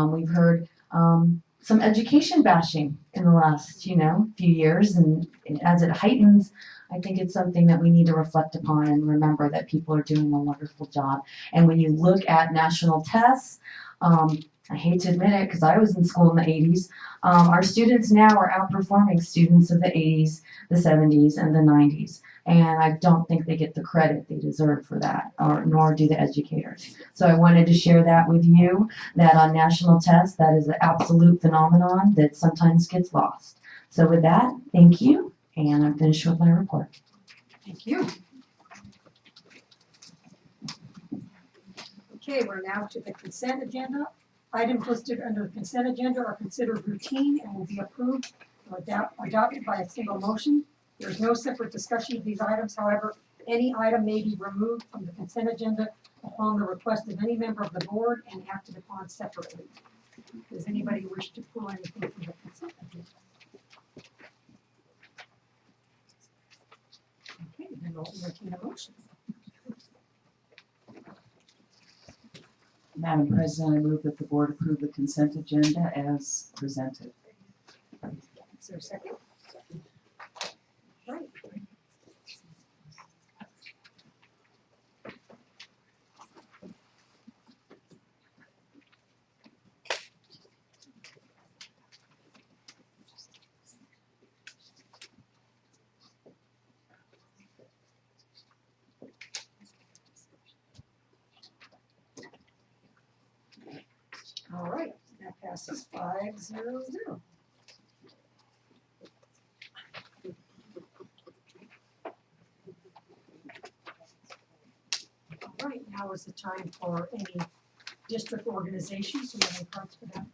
We've heard some education bashing in the last, few years. And as it heightens, I think it's something that we need to reflect upon and remember that people are doing a wonderful job. And when you look at national tests, I hate to admit it because I was in school in the 80s, our students now are outperforming students of the 80s, the 70s, and the 90s. And I don't think they get the credit they deserve for that, nor do the educators. So I wanted to share that with you, that on national tests, that is an absolute phenomenon that sometimes gets lost. So with that, thank you, and I'm finished with my report. Thank you. Okay, we're now to the consent agenda. Items listed under the consent agenda are considered routine and will be approved or adopted by a single motion. There is no separate discussion of these items. However, any item may be removed from the consent agenda upon the request of any member of the board and acted upon separately. Does anybody wish to pull anything from the consent agenda? Okay, then we'll entertain a motion. Madam President, I move that the board approve the consent agenda as presented. Is there a second? Right. All right, that passes 5-0-0. All right, now is the time for any district organizations. Do you have any parts for that?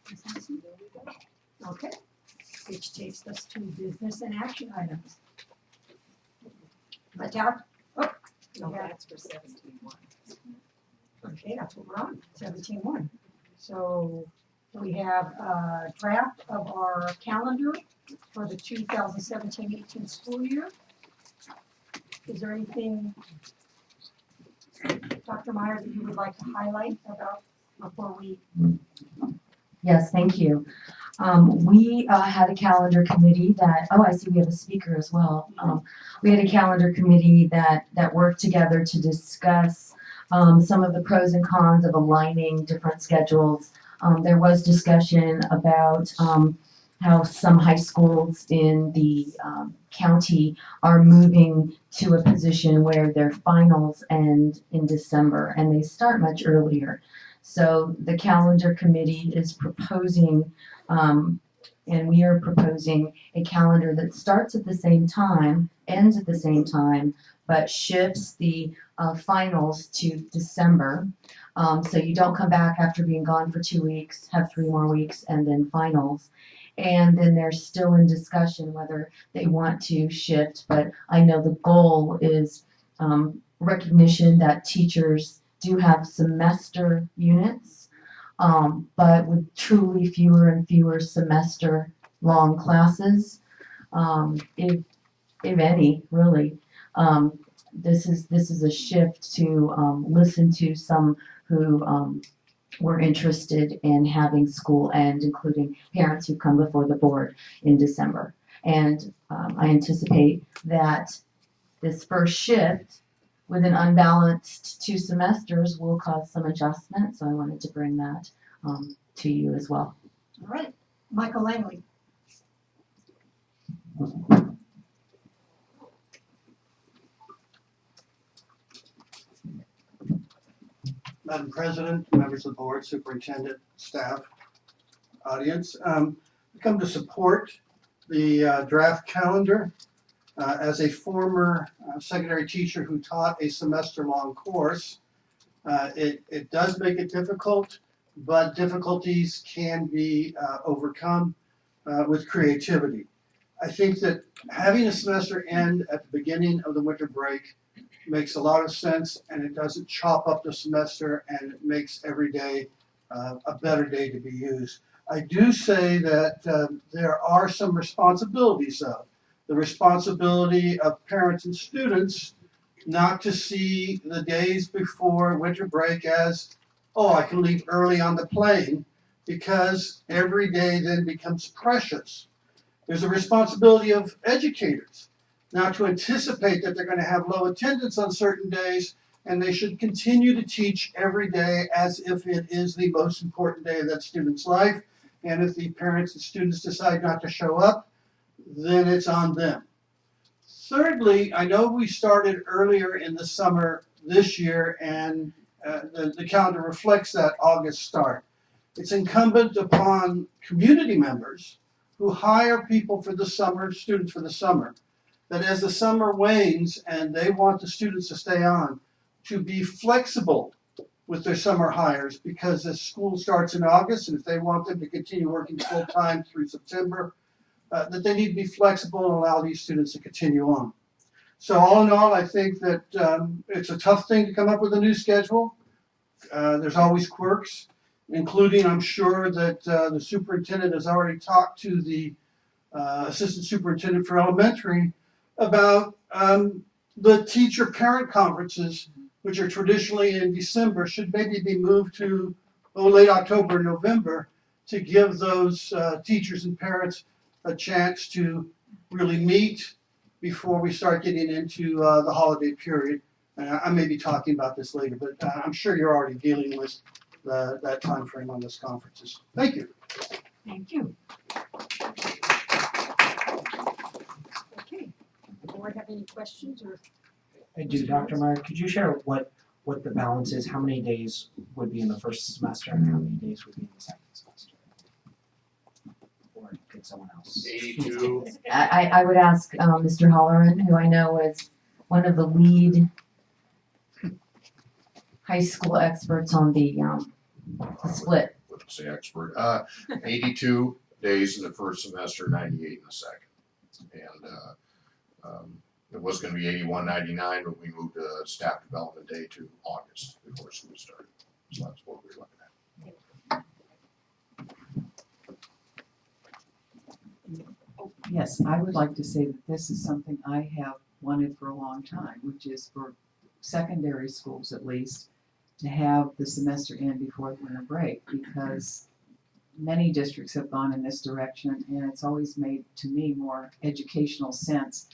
Ms. Hanson? Okay, which takes us to business and action items. But down, oh, No, we have- that's for 17-1. okay, that's what we're on, 17-1. So we have a draft of our calendar for the 2017-18 school year. Is there anything, Dr. Meyer, that you would like to highlight about before we? Yes, thank you. We had a calendar committee that, oh, I see we have a speaker as well. We had a calendar committee that worked together to discuss some of the pros and cons of aligning different schedules. There was discussion about how some high schools in the county are moving to a position where their finals end in December and they start much earlier. So the calendar committee is proposing, and we are proposing a calendar that starts at the same time, ends at the same time, but shifts the finals to December. So you don't come back after being gone for 2 weeks, have 3 more weeks, and then finals. And then they're still in discussion whether they want to shift, but I know the goal is recognition that teachers do have semester units, but with truly fewer and fewer semester long classes, if any, really. This is a shift to listen to some who were interested in having school end, including parents who come before the board in December. And I anticipate that this first shift with an unbalanced 2 semesters will cause some adjustment, so I wanted to bring that to you as well. All right, Michael Langley. Madam President, members of the board, superintendent, staff, audience, we come to support the draft calendar. As a former secondary teacher who taught a semester-long course, it does make it difficult, but difficulties can be overcome with creativity. I think that having a semester end at the beginning of the winter break makes a lot of sense, and it doesn't chop up the semester, and it makes every day a better day to be used. I do say that there are some responsibilities though. The responsibility of parents and students not to see the days before winter break as, oh, I can leave early on the plane, because every day then becomes precious. There's a responsibility of educators now to anticipate that they're going to have low attendance on certain days, and they should continue to teach every day as if it is the most important day of that student's life. And if the parents and students decide not to show up, then it's on them. Thirdly, I know we started earlier in the summer this year, and the calendar reflects that August start. It's incumbent upon community members who hire people for the summer, students for the summer, that as the summer wanes and they want the students to stay on, to be flexible with their summer hires, because as school starts in August, and if they want them to continue working full-time through September, that they need to be flexible and allow these students to continue on. So all in all, I think that it's a tough thing to come up with a new schedule. There's always quirks, including, I'm sure that the superintendent has already talked to the assistant superintendent for elementary about the teacher-parent conferences which are traditionally in December, should maybe be moved to late October, November, to give those teachers and parents a chance to really meet before we start getting into the holiday period. I may be talking about this later, but I'm sure you're already dealing with that time frame on this conferences. Thank you. Thank you. Okay, the board have any questions or? I do, Dr. Meyer, could you share what the balance is? How many days would be in the first semester and how many days would be in the second semester? Or could someone else? 82. I would ask Mr. Holleran, who I know is one of the lead high school experts on the split. Wouldn't say expert. 82 days in the first semester, 98 in the second. And it was going to be 81.99, but we moved staff development day to August before school started. So that's what we're looking at. Yes, I would like to say that this is something I have wanted for a long time, which is for secondary schools at least, to have the semester end before the winter break, because many districts have gone in this direction, and it's always made, to me, more educational sense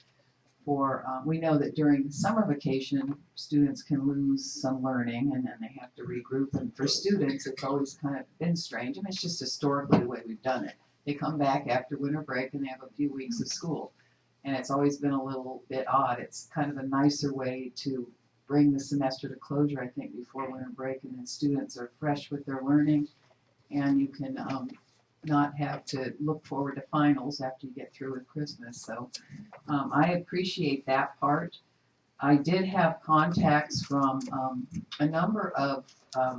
for, we know that during summer vacation, students can lose some learning, and then they have to regroup, and for students, it's always kind of been strange, and it's just historically the way we've done it. They come back after winter break, and they have a few weeks of school, and it's always been a little bit odd. It's kind of a nicer way to bring the semester to closure, I think, before winter break, and then students are fresh with their learning, and you can not have to look forward to finals after you get through with Christmas. So I appreciate that part. I did have contacts from a number of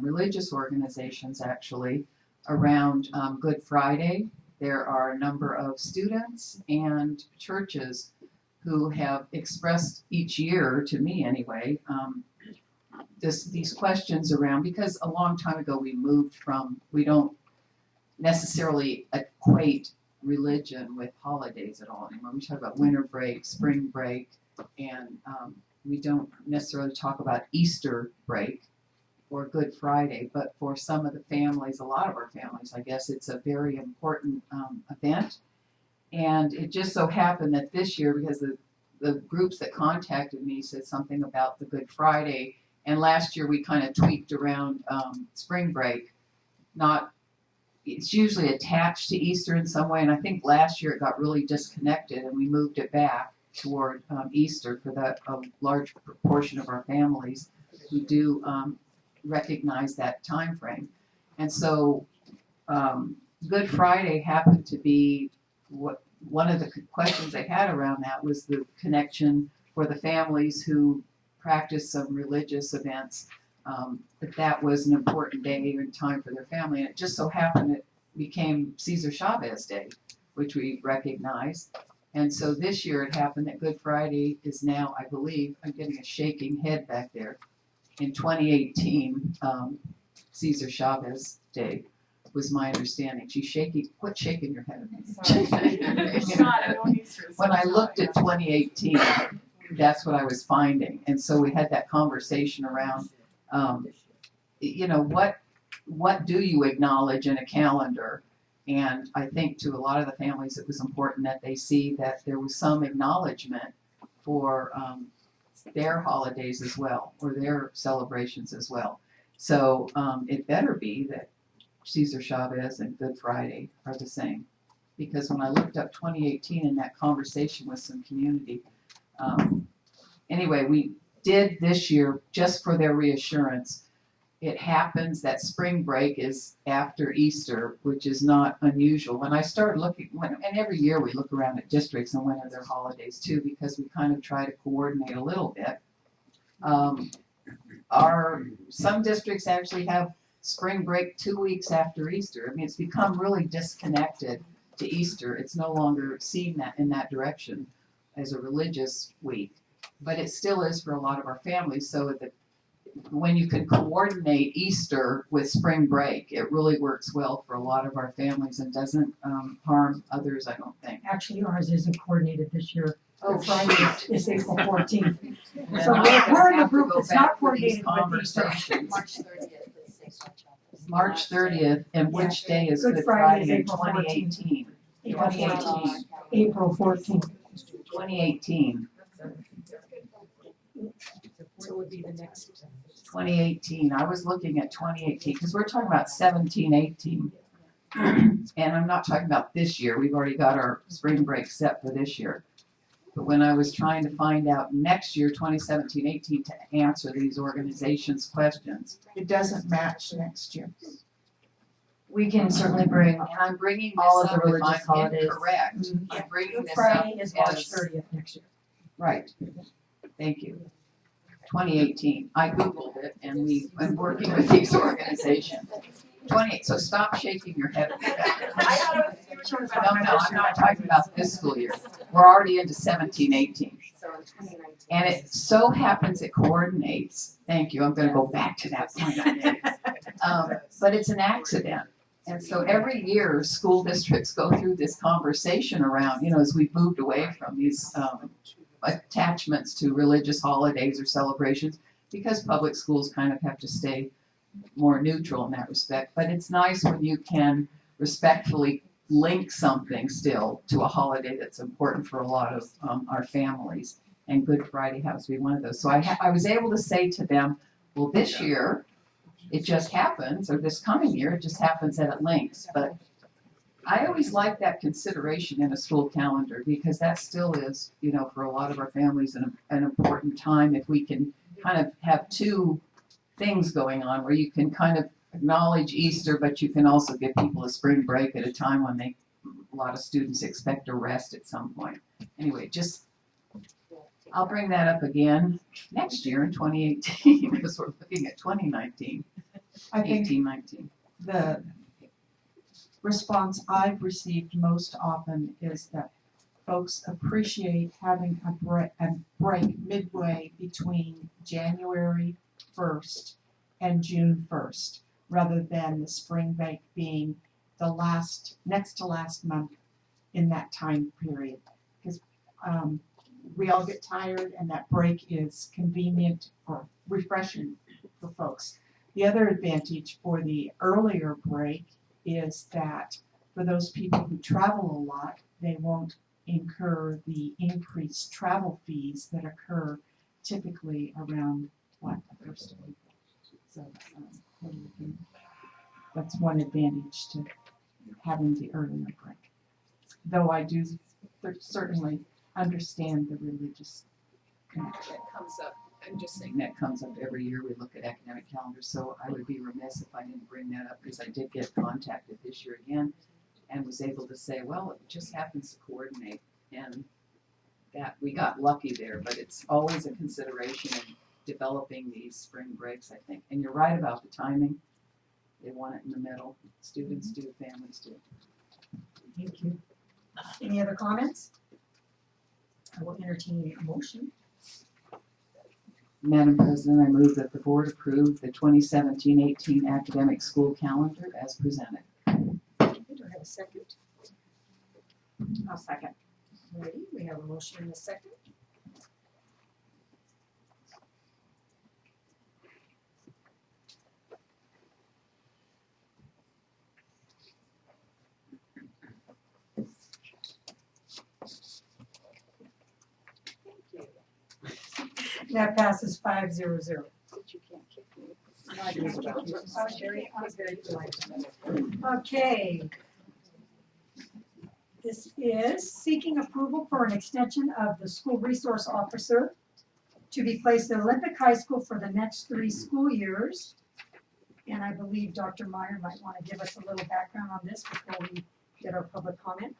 religious organizations, actually, around Good Friday. There are a number of students and churches who have expressed each year, to me anyway, these questions around, because a long time ago we moved from, we don't necessarily equate religion with holidays at all anymore. We talk about winter break, spring break, and we don't necessarily talk about Easter break or Good Friday, but for some of the families, a lot of our families, I guess it's a very important event. And it just so happened that this year, because the groups that contacted me said something about the Good Friday, and last year we kind of tweaked around spring break. It's usually attached to Easter in some way, and I think last year it got really disconnected, and we moved it back toward Easter for that a large proportion of our families who do recognize that time frame. And so Good Friday happened to be one of the questions they had around that was the connection for the families who practice some religious events, that was an important day and time for their family. And it just so happened it became Cesar Chavez Day, which we recognize. And so this year it happened that Good Friday is now, I believe, I'm getting a shaking head back there, in 2018, Cesar Chavez Day was my understanding. She's shaking, quit shaking your head. When I looked at 2018, that's what I was finding. And so we had that conversation around, what do you acknowledge in a calendar? And I think to a lot of the families it was important that they see that there was some acknowledgement for their holidays as well, or their celebrations as well. So it better be that Cesar Chavez and Good Friday are the same. Because when I looked up 2018 in that conversation with some community, anyway, we did this year, just for their reassurance, it happens that spring break is after Easter, which is not unusual. When I started looking, and every year we look around at districts and when are their holidays too, because we kind of try to coordinate a little bit. Some districts actually have spring break 2 weeks after Easter. I mean, it's become really disconnected to Easter. It's no longer seen that in that direction as a religious week, but it still is for a lot of our families. So that when you can coordinate Easter with spring break, it really works well for a lot of our families and doesn't harm others, I don't think. Actually, ours isn't coordinated this year. Oh, Friday is April 14th. So we're in a group that's not coordinated with these. Conversations. March 30th. March 30th, and which day is Good Good Friday is Friday in April 14th. 2018? April 2018. April 14th. 2018. So it would be the next. 2018. I was looking at 2018 because we're talking about 17, 18. And I'm not talking about this year. We've already got our spring break set for this year. But when I was trying to find out next year, 2017, 18, to answer these organizations' questions. It doesn't match next year. We can certainly bring And I'm bringing all this of up the if religious I'm holidays. incorrect. I'm bringing Good this up Friday is March as 30th next year. right. Thank you. 2018. I Googled it and I'm working with these organizations. 28. So stop shaking your head at me. No, I'm not talking about this school year. We're already into 17, 18. And it so happens it coordinates. Thank you. I'm going to go back to that point I made. But it's an accident. And so every year, school districts go through this conversation around, as we've moved away from these attachments to religious holidays or celebrations, because public schools kind of have to stay more neutral in that respect. But it's nice when you can respectfully link something still to a holiday that's important for a lot of our families. And Good Friday happens to be one of those. So I was able to say to them, well, this year, it just happens, or this coming year, it just happens that it links. But I always like that consideration in a school calendar, because that still is, for a lot of our families an important time. If we can kind of have two things going on where you can kind of acknowledge Easter, but you can also give people a spring break at a time when a lot of students expect a rest at some point. Anyway, I'll bring that up again next year in 2018 because we're looking at 2019, I think 18, 19. the response I've received most often is that folks appreciate having a break midway between January 1st and June 1st, rather than the spring break being the next to last month in that time period. Because we all get tired, and that break is convenient or refreshing for folks. The other advantage for the earlier break is that for those people who travel a lot, they won't incur the increased travel fees that occur typically around the first of April. So that's one advantage to having the earlier break. Though I do certainly understand the religious connection. That comes up. I'm just saying that comes up every year. We look at academic calendars, so I would be remiss if I didn't bring that up, because I did get contacted this year again and was able to say, well, it just happens to coordinate, and that we got lucky there. But it's always a consideration in developing these spring breaks, I think. And you're right about the timing. They want it in the middle. Students do, families do. Thank you. Any other comments? I will entertain a motion. Madam President, I move that the board approve the 2017-18 academic school calendar as presented. Do I have a second? I'll second. Ready? We have a motion and a second. That passes 5-0-0. Okay. This is seeking approval for an extension of the school resource officer to be placed at Olympic High School for the next 3 school years. And I believe Dr. Meyer might want to give us a little background on this before we get our public comment.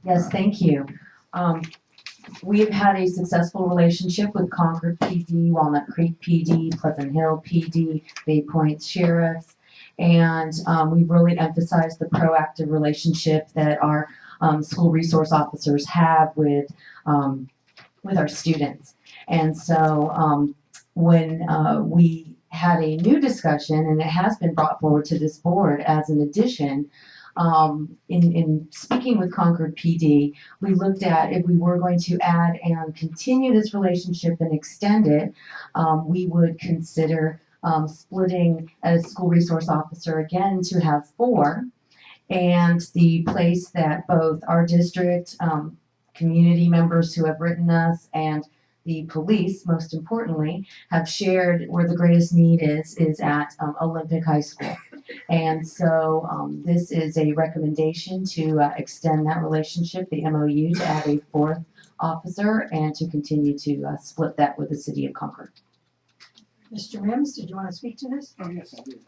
Yes, thank you. We've had a successful relationship with Concord PD, Walnut Creek PD, Pleasant Hill PD, Bay Point Sheriffs, and we've really emphasized the proactive relationship that our school resource officers have with our students. And so when we had a new discussion, and it has been brought forward to this board as an addition, in speaking with Concord PD, we looked at if we were going to add and continue this relationship and extend it, we would consider splitting a school resource officer again to have 4, and the place that both our district, community members who have written us, and the police, most importantly, have shared where the greatest need is at Olympic High School. And so this is a recommendation to extend that relationship, the MOU, to add a 4th officer and to continue to split that with the city of Concord. Mr. Mims, did you want to speak to this? Oh, yes, I do.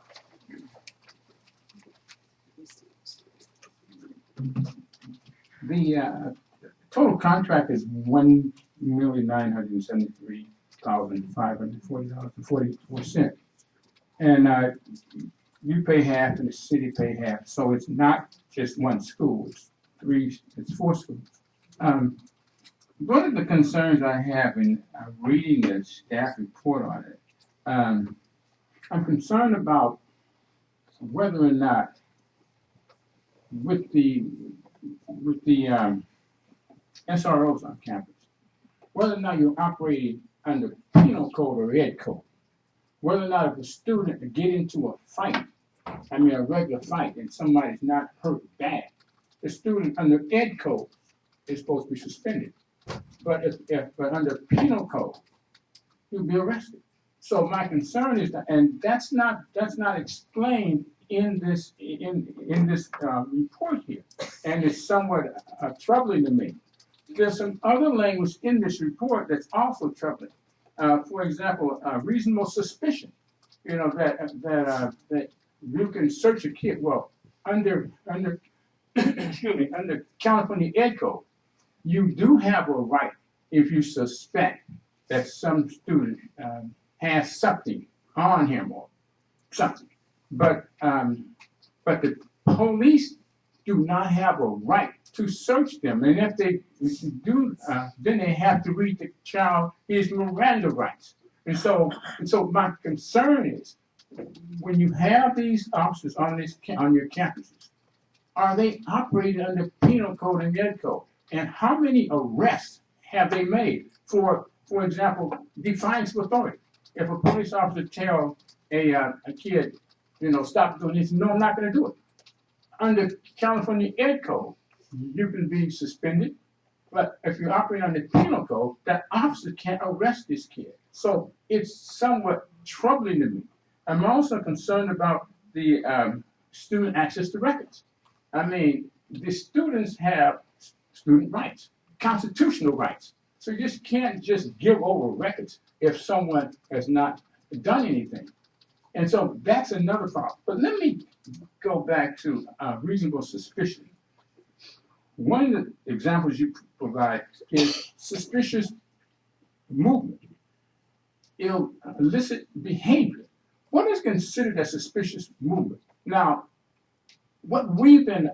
The total contract is $1,973,540.44. And you pay half and the city pay half. So it's not just one school, it's 4 schools. One of the concerns I have in reading the staff report on it, I'm concerned about whether or not with the SROs on campus, whether or not you're operating under penal code or ed code, whether or not if a student get into a fight, a regular fight, and somebody's not hurt bad, the student under ed code is supposed to be suspended. But but under penal code, you'll be arrested. So my concern is that, and that's not explained in this report here, and it's somewhat troubling to me. There's some other language in this report that's also troubling. For example, reasonable suspicion. That you can search a kid. Well, under excuse me, under California Ed Code, you do have a right if you suspect that some student has something on him or something. But the police do not have a right to search them. And if they do, then they have to read the child his Miranda rights. And so my concern is, when you have these officers on your campuses, are they operating under penal code and ed code? And how many arrests have they made for example, defiance of authority? If a police officer tells a kid, stop doing this, no, I'm not going to do it. Under California Ed Code, you can be suspended, but if you operate under penal code, that officer can't arrest this kid. So it's somewhat troubling to me. I'm also concerned about the student access to records. The students have student rights, constitutional rights. So you just can't just give over records if someone has not done anything. And so that's another problem. But let me go back to reasonable suspicion. One of the examples you provide is suspicious movement, illicit behavior. What is considered a suspicious movement? Now, what we've been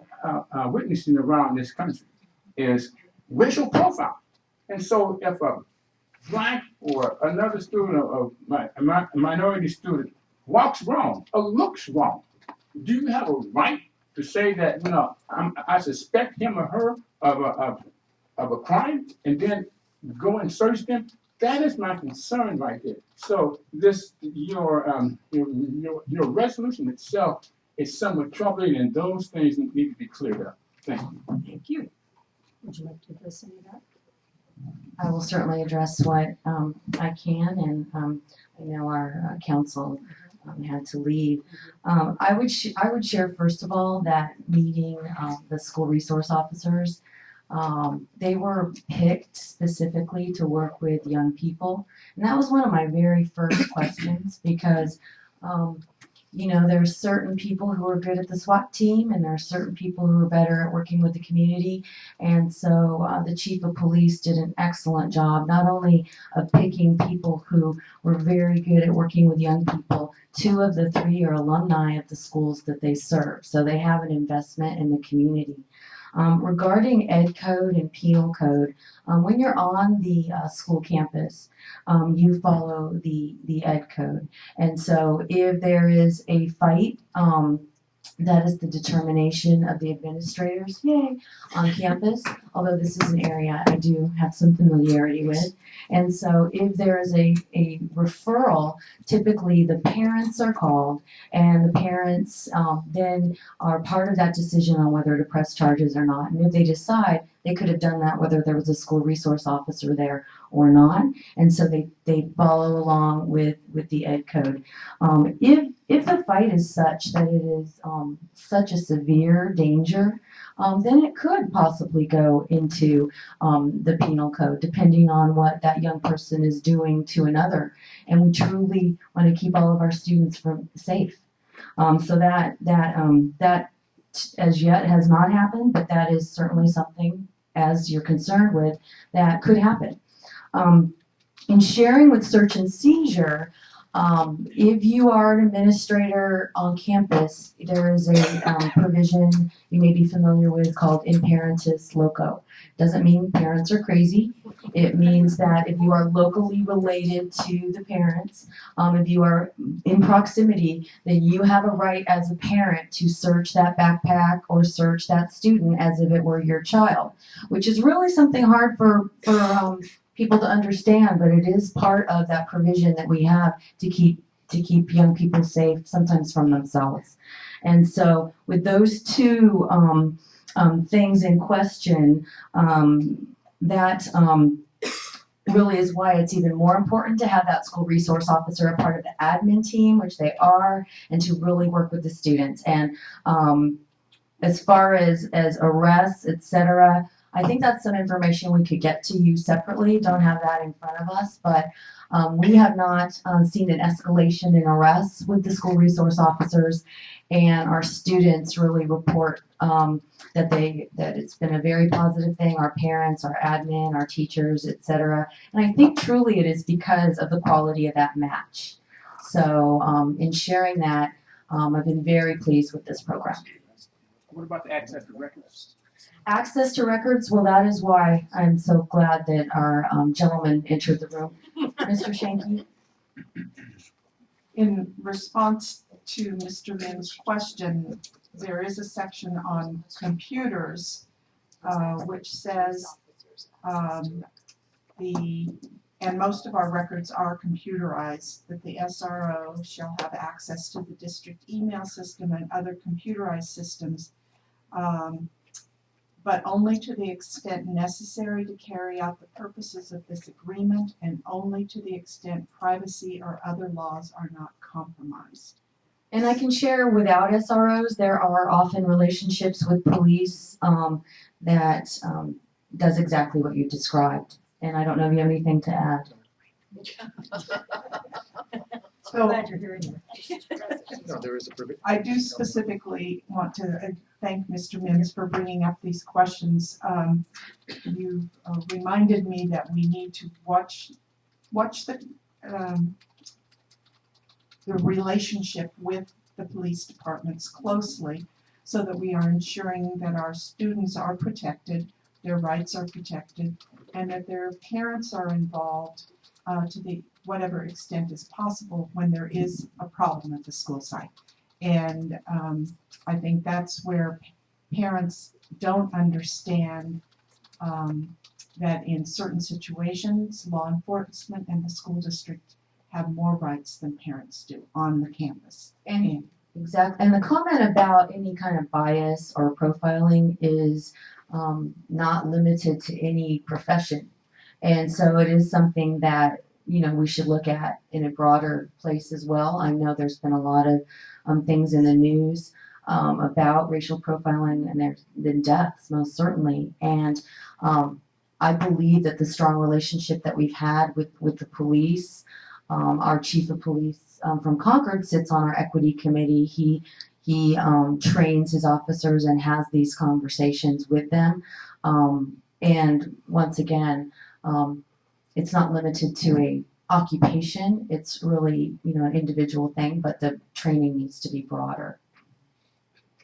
witnessing around this country is racial profile. And so if a black or another student, a minority student, walks wrong or looks wrong, do you have a right to say that, I suspect him or her of a crime and then go and search them? That is my concern right there. So your resolution itself is somewhat troubling, and those things need to be cleared up. Thank you. Thank you. Would you like to address any of that? I will certainly address what I can, and I know our council had to leave. I would share, first of all, that meeting the school resource officers, they were picked specifically to work with young people, and that was one of my very first questions, because there's certain people who are good at the SWAT team, and there are certain people who are better at working with the community. And so the chief of police did an excellent job, not only of picking people who were very good at working with young people. 2 of the 3 are alumni of the schools that they serve, so they have an investment in the community. Regarding ed code and penal code, when you're on the school campus, you follow the ed code. And so if there is a fight, That is the determination of the administrators, yay, on campus, although this is an area I do have some familiarity with. And so if there is a referral, typically the parents are called, and the parents then are part of that decision on whether to press charges or not. And if they decide, they could have done that whether there was a school resource officer there or not. And so they follow along with the ed code. If the fight is such that it is such a severe danger, then it could possibly go into the penal code, depending on what that young person is doing to another. And we truly want to keep all of our students safe. So that as yet has not happened, but that is certainly something, as you're concerned with, that could happen. In sharing with search and seizure, if you are an administrator on campus, there is a provision you may be familiar with called in parentis loco. Doesn't mean parents are crazy. It means that if you are locally related to the parents, if you are in proximity, then you have a right as a parent to search that backpack or search that student as if it were your child, which is really something hard for people to understand, but it is part of that provision that we have to keep young people safe, sometimes from themselves. And so with those two things in question, that really is why it's even more important to have that school resource officer a part of the admin team, which they are, and to really work with the students. And as far as arrests, etc., I think that's some information we could get to you separately. Don't have that in front of us, but we have not seen an escalation in arrests with the school resource officers, and our students really report that it's been a very positive thing. Our parents, our admin, our teachers, etc. And I think truly it is because of the quality of that match. So in sharing that, I've been very pleased with this program. What about the access to records? Access to records, well, that is why I'm so glad that our gentleman entered the room. Mr. Shanky? In response to Mr. Min's question, there is a section on computers which says and most of our records are computerized, that the SRO shall have access to the district email system and other computerized systems, but only to the extent necessary to carry out the purposes of this agreement, and only to the extent privacy or other laws are not compromised. And I can share, without SROs, there are often relationships with police that does exactly what you described. And I don't know if you have anything to add. So Glad you're here anyway. No, there is a provision. I do specifically want to thank Mr. Mims for bringing up these questions. You reminded me that we need to watch the relationship with the police departments closely, so that we are ensuring that our students are protected, their rights are protected, and that their parents are involved to the whatever extent is possible when there is a problem at the school site. And I think that's where parents don't understand that in certain situations, law enforcement and the school district have more rights than parents do on the campus. Exactly. And the comment about any kind of bias or profiling is not limited to any profession. And so it is something that, you know, we should look at in a broader place as well. I know there's been a lot of things in the news about racial profiling, and there's been deaths, most certainly. And I believe that the strong relationship that we've had with the police, our chief of police from Concord sits on our equity committee. He trains his officers and has these conversations with them. And once again, it's not limited to a occupation. It's really, you know, an individual thing, but the training needs to be broader.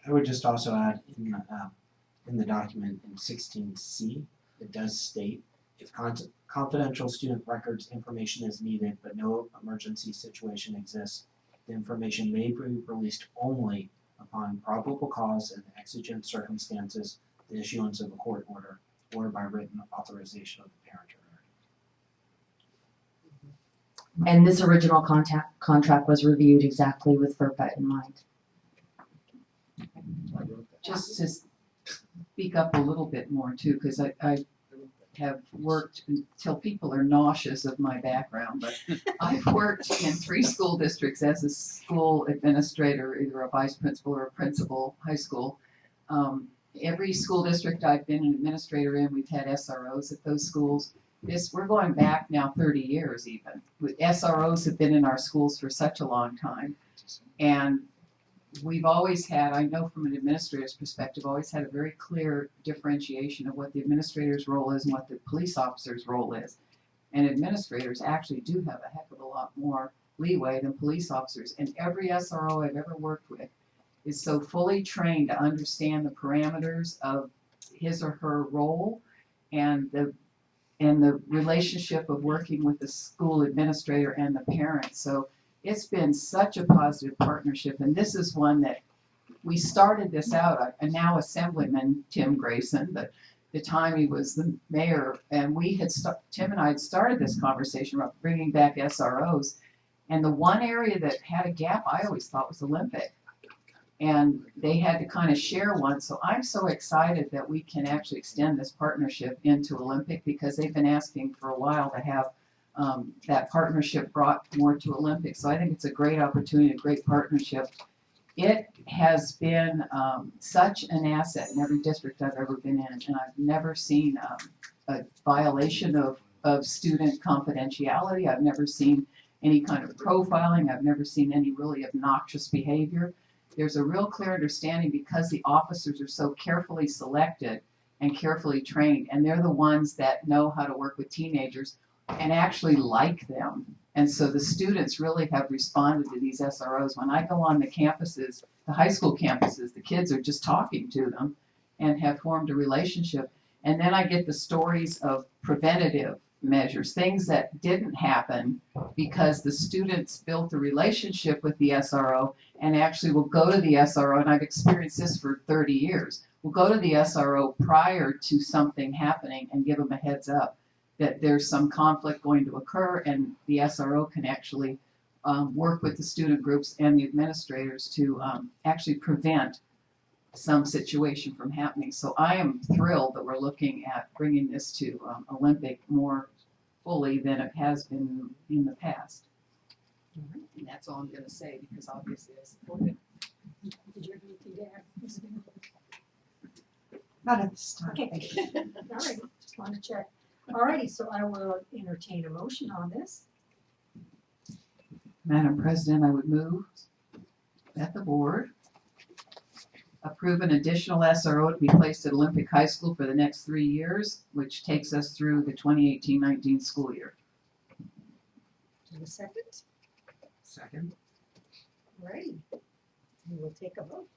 I would just also add in the document in 16C, it does state if confidential student records information is needed but no emergency situation exists, the information may be released only upon probable cause and exigent circumstances, the issuance of a court order, or by written authorization of the parent or guardian. And this original contract was reviewed exactly with FERPA in mind. Just to speak up a little bit more too, because I have worked until people are nauseous of my background, but I've worked in 3 school districts as a school administrator, either a vice principal or a principal, high school. Every school district I've been an administrator in, we've had SROs at those schools. We're going back now 30 years even. SROs have been in our schools for such a long time. And we've always had, I know from an administrator's perspective, always had a very clear differentiation of what the administrator's role is and what the police officer's role is. And administrators actually do have a heck of a lot more leeway than police officers. And every SRO I've ever worked with is so fully trained to understand the parameters of his or her role and the relationship of working with the school administrator and the parent. So it's been such a positive partnership, and this is one that we started this out, and now Assemblyman Tim Grayson, but the time he was the mayor, and Tim and I had started this conversation about bringing back SROs, and the one area that had a gap I always thought was Olympic, and they had to kind of share one. So I'm so excited that we can actually extend this partnership into Olympic, because they've been asking for a while to have that partnership brought more to Olympics. So I think it's a great opportunity, a great partnership. It has been such an asset in every district I've ever been in, and I've never seen a violation of student confidentiality. I've never seen any kind of profiling. I've never seen any really obnoxious behavior. There's a real clear understanding, because the officers are so carefully selected and carefully trained, and they're the ones that know how to work with teenagers and actually like them. And so the students really have responded to these SROs. When I go on the campuses, the high school campuses, the kids are just talking to them and have formed a relationship. And then I get the stories of preventative measures, things that didn't happen because the students built a relationship with the SRO and actually will go to the SRO, and I've experienced this for 30 years, will go to the SRO prior to something happening and give them a heads up that there's some conflict going to occur, and the SRO can actually work with the student groups and the administrators to actually prevent some situation from happening. So I am thrilled that we're looking at bringing this to Olympic more fully than it has been in the past. And that's all I'm going to say, because obviously I support it. Did you have anything to add, Ms. Bennett? Not at this time. Okay, all right, just wanted to check. All righty, so I will entertain a motion on this. Madam President, I would move that the board approve an additional SRO to be placed at Olympic High School for the next 3 years, which takes us through the 2018-19 school year. In a second. Second. All righty, we will take a vote.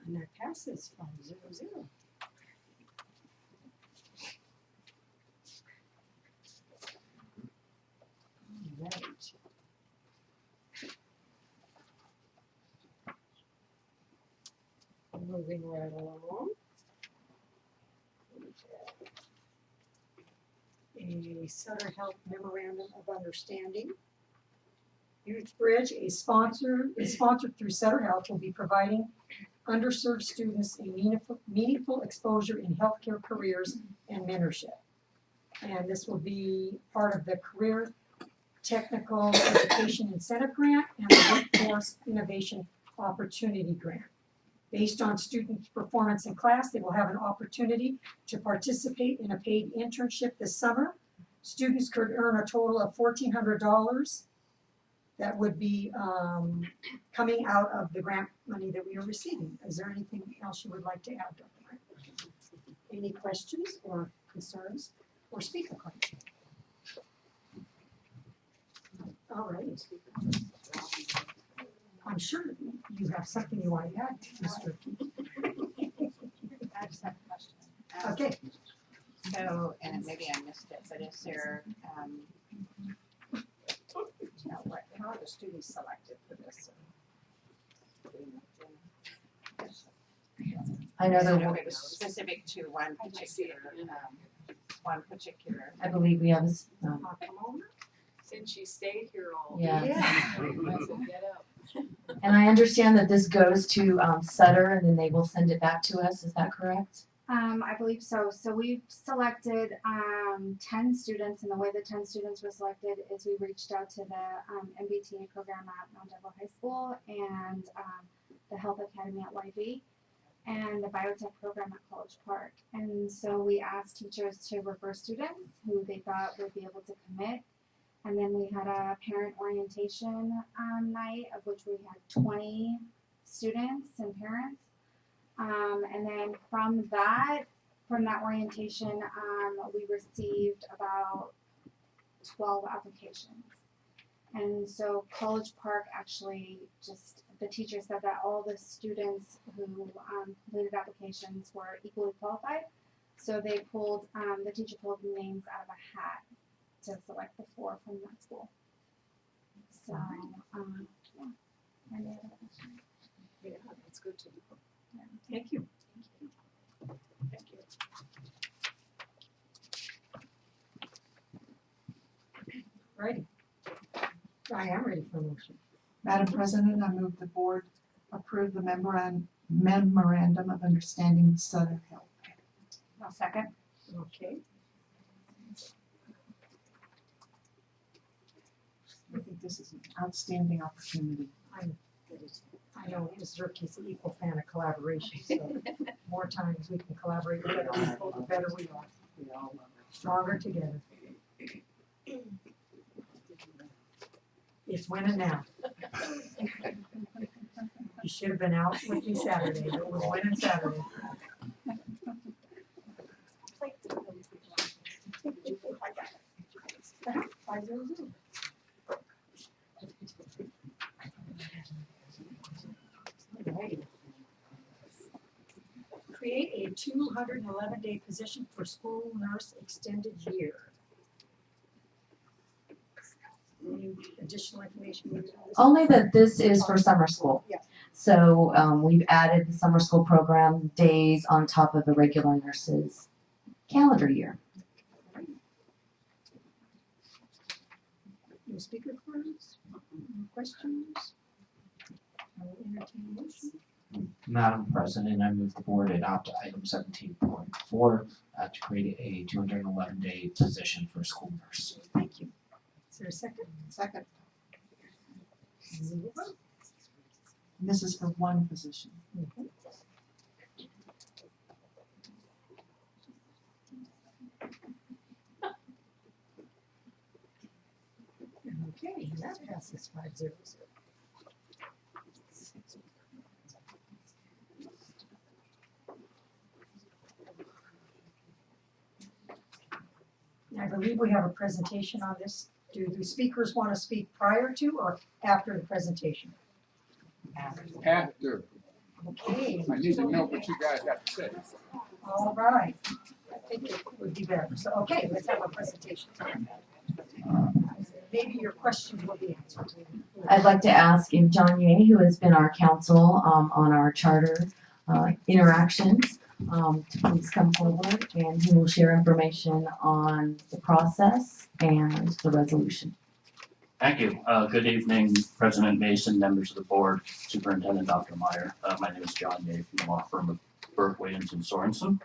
And that passes 5-0-0. Right. Moving right along. A Sutter Health Memorandum of Understanding. Youth Bridge, sponsored through Sutter Health, will be providing underserved students a meaningful exposure in healthcare careers and mentorship. And this will be part of the Career Technical Education Incentive Grant and the Workforce Innovation Opportunity Grant. Based on student performance in class, they will have an opportunity to participate in a paid internship this summer. Students could earn a total of $1,400 that would be coming out of the grant money that we are receiving. Is there anything else you would like to add, Dr. Martin? Any questions or concerns or speaker cards? All right. I'm sure you have something you want to add, Mr. I just have a question. Okay. So, and maybe I missed it, but is there, how are the students selected for this? I know there Is were- it specific to one particular. I believe we have a Since she stayed here all Yeah. day. Yeah. Might as well get up. and I understand that this goes to Sutter and then they will send it back to us, is that correct? I believe so. So we've selected 10 students, and the way the 10 students were selected is we reached out to the MBTA program at Mount Debo High School and the Health Academy at YV and the biotech program at College Park. And so we asked teachers to refer students who they thought would be able to commit. And then we had a parent orientation night of which we had 20 students and parents. And then from that orientation, we received about 12 applications. And so College Park actually the teacher said that all the students who completed applications were equally qualified. So they pulled, the teacher pulled names out of a hat to select the 4 from that school. So, yeah. Any other questions? Yeah, that's good to know. Yeah. Thank you. Thank you. Righty. I am ready for a motion. Madam President, I move the board approve the memorandum of understanding with Sutter Health. I'll second. Okay. I think this is an outstanding opportunity. I know Ms. Zerke's an equal fan of collaboration, so more times we can collaborate with other people, the better we are. We all love it. Stronger together. It's winning now. You should have been out with me Saturday, but it was winning Saturday. Alrighty. Create a 211-day position for school nurse extended year. Any additional information you need on this? Only that this is for summer school. Yeah. So we've added the summer school program days on top of the regular nurses calendar year. No speaker cards? No questions? I will entertain a motion. Madam President, I move the board adopt item 17.4 to create a 211-day position for school nurse. Thank you. Is there a second? Second. This is for one position. Mhm. Okay, that passes 5-0. I believe we have a presentation on this. Do the speakers want to speak prior to or after the presentation? After, Okay. I need to know what you guys have to say. All right. I think it would be better. So, okay, let's have a presentation. Maybe your questions will be answered. I'd like to ask if John Ye, who has been our counsel on our charter interactions, to please come forward and he will share information on the process and the resolution. Thank you. Good evening, President Mason, members of the board, Superintendent Dr. Meyer. My name is John Ye from the law firm of Burke, Williams, and Sorensen.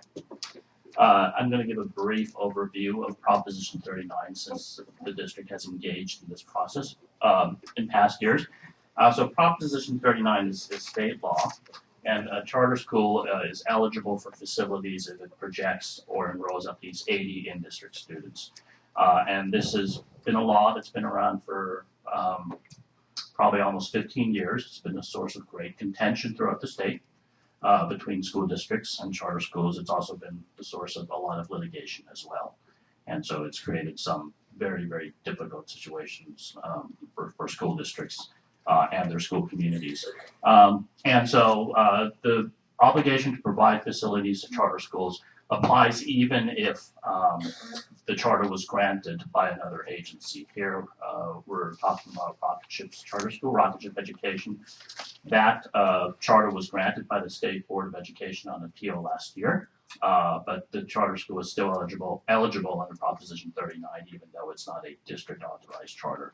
I'm going to give a brief overview of Proposition 39 since the district has engaged in this process in past years. So Proposition 39 is state law, and a charter school is eligible for facilities if it projects or enrolls at least 80 in-district students. And this has been a law that's been around for probably almost 15 years. It's been a source of great contention throughout the state between school districts and charter schools. It's also been the source of a lot of litigation as well. And so it's created some very, very difficult situations for school districts and their school communities. And so the obligation to provide facilities to charter schools applies even if the charter was granted by another agency. Here we're talking about Rocket Ship's charter school, Rocket Ship Education. That charter was granted by the State Board of Education on appeal last year, but the charter school is still eligible under Proposition 39, even though it's not a district authorized charter.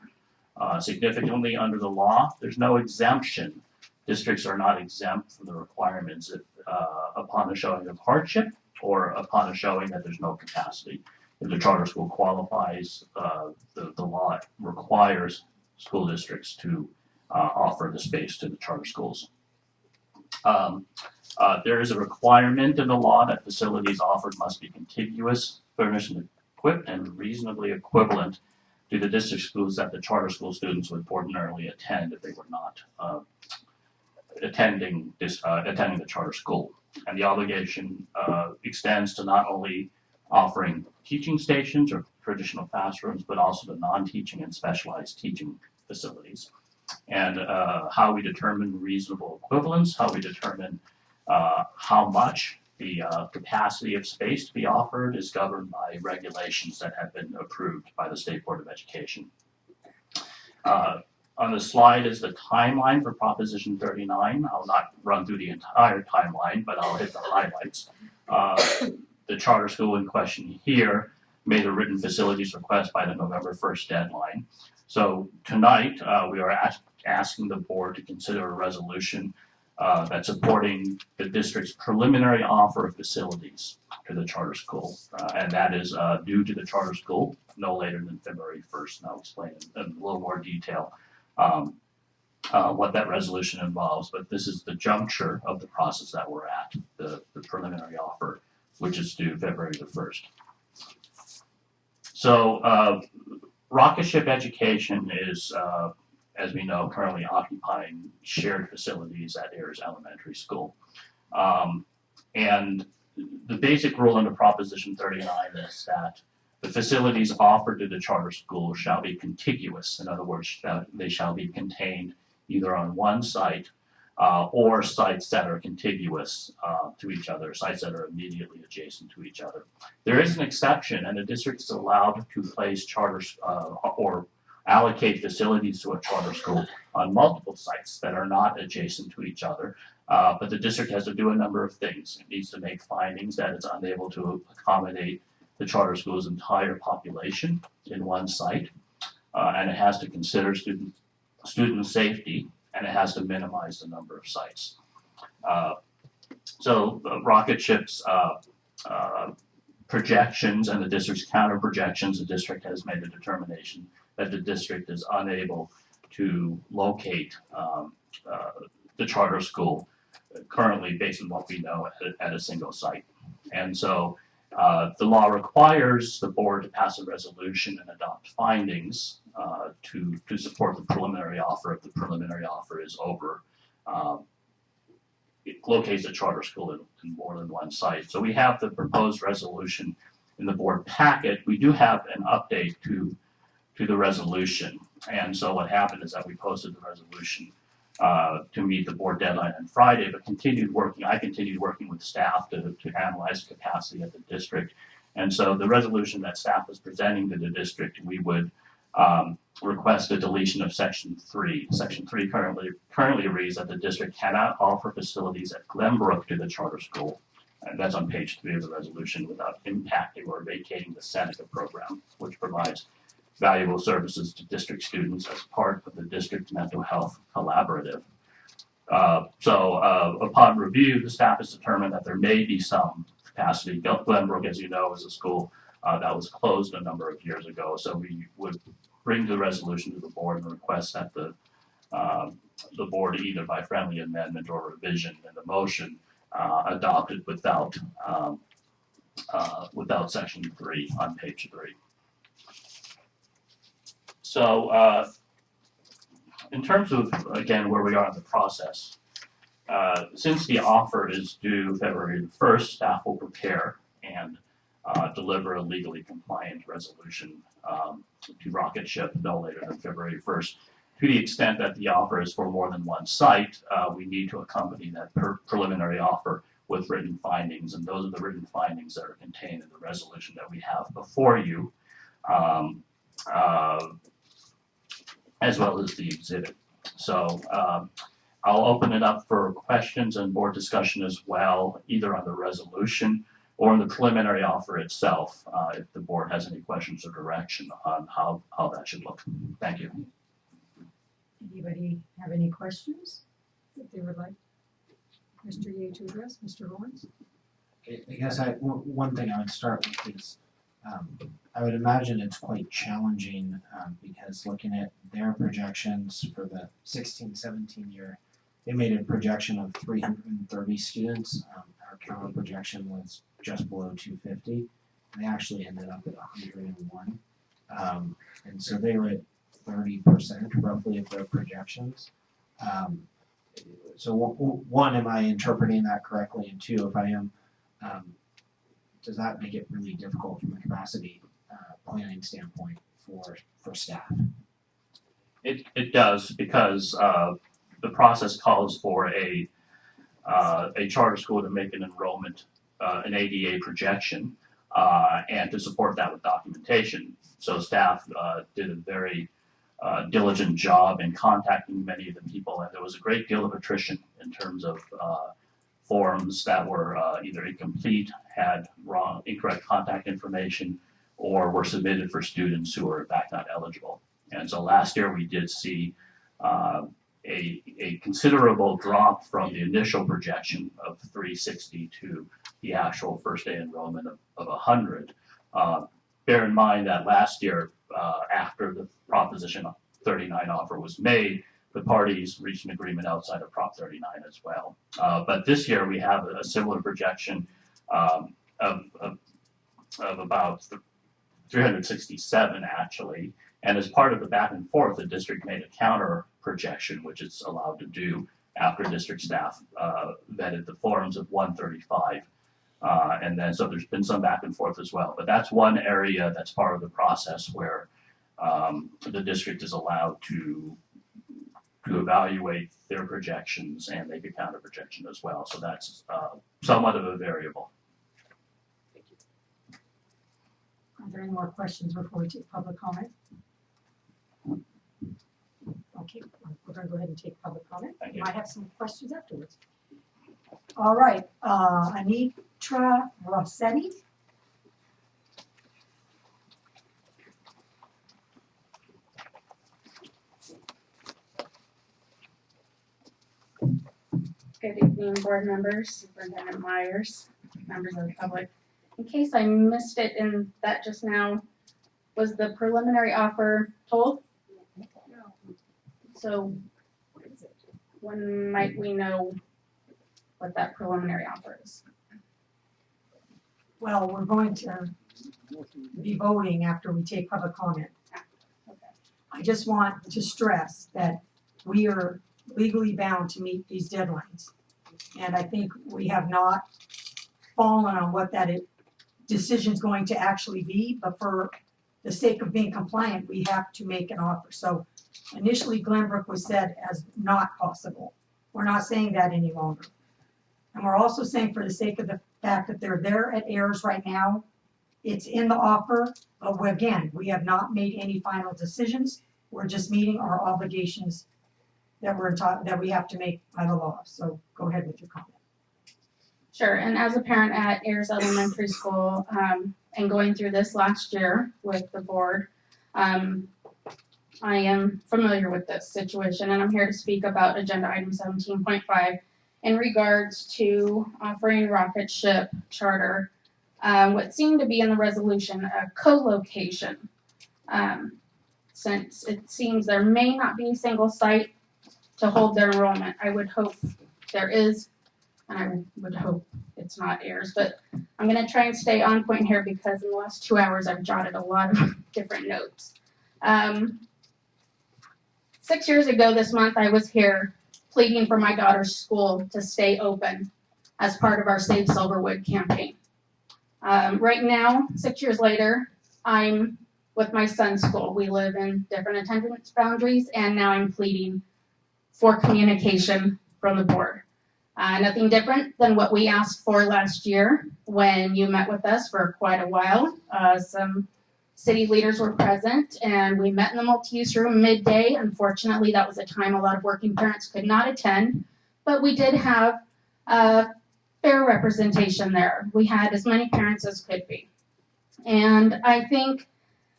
Significantly, under the law, there's no exemption. Districts are not exempt from the requirements if, upon a showing of hardship or upon a showing that there's no capacity. If the charter school qualifies, the law requires school districts to offer the space to the charter schools. There is a requirement in the law that facilities offered must be contiguous, furnished, and equipped, and reasonably equivalent to the district schools that the charter school students would ordinarily attend if they were not attending the charter school. And the obligation extends to not only offering teaching stations or traditional classrooms, but also to non-teaching and specialized teaching facilities. And how we determine reasonable equivalence, how we determine how much the capacity of space to be offered is governed by regulations that have been approved by the State Board of Education. On the slide is the timeline for Proposition 39. I'll not run through the entire timeline, but I'll hit the highlights. The charter school in question here made a written facilities request by the November 1st deadline. So tonight, we are asking the board to consider a resolution that's supporting the district's preliminary offer of facilities to the charter school. And that is due to the charter school no later than February 1st. And I'll explain in a little more detail what that resolution involves. But this is the juncture of the process that we're at, the preliminary offer, which is due February the 1st. So Rocket Ship Education is, as we know, currently occupying shared facilities at Ayers Elementary School. And the basic rule under Proposition 39 is that the facilities offered to the charter school shall be contiguous. In other words, they shall be contained either on one site or sites that are contiguous to each other, sites that are immediately adjacent to each other. There is an exception, and the district is allowed to place charters or allocate facilities to a charter school on multiple sites that are not adjacent to each other. But the district has to do a number of things. It needs to make findings that it's unable to accommodate the charter school's entire population in one site, and it has to consider student safety, and it has to minimize the number of sites. So Rocket Ship's projections and the district's counter projections, the district has made a determination that the district is unable to locate the charter school currently based on what we know at a single site. And so the law requires the board to pass a resolution and adopt findings to support the preliminary offer if the preliminary offer is over. It locates a charter school in more than one site. So we have the proposed resolution in the board packet. We do have an update to the resolution. And so what happened is that we posted the resolution to meet the board deadline on Friday, but I continued working with staff to analyze the capacity of the district. And so the resolution that staff was presenting to the district, we would request a deletion of Section 3. Section 3 currently reads that the district cannot offer facilities at Glenbrook to the charter school, and that's on page 3 of the resolution, without impacting or vacating the Seneca program, which provides valuable services to district students as part of the district mental health collaborative. So upon review, the staff has determined that there may be some capacity. Glenbrook, as you know, is a school that was closed a number of years ago. So we would bring the resolution to the board and request that the board, either by friendly amendment or revision in the motion, adopted without Section 3 on page 3. So in terms of, again, where we are in the process, since the offer is due February the 1st, staff will prepare and deliver a legally compliant resolution to Rocket Ship no later than February 1st. To the extent that the offer is for more than one site, we need to accompany that preliminary offer with written findings, and those are the written findings that are contained in the resolution that we have before you, as well as the exhibit. So I'll open it up for questions and board discussion as well, either on the resolution or on the preliminary offer itself, if the board has any questions or direction on how that should look. Thank you. Anybody have any questions that they would like Mr. Ye to address? Mr. Lawrence? I guess one thing I would start with is, I would imagine it's quite challenging, because looking at their projections for the 16-17 year, they made a projection of 330 students. Our counter projection was just below 250. They actually ended up at 101. And so they were at 30% roughly of their projections. So one, am I interpreting that correctly? And two, if I am, does that make it really difficult from a capacity planning standpoint for staff? It does, because the process calls for a charter school to make an enrollment, an ADA projection, and to support that with documentation. So staff did a very diligent job in contacting many of the people, and there was a great deal of attrition in terms of forms that were either incomplete, had wrong, incorrect contact information, or were submitted for students who were in fact not eligible. And so last year we did see a considerable drop from the initial projection of 360 to the actual first day enrollment of 100. Bear in mind that last year, after the Proposition 39 offer was made, the parties reached an agreement outside of Prop 39 as well. But this year we have a similar projection of about 367 actually. And as part of the back and forth, the district made a counter projection, which it's allowed to do after district staff vetted the forms of 135. And then so there's been some back and forth as well. But that's one area that's part of the process where the district is allowed to evaluate their projections and make a counter projection as well. So that's somewhat of a variable. Are there any more questions before we take public comment? Okay, we're going to go ahead and take public comment. You might have some questions afterwards. All right, Anitra Rossetti. Good evening, board members, Superintendent Myers, members of the public. In case I missed it in that just now, was the preliminary offer told? So when might we know what that preliminary offer is? Well, we're going to be voting after we take public comment. I just want to stress that we are legally bound to meet these deadlines. And I think we have not fallen on what that decision is going to actually be, but for the sake of being compliant, we have to make an offer. So initially Glenbrook was said as not possible. We're not saying that any longer. And we're also saying for the sake of the fact that they're there at Ayers right now, it's in the offer, but again, we have not made any final decisions. We're just meeting our obligations that we have to make by the law. So go ahead with your comment. Sure, and as a parent at Ayers Elementary School, and going through this last year with the board, I am familiar with this situation, and I'm here to speak about agenda item 17.5 in regards to offering rocket ship charter, what seemed to be in the resolution, a co-location. Since it seems there may not be a single site to hold their enrollment, I would hope there is, and I would hope it's not Ayers, but I'm going to try and stay on point here because in the last 2 hours I've jotted a lot of different notes. 6 years ago this month I was here pleading for my daughter's school to stay open as part of our Save Silverwood campaign. Right now, 6 years later, I'm with my son's school. We live in different attendance boundaries, and now I'm pleading for communication from the board. Nothing different than what we asked for last year when you met with us for quite a while. Some city leaders were present and we met in the multi-use room midday. Unfortunately, that was a time a lot of working parents could not attend, but we did have fair representation there. We had as many parents as could be. And I think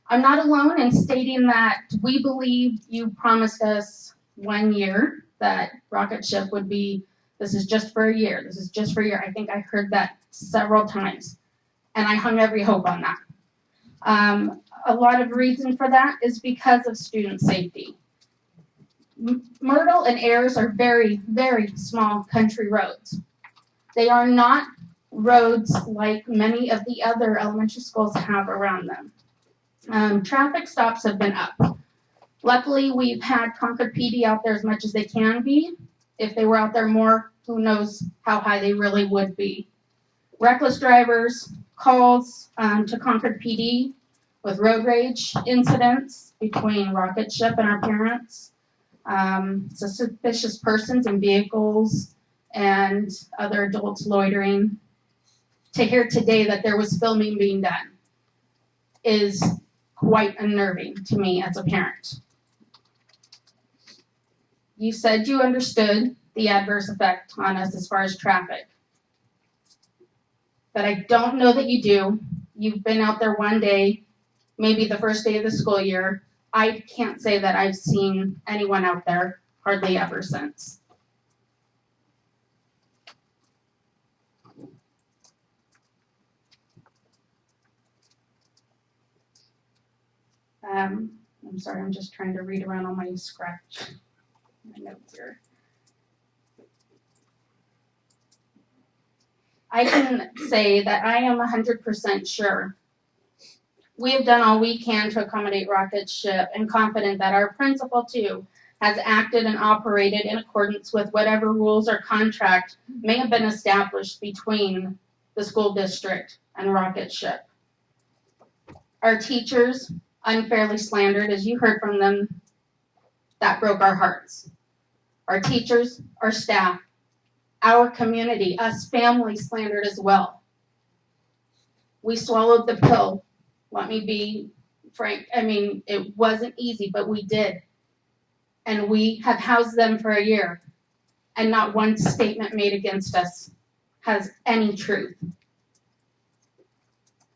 I'm not alone in stating that we believe you promised us 1 year that Rocket Ship would be, this is just for a year, this is just for a year. I think I heard that several times, and I hung every hope on that. A lot of reason for that is because of student safety. Myrtle and Ayers are very, very small country roads. They are not roads like many of the other elementary schools have around them. Traffic stops have been up. Luckily, we've had Concord PD out there as much as they can be. If they were out there more, who knows how high they really would be. Reckless drivers, calls to Concord PD with road rage incidents between Rocket Ship and our parents. So suspicious persons in vehicles and other adults loitering. To hear today that there was filming being done is quite unnerving to me as a parent. You said you understood the adverse effect on us as far as traffic, but I don't know that you do. You've been out there one day, maybe the first day of the school year. I can't say that I've seen anyone out there hardly ever since. I'm sorry, I'm just trying to read around on my scratch, my notes here. I can say that I am 100% sure we have done all we can to accommodate Rocket Ship and confident that our principal too has acted and operated in accordance with whatever rules or contract may have been established between the school district and Rocket Ship. Our teachers unfairly slandered, as you heard from them, that broke our hearts. Our teachers, our staff, our community, us families slandered as well. We swallowed the pill. Let me be frank. I mean, it wasn't easy, but we did. And we have housed them for a year, and not one statement made against us has any truth.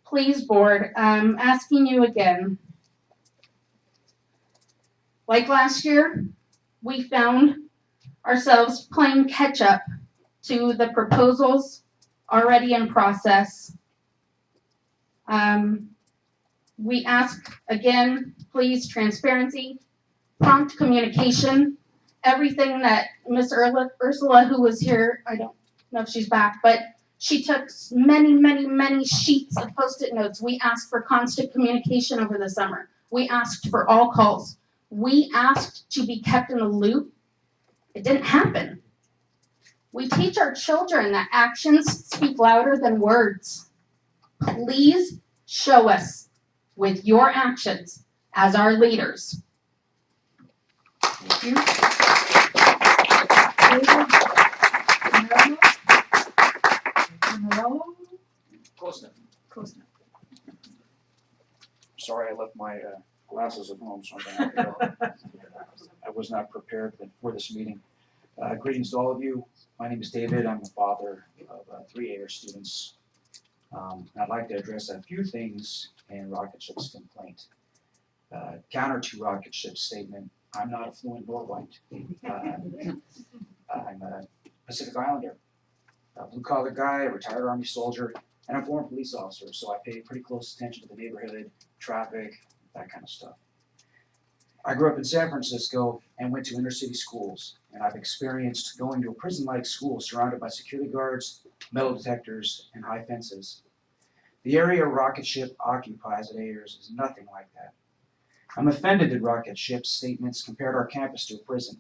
Please, board, I'm asking you again. Like last year, we found ourselves playing catch up to the proposals already in process. We ask again, please, transparency, prompt communication, everything that Miss Ursula, who was here, I don't know if she's back, but she took many, many, many sheets of Post-it notes. We asked for constant communication over the summer. We asked for all calls. We asked to be kept in the loop. It didn't happen. We teach our children that actions speak louder than words. Please show us with your actions as our leaders. Thank you. Close enough. Close enough. Sorry, I left my glasses at home, so I'm going to have to go. I was not prepared for this meeting. Greetings to all of you. My name is David. I'm the father of 3 Ayers students. I'd like to address a few things in Rocket Ship's complaint. Counter to Rocket Ship's statement, I'm not a fluent nor white. I'm a Pacific Islander, a blue-collar guy, a retired Army soldier, and a former police officer, so I pay pretty close attention to the neighborhood, traffic, that kind of stuff. I grew up in San Francisco and went to inner-city schools, and I've experienced going to a prison-like school surrounded by security guards, metal detectors, and high fences. The area Rocket Ship occupies at Ayers is nothing like that. I'm offended that Rocket Ship's statements compared our campus to a prison.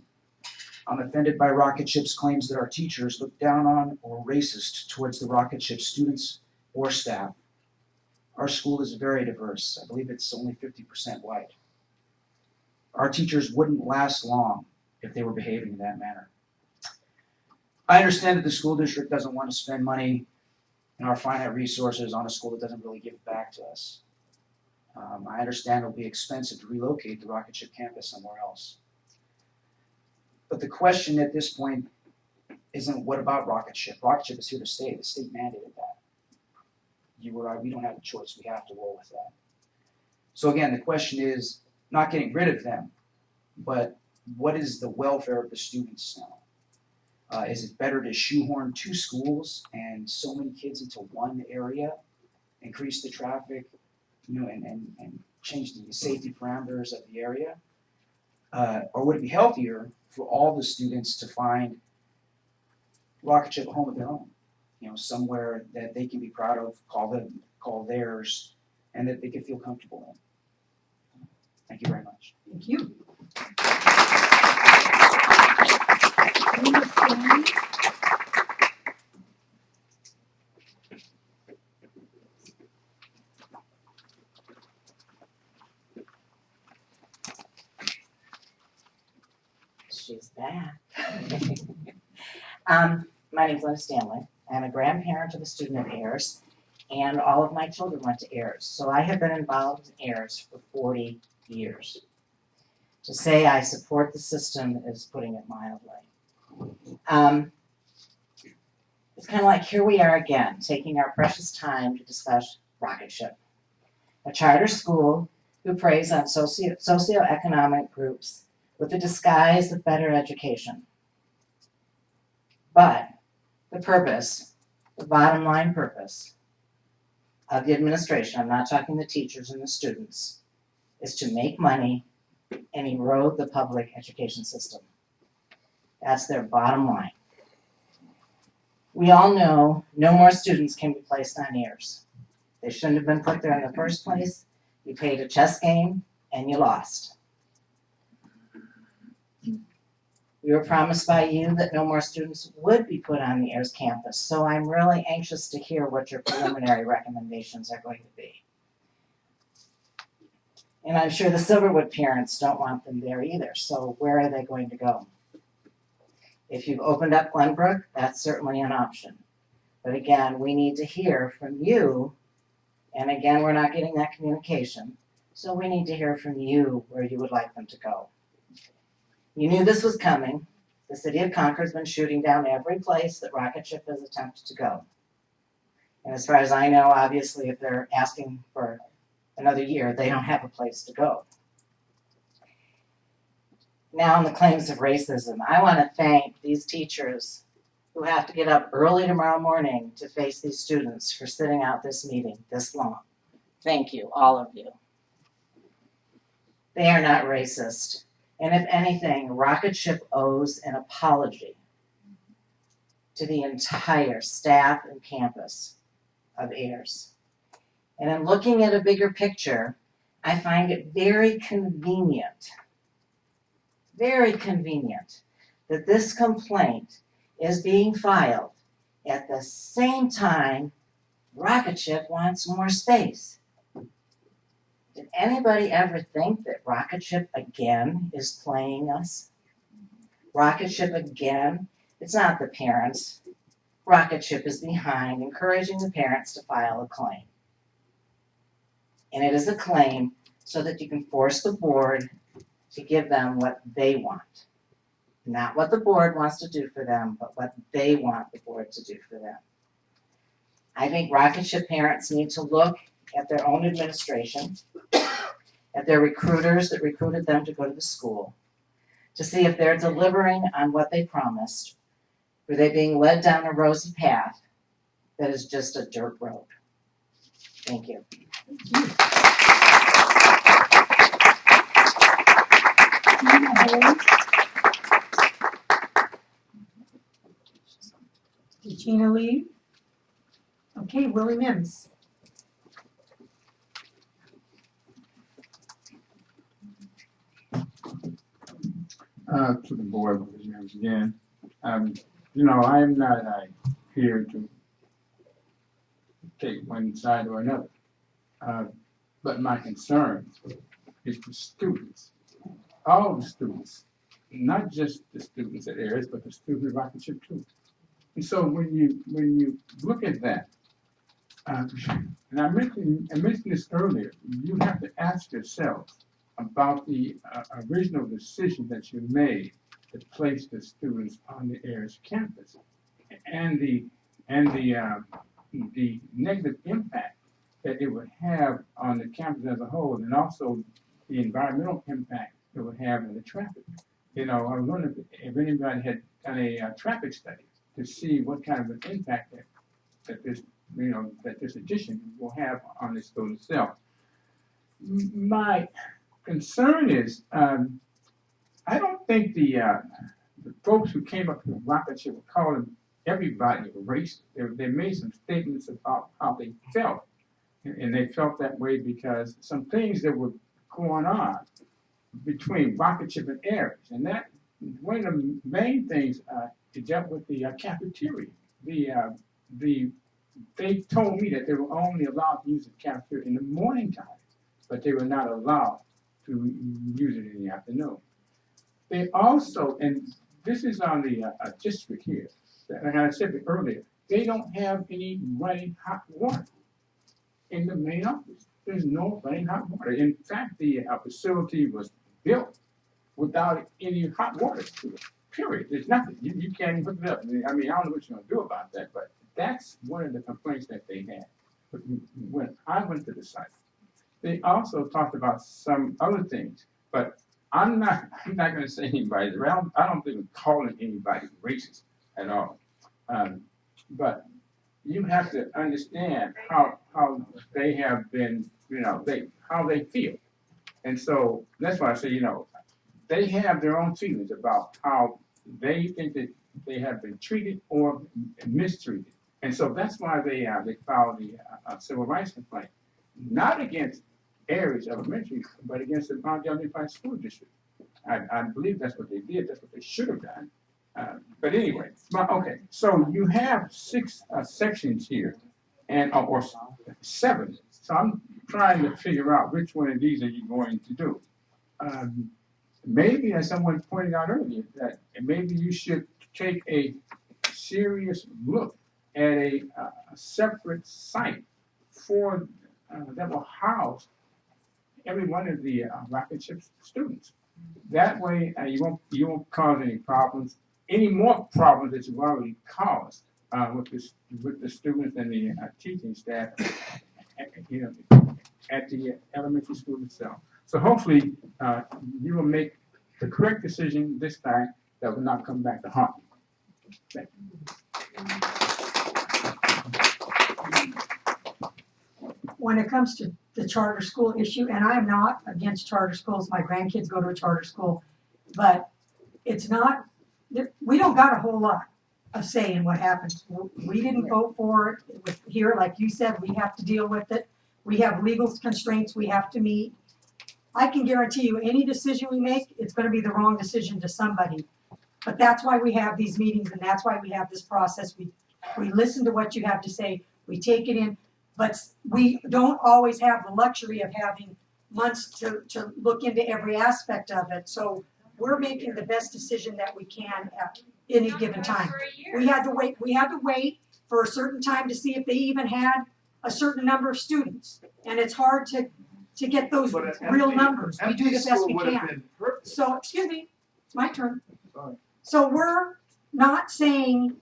I'm offended by Rocket Ship's claims that our teachers look down on or racist towards the Rocket Ship students or staff. Our school is very diverse. I believe it's only 50% white. Our teachers wouldn't last long if they were behaving in that manner. I understand that the school district doesn't want to spend money and our finite resources on a school that doesn't really give back to us. I understand it'll be expensive to relocate the Rocket Ship campus somewhere else. But the question at this point isn't what about Rocket Ship? Rocket Ship is here to stay. The state mandated that. You or I, we don't have a choice. We have to roll with that. So again, the question is not getting rid of them, but what is the welfare of the students now? Is it better to shoehorn 2 schools and so many kids into one area, increase the traffic, and change the safety parameters of the area? Or would it be healthier for all the students to find Rocket Ship a home of their own? Somewhere that they can be proud of, call theirs, and that they can feel comfortable in. Thank you very much. Thank you. She's back. My name's Linda Stanley. I'm a grandparent of a student at Ayers, and all of my children went to Ayers. So I have been involved in Ayers for 40 years. To say I support the system is putting it mildly. It's kind of like here we are again, taking our precious time to discuss Rocket Ship, a charter school who preys on socioeconomic groups with the disguise of better education. But the purpose, the bottom line purpose of the administration, I'm not talking the teachers and the students, is to make money and erode the public education system. That's their bottom line. We all know no more students can be placed on Ayers. They shouldn't have been put there in the first place. You played a chess game and you lost. We were promised by you that no more students would be put on the Ayers campus, so I'm really anxious to hear what your preliminary recommendations are going to be. And I'm sure the Silverwood parents don't want them there either, so where are they going to go? If you've opened up Glenbrook, that's certainly an option. But again, we need to hear from you, and again, we're not getting that communication, so we need to hear from you where you would like them to go. You knew this was coming. The city of Concord has been shooting down every place that Rocket Ship has attempted to go. And as far as I know, obviously, if they're asking for another year, they don't have a place to go. Now on the claims of racism, I want to thank these teachers who have to get up early tomorrow morning to face these students for sitting out this meeting this long. Thank you, all of you. They are not racist. And if anything, Rocket Ship owes an apology to the entire staff and campus of Ayers. And in looking at a bigger picture, I find it very convenient that this complaint is being filed at the same time Rocket Ship wants more space. Did anybody ever think that Rocket Ship again is playing us? Rocket Ship again? It's not the parents. Rocket Ship is behind, encouraging the parents to file a claim. And it is a claim so that you can force the board to give them what they want. Not what the board wants to do for them, but what they want the board to do for them. I think Rocket Ship parents need to look at their own administration, at their recruiters that recruited them to go to the school, to see if they're delivering on what they promised, or they being led down a rosy path that is just a dirt road. Thank you. Did Gina leave? Okay, Willie Mims. To the board once again. I'm not here to take one side or another. But my concern is the students, all the students, not just the students at Ayers, but the students at Rocket Ship too. And so when you look at that, and I mentioned this earlier, you have to ask yourself about the original decision that you made to place the students on the Ayers campus, and the negative impact that it would have on the campus as a whole, and also the environmental impact it would have on the traffic. You know, I was wondering if anybody had done a traffic study to see what kind of an impact that this addition will have on the school itself. My concern is, I don't think the folks who came up with the rocket ship were calling everybody a racist. They made some statements about how they felt, and they felt that way because some things that were going on between rocket ship and Ayers, and that one of the main things it dealt with the cafeteria. They told me that they were only allowed to use the cafeteria in the morning time, but they were not allowed to use it in the afternoon. They also, and this is on the district here, like I said earlier, they don't have any running hot water in the main office. There's no running hot water. In fact, the facility was built without any hot water to it, period. There's nothing. You can't even hook it up. I mean, I don't know what you're going to do about that, but that's one of the complaints that they had when I went to the site. They also talked about some other things, but I'm not going to say anybody. I don't think we're calling anybody racist at all. But you have to understand how they have been, how they feel. And so that's why I say, they have their own feelings about how they think that they have been treated or mistreated. And so that's why they filed the civil rights complaint, not against Ayers Elementary, but against the Mount Unified School District. I believe that's what they did. That's what they should have done. But anyway, okay. So you have 6 sections here, or 7. So I'm trying to figure out which one of these are you going to do. Maybe, as someone pointed out earlier, that maybe you should take a serious look at a separate site for that will house every one of the rocket ship students. That way, you won't cause any problems, any more problems that you've already caused with the students and the teaching staff, at the elementary school itself. So hopefully, you will make the correct decision this time that will not come back to haunt you. Thank you. When it comes to the charter school issue, and I am not against charter schools, my grandkids go to a charter school, but it's not, we don't got a whole lot of say in what happens. We didn't vote for it here, like you said, we have to deal with it. We have legal constraints we have to meet. I can guarantee you any decision we make, it's going to be the wrong decision to somebody. But that's why we have these meetings, and that's why we have this process. We listen to what you have to say, we take it in, but we don't always have the luxury of having months to look into every aspect of it. So we're making the best decision that we can at any given time. We had to wait for a certain time to see if they even had a certain number of students. And it's hard to get those real numbers. We do the best we can. So, excuse me, it's my turn. Sorry. So we're not saying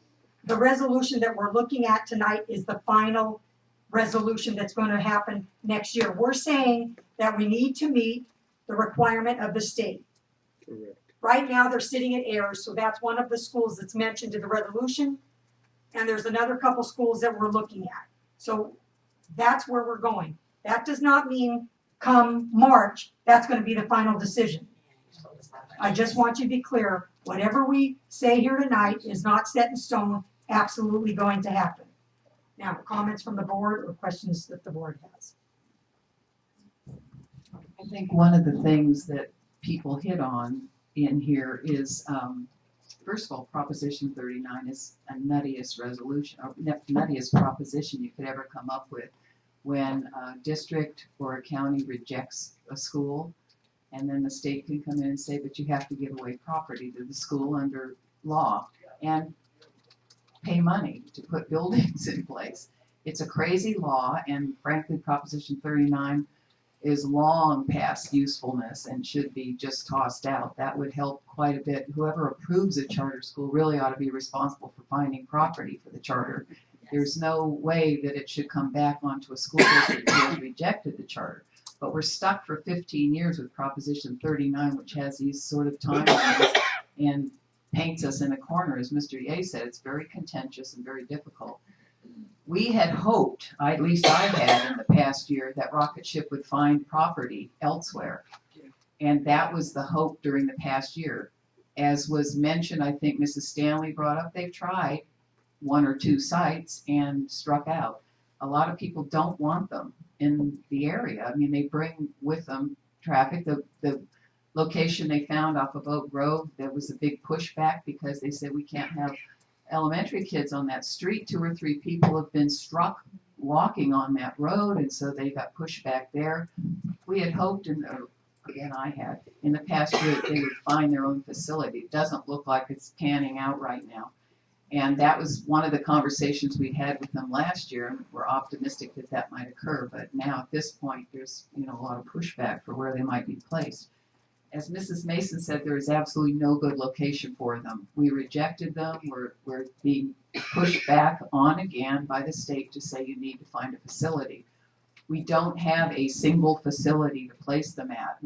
the resolution that we're looking at tonight is the final resolution that's going to happen next year. We're saying that we need to meet the requirement of the state. Correct. Right now, they're sitting at Ayers, so that's one of the schools that's mentioned in the resolution. And there's another couple schools that we're looking at. So that's where we're going. That does not mean come March, that's going to be the final decision. I just want you to be clear. Whatever we say here tonight is not set in stone, absolutely going to happen. Now, comments from the board or questions that the board has? I think one of the things that people hit on in here is, first of all, Proposition 39 is a nuttiest resolution, or nuttiest proposition you could ever come up with. When a district or a county rejects a school, and then the state can come in and say, but you have to give away property to the school under law. And pay money to put buildings in place. It's a crazy law, and frankly, Proposition 39 is long past usefulness and should be just tossed out. That would help quite a bit. Whoever approves a charter school really ought to be responsible for finding property for the charter. There's no way that it should come back onto a school district who has rejected the charter. But we're stuck for 15 years with Proposition 39, which has these sort of timelines and paints us in a corner. As Mr. Ye said, it's very contentious and very difficult. We had hoped, at least I had in the past year, that Rocket Ship would find property elsewhere. And that was the hope during the past year. As was mentioned, I think Mrs. Stanley brought up, they've tried 1 or 2 sites and struck out. A lot of people don't want them in the area. I mean, they bring with them traffic. The location they found off of Oak Grove, there was a big pushback because they said we can't have elementary kids on that street. 2 or 3 people have been struck walking on that road, and so they got pushed back there. We had hoped, again I had, in the past year that they would find their own facility. It doesn't look like it's panning out right now. And that was one of the conversations we had with them last year, and we're optimistic that that might occur. But now at this point, there's a lot of pushback for where they might be placed. As Mrs. Mason said, there is absolutely no good location for them. We rejected them. We're being pushed back on again by the state to say you need to find a facility. We don't have a single facility to place them at.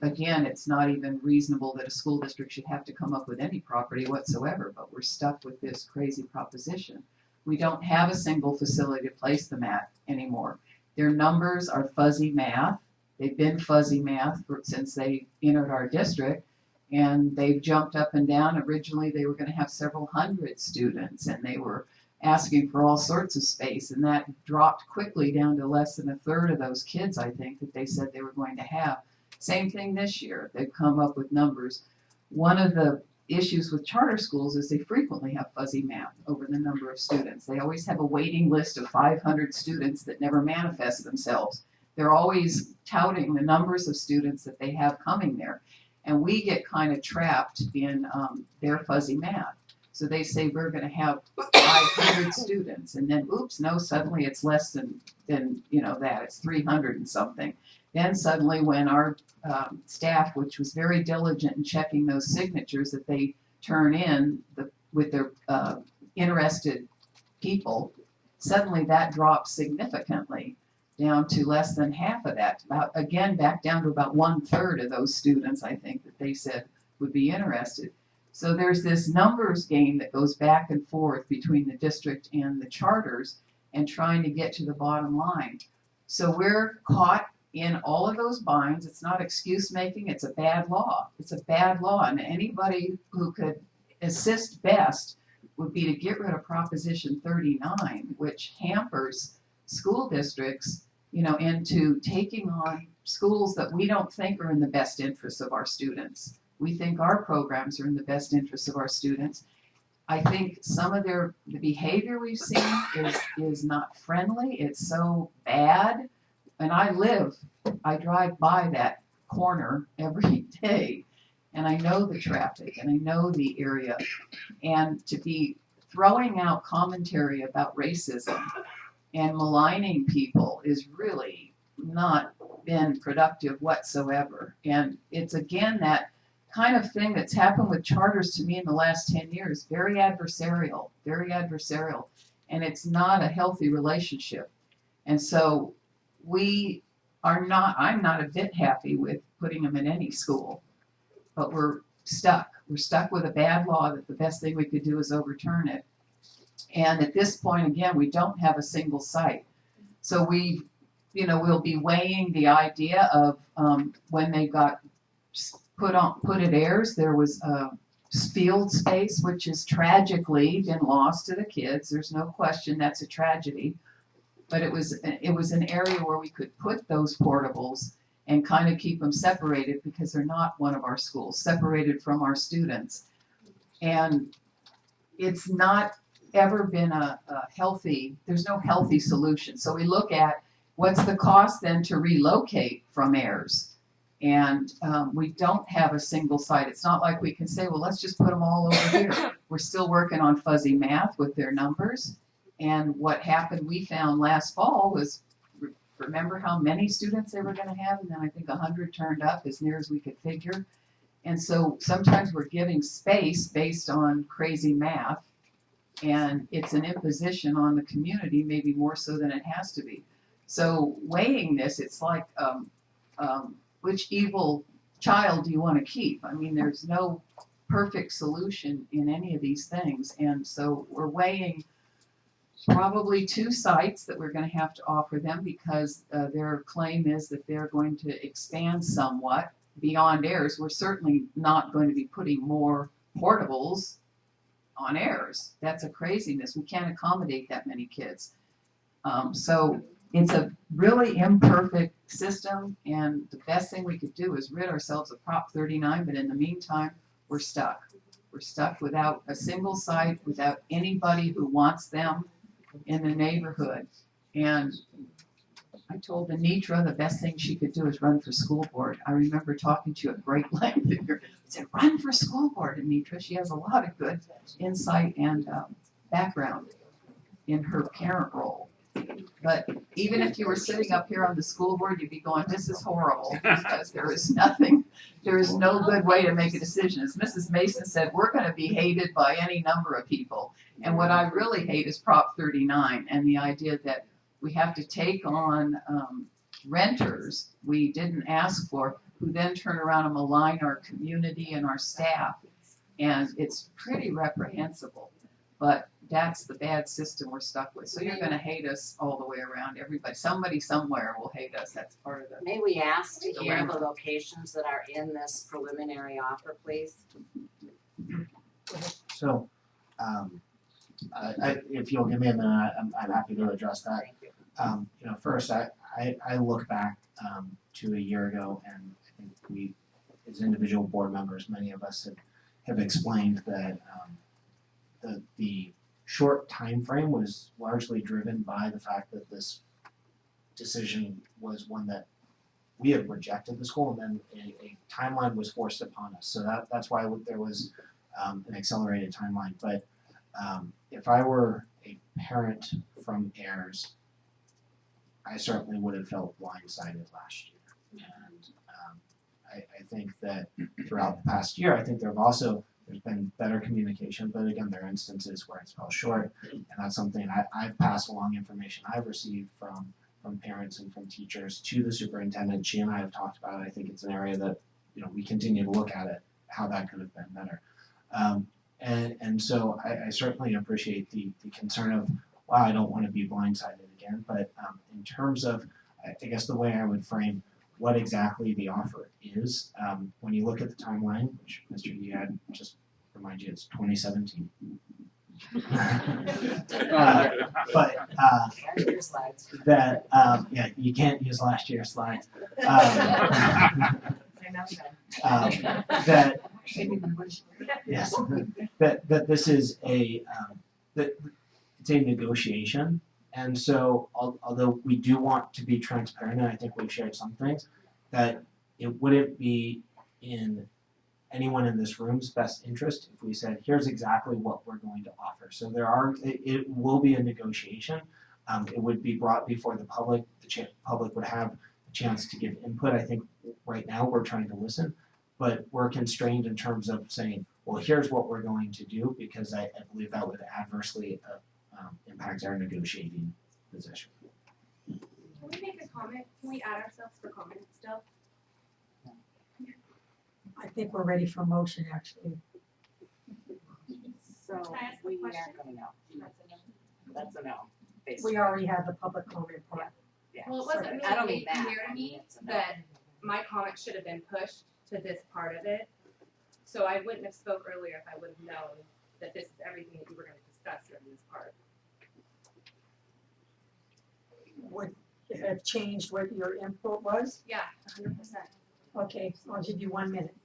Again, it's not even reasonable that a school district should have to come up with any property whatsoever, but we're stuck with this crazy proposition. We don't have a single facility to place them at anymore. Their numbers are fuzzy math. They've been fuzzy math since they entered our district, and they've jumped up and down. Originally, they were going to have several hundred students, and they were asking for all sorts of space, and that dropped quickly down to less than 1/3 of those kids, I think, that they said they were going to have. Same thing this year. They've come up with numbers. One of the issues with charter schools is they frequently have fuzzy math over the number of students. They always have a waiting list of 500 students that never manifest themselves. They're always touting the numbers of students that they have coming there. And we get kind of trapped in their fuzzy math. So they say we're going to have 500 students, and then oops, no, suddenly it's less than that. It's 300 and something. Then suddenly when our staff, which was very diligent in checking those signatures that they turn in with their interested people, suddenly that drops significantly down to less than half of that. Again, back down to about 1/3 of those students, I think, that they said would be interested. So there's this numbers game that goes back and forth between the district and the charters and trying to get to the bottom line. So we're caught in all of those binds. It's not excuse making, it's a bad law. It's a bad law, and anybody who could assist best would be to get rid of Proposition 39, which hampers school districts, into taking on schools that we don't think are in the best interests of our students. We think our programs are in the best interests of our students. I think some of the behavior we've seen is not friendly. It's so bad. And I drive by that corner every day, and I know the traffic, and I know the area. And to be throwing out commentary about racism and maligning people is really not been productive whatsoever. And it's again that kind of thing that's happened with charters to me in the last 10 years, very adversarial, and it's not a healthy relationship. And so I'm not a bit happy with putting them in any school, but we're stuck. We're stuck with a bad law that the best thing we could do is overturn it. And at this point, again, we don't have a single site. So we'll be weighing the idea of when they got put at Ayers, there was field space, which has tragically been lost to the kids. There's no question that's a tragedy. But it was an area where we could put those portables and kind of keep them separated because they're not one of our schools, separated from our students. And it's not ever been there's no healthy solution. So we look at what's the cost then to relocate from Ayers. And we don't have a single site. It's not like we can say, well, let's just put them all over here. We're still working on fuzzy math with their numbers. And what happened, we found last fall was, remember how many students they were going to have? And then I think 100 turned up as near as we could figure. And so sometimes we're giving space based on crazy math. And it's an imposition on the community, maybe more so than it has to be. So weighing this, it's like, which evil child do you want to keep? I mean, there's no perfect solution in any of these things. And so we're weighing probably 2 sites that we're going to have to offer them because their claim is that they're going to expand somewhat beyond Ayers. We're certainly not going to be putting more portables on Ayers. That's a craziness. We can't accommodate that many kids. So it's a really imperfect system, and the best thing we could do is rid ourselves of Prop 39, but in the meantime, we're stuck. We're stuck without a single site, without anybody who wants them in the neighborhood. And I told Anitra the best thing she could do is run for school board. I remember talking to you at great length. I said, run for school board, Anitra. She has a lot of good insight and background in her parent role. But even if you were sitting up here on the school board, you'd be going, this is horrible, because there is no good way to make a decision. As Mrs. Mason said, we're going to be hated by any number of people. And what I really hate is Prop 39 and the idea that we have to take on renters we didn't ask for, who then turn around and malign our community and our staff. And it's pretty reprehensible. But that's the bad system we're stuck with. So you're going to hate us all the way around. Everybody, somebody somewhere will hate us. That's part of the. May we ask to hear the locations that are in this preliminary offer, please? So, if you'll give me a minute, I'm happy to address that. First, I look back to a year ago, and I think we, as individual board members, many of us have explained that the short time frame was largely driven by the fact that this decision was one that we had rejected the school, and then a timeline was forced upon us. So that's why there was an accelerated timeline. But if I were a parent from Ayers, I certainly would have felt blindsided last year. And I think that throughout the past year, I think there's been better communication, but again, there are instances where it's fell short, and that's something I've passed along information I've received from parents and from teachers to the superintendent. She and I have talked about it. I think it's an area that we continue to look at it, how that could have been better. And so I certainly appreciate the concern of, wow, I don't want to be blindsided again. But in terms of, I guess the way I would frame what exactly the offer is, when you look at the timeline, which Mr. Yad just remind you, it's 2017. Yeah, you can't use last year's slides. That this is it's a negotiation. And so, although we do want to be transparent, and I think we've shared some things, that it wouldn't be in anyone in this room's best interest if we said, here's exactly what we're going to offer. So it will be a negotiation. It would be brought before the public. The public would have a chance to give input. I think right now we're trying to listen, but we're constrained in terms of saying, well, here's what we're going to do, because I believe that would adversely impact our negotiating position. Can we make a comment? Can we add ourselves for comment still? I think we're ready for motion, actually. So Can I ask a we question? aren't gonna know. That's a no. We basically. already had the public comment part. Yeah. Well, it wasn't I don't really mean that. clear to I mean, me it's a no. that my comment should have been pushed to this part of it. So I wouldn't have spoke earlier if I would have known that this is everything that you were gonna discuss during this part. Would it have changed what your input was? Yeah, 100%. Okay, I'll give you 1 minute.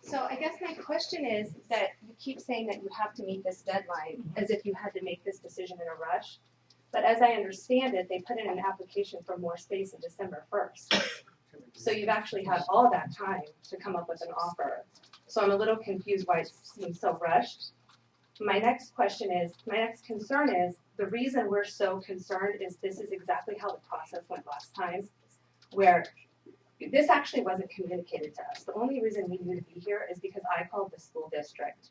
So I guess my question is that you keep saying that you have to meet this deadline as if you had to make this decision in a rush. But as I understand it, they put in an application for more space in December 1st. So you've actually had all that time to come up with an offer. So I'm a little confused why it seems so rushed. My next concern is, the reason we're so concerned is this is exactly how the process went last time, where this actually wasn't communicated to us. The only reason we knew to be here is because I called the school district.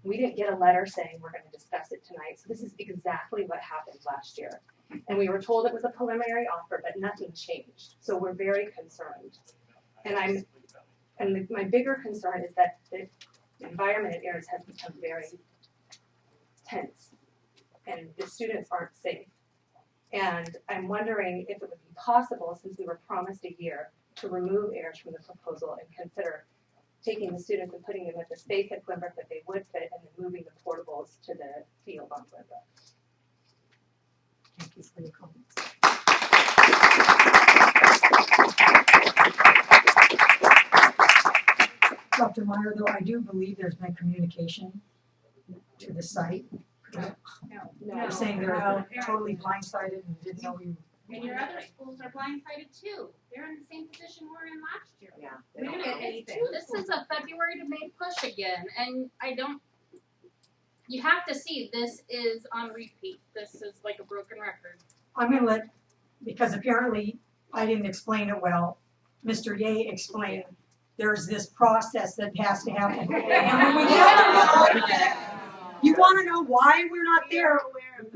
We didn't get a letter saying we're going to discuss it tonight. So this is exactly what happened last year. And we were told it was a preliminary offer, but nothing changed. So we're very concerned. And my bigger concern is that the environment at Ayers has become very tense, and the students aren't safe. And I'm wondering if it would be possible, since we were promised a year, to remove Ayers from the proposal and consider taking the students and putting them at the space at Glenbrook that they would fit, and then moving the portables to the field on Glenbrook. Thank you for your comments. Dr. Meyer, though, I do believe there's been communication to the site. They're saying they're totally blindsided and didn't know we. And your other schools are blindsided too. They're in the same position we're in last year. Yeah. We don't get anything. This is a February to May push again, and you have to see this is on repeat. This is like a broken record. I'm gonna let, because apparently I didn't explain it well, Mr. Ye explained, there's this process that has to happen. And when we have to look, you wanna know why we're not there?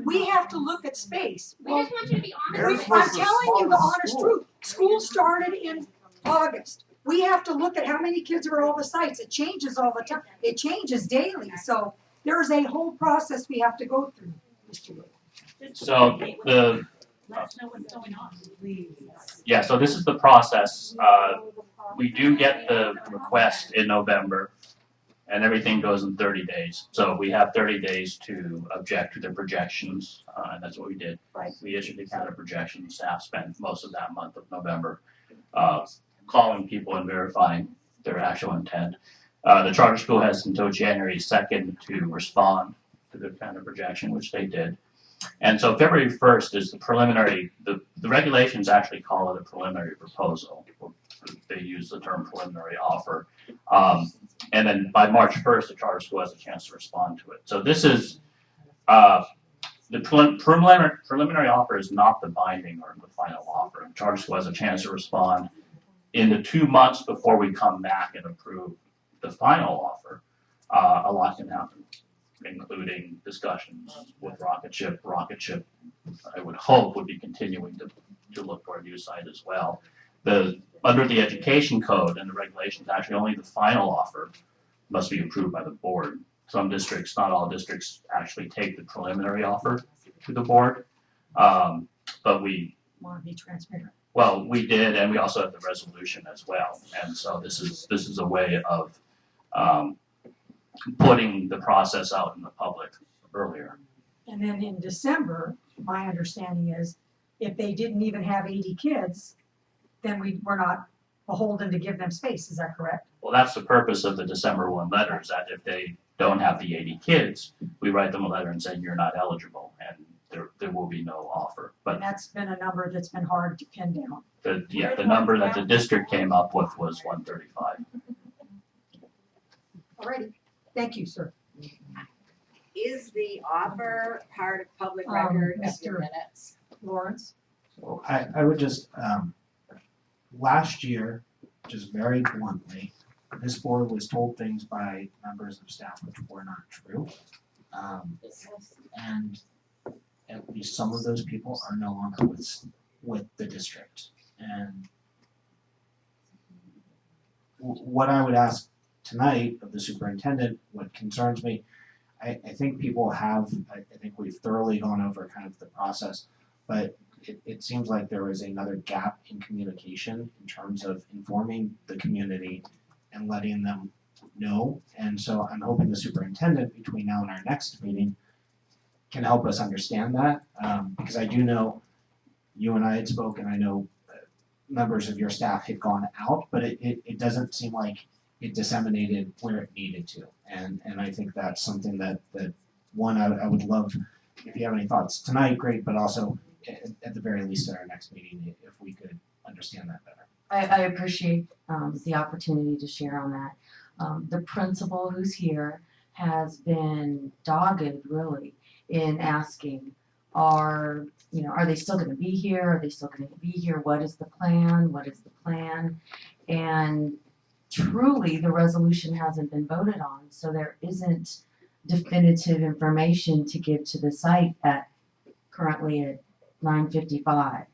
We have to look at space. We just want you to be honest. I'm telling you the honest truth. School started in August. We have to look at how many kids are at all the sites. It changes all the time. It changes daily. So there's a whole process we have to go through, Mr. Wood. So the Let us know what's going on, please. yeah, so this is the process. We do get the request in November, and everything goes in 30 days. So we have 30 days to object to the projections, and that's what we did. Right. We issued the counter projection. Staff spent most of that month of November calling people and verifying their actual intent. The charter school has until January 2nd to respond to the counter projection, which they did. And so February 1st is the preliminary, the regulations actually call it a preliminary proposal. They use the term preliminary offer. And then by March 1st, the charter school has a chance to respond to it. So this is, the preliminary offer is not the binding or the final offer. The charter school has a chance to respond in the 2 months before we come back and approve the final offer. A lot can happen, including discussions with Rocket Ship. Rocket Ship, I would hope, would be continuing to look for a new site as well. Under the education code and the regulations, actually only the final offer must be approved by the board. Some districts, not all districts, actually take the preliminary offer to the board. But we want to be transparent. Well, we did, and we also have the resolution as well. And so this is a way of putting the process out in the public earlier. And then in December, my understanding is, if they didn't even have 80 kids, then we're not beholden to give them space. Is that correct? Well, that's the purpose of the December 1 letter, is that if they don't have the 80 kids, we write them a letter and say you're not eligible, and there will be no offer. But And that's been a number that's been hard to pin down. the number that the district came up with was 135. Alrighty, thank you, sir. Is the offer part of public record of your Mr. minutes? Lawrence? So I would just, last year, just very bluntly, this board was told things by members of staff which were not true. And at least some of those people are no longer with the district. And what I would ask tonight of the superintendent, what concerns me, I think people have, I think we've thoroughly gone over kind of the process, but it seems like there is another gap in communication in terms of informing the community and letting them know. And so I'm hoping the superintendent between now and our next meeting can help us understand that, because I do know you and I had spoken, I know members of your staff had gone out, but it doesn't seem like it disseminated where it needed to. And I think that's something that one, I would love if you have any thoughts tonight, great, but also at the very least at our next meeting, if we could understand that better. I appreciate the opportunity to share on that. The principal who's here has been dogged really in asking, are they still going to be here? Are they still going to be here? What is the plan? What is the plan? And truly, the resolution hasn't been voted on, so there isn't definitive information to give to the site currently at 9:55.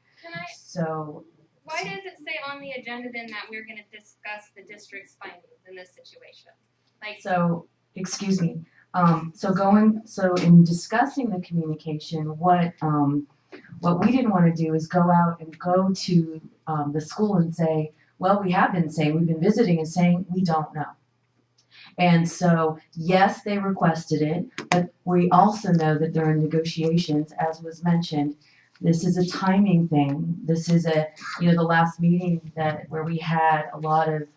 So. Why does it say on the agenda then that we're gonna discuss the district's findings in this situation? So, excuse me, so in discussing the communication, what we didn't wanna do is go out and go to, the school and say, well, we've been visiting and saying, we don't know. And so, yes, they requested it, but we also know that they're in negotiations, as was mentioned. This is a timing thing. This is the last meeting where we had a lot of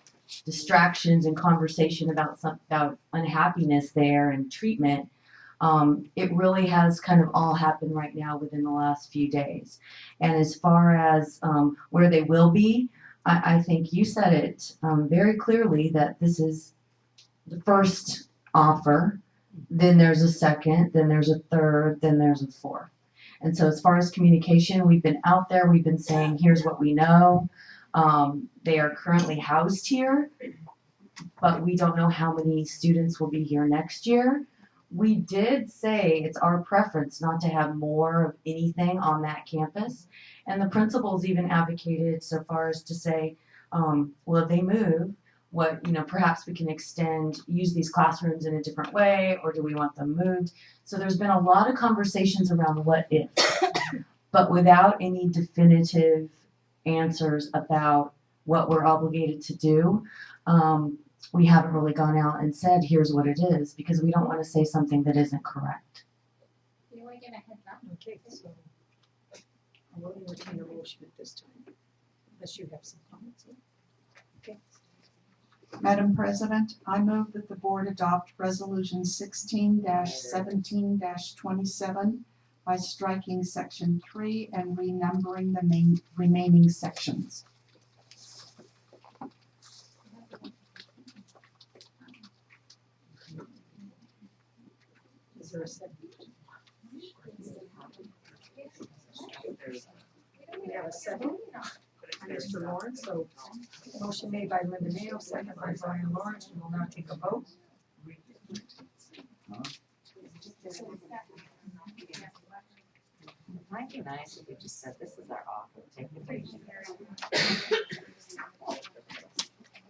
distractions and conversation about unhappiness there and treatment. It really has kind of all happened right now within the last few days. And as far as where they will be, I think you said it very clearly that this is the first offer, then there's a second, then there's a third, then there's a fourth. And so as far as communication, we've been out there, we've been saying, here's what we know. They are currently housed here, but we don't know how many students will be here next year. We did say it's our preference not to have more of anything on that campus. And the principals even advocated so far as to say, well, if they move, perhaps we can use these classrooms in a different way, or do we want them moved? So there's been a lot of conversations around what if, but without any definitive answers about what we're obligated to do. We haven't really gone out and said, here's what it is, because we don't want to say something that isn't correct. You want to get a heads up? Okay, so I will entertain a motion at this time, unless you have some comments. Okay. Madam President, I move that the board adopt Resolution 16-17-27 by striking Section 3 and renumbering the remaining sections. Is there a second? We have a second. Mr. Lawrence, so motion made by Linda Nato, second by Brian Lawrence. We will now take a vote. It might be nice if we just said, this is our offer, take the bait.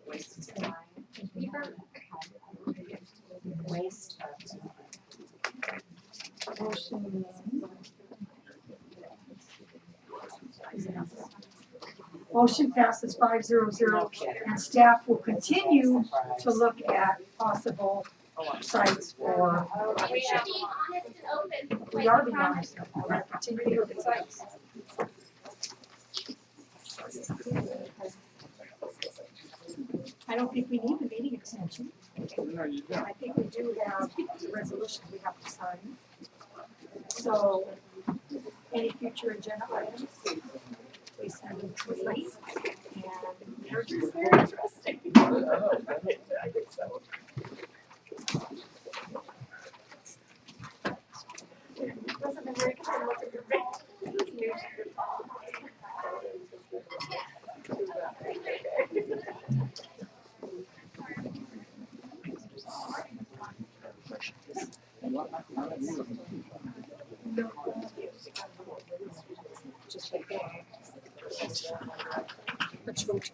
Waste of time. Waste of time. Motion passes 5-0-0, and staff will continue to look at possible sites for. We are being honest and open. We are being honest. We're going to continue to look at sites. I don't think we need a meeting extension. I think we do have the resolution we have to sign. So, any future agenda items, please send them to me. And they're just very interesting. I think so. Doesn't it very good to look at your just like that. Let's go to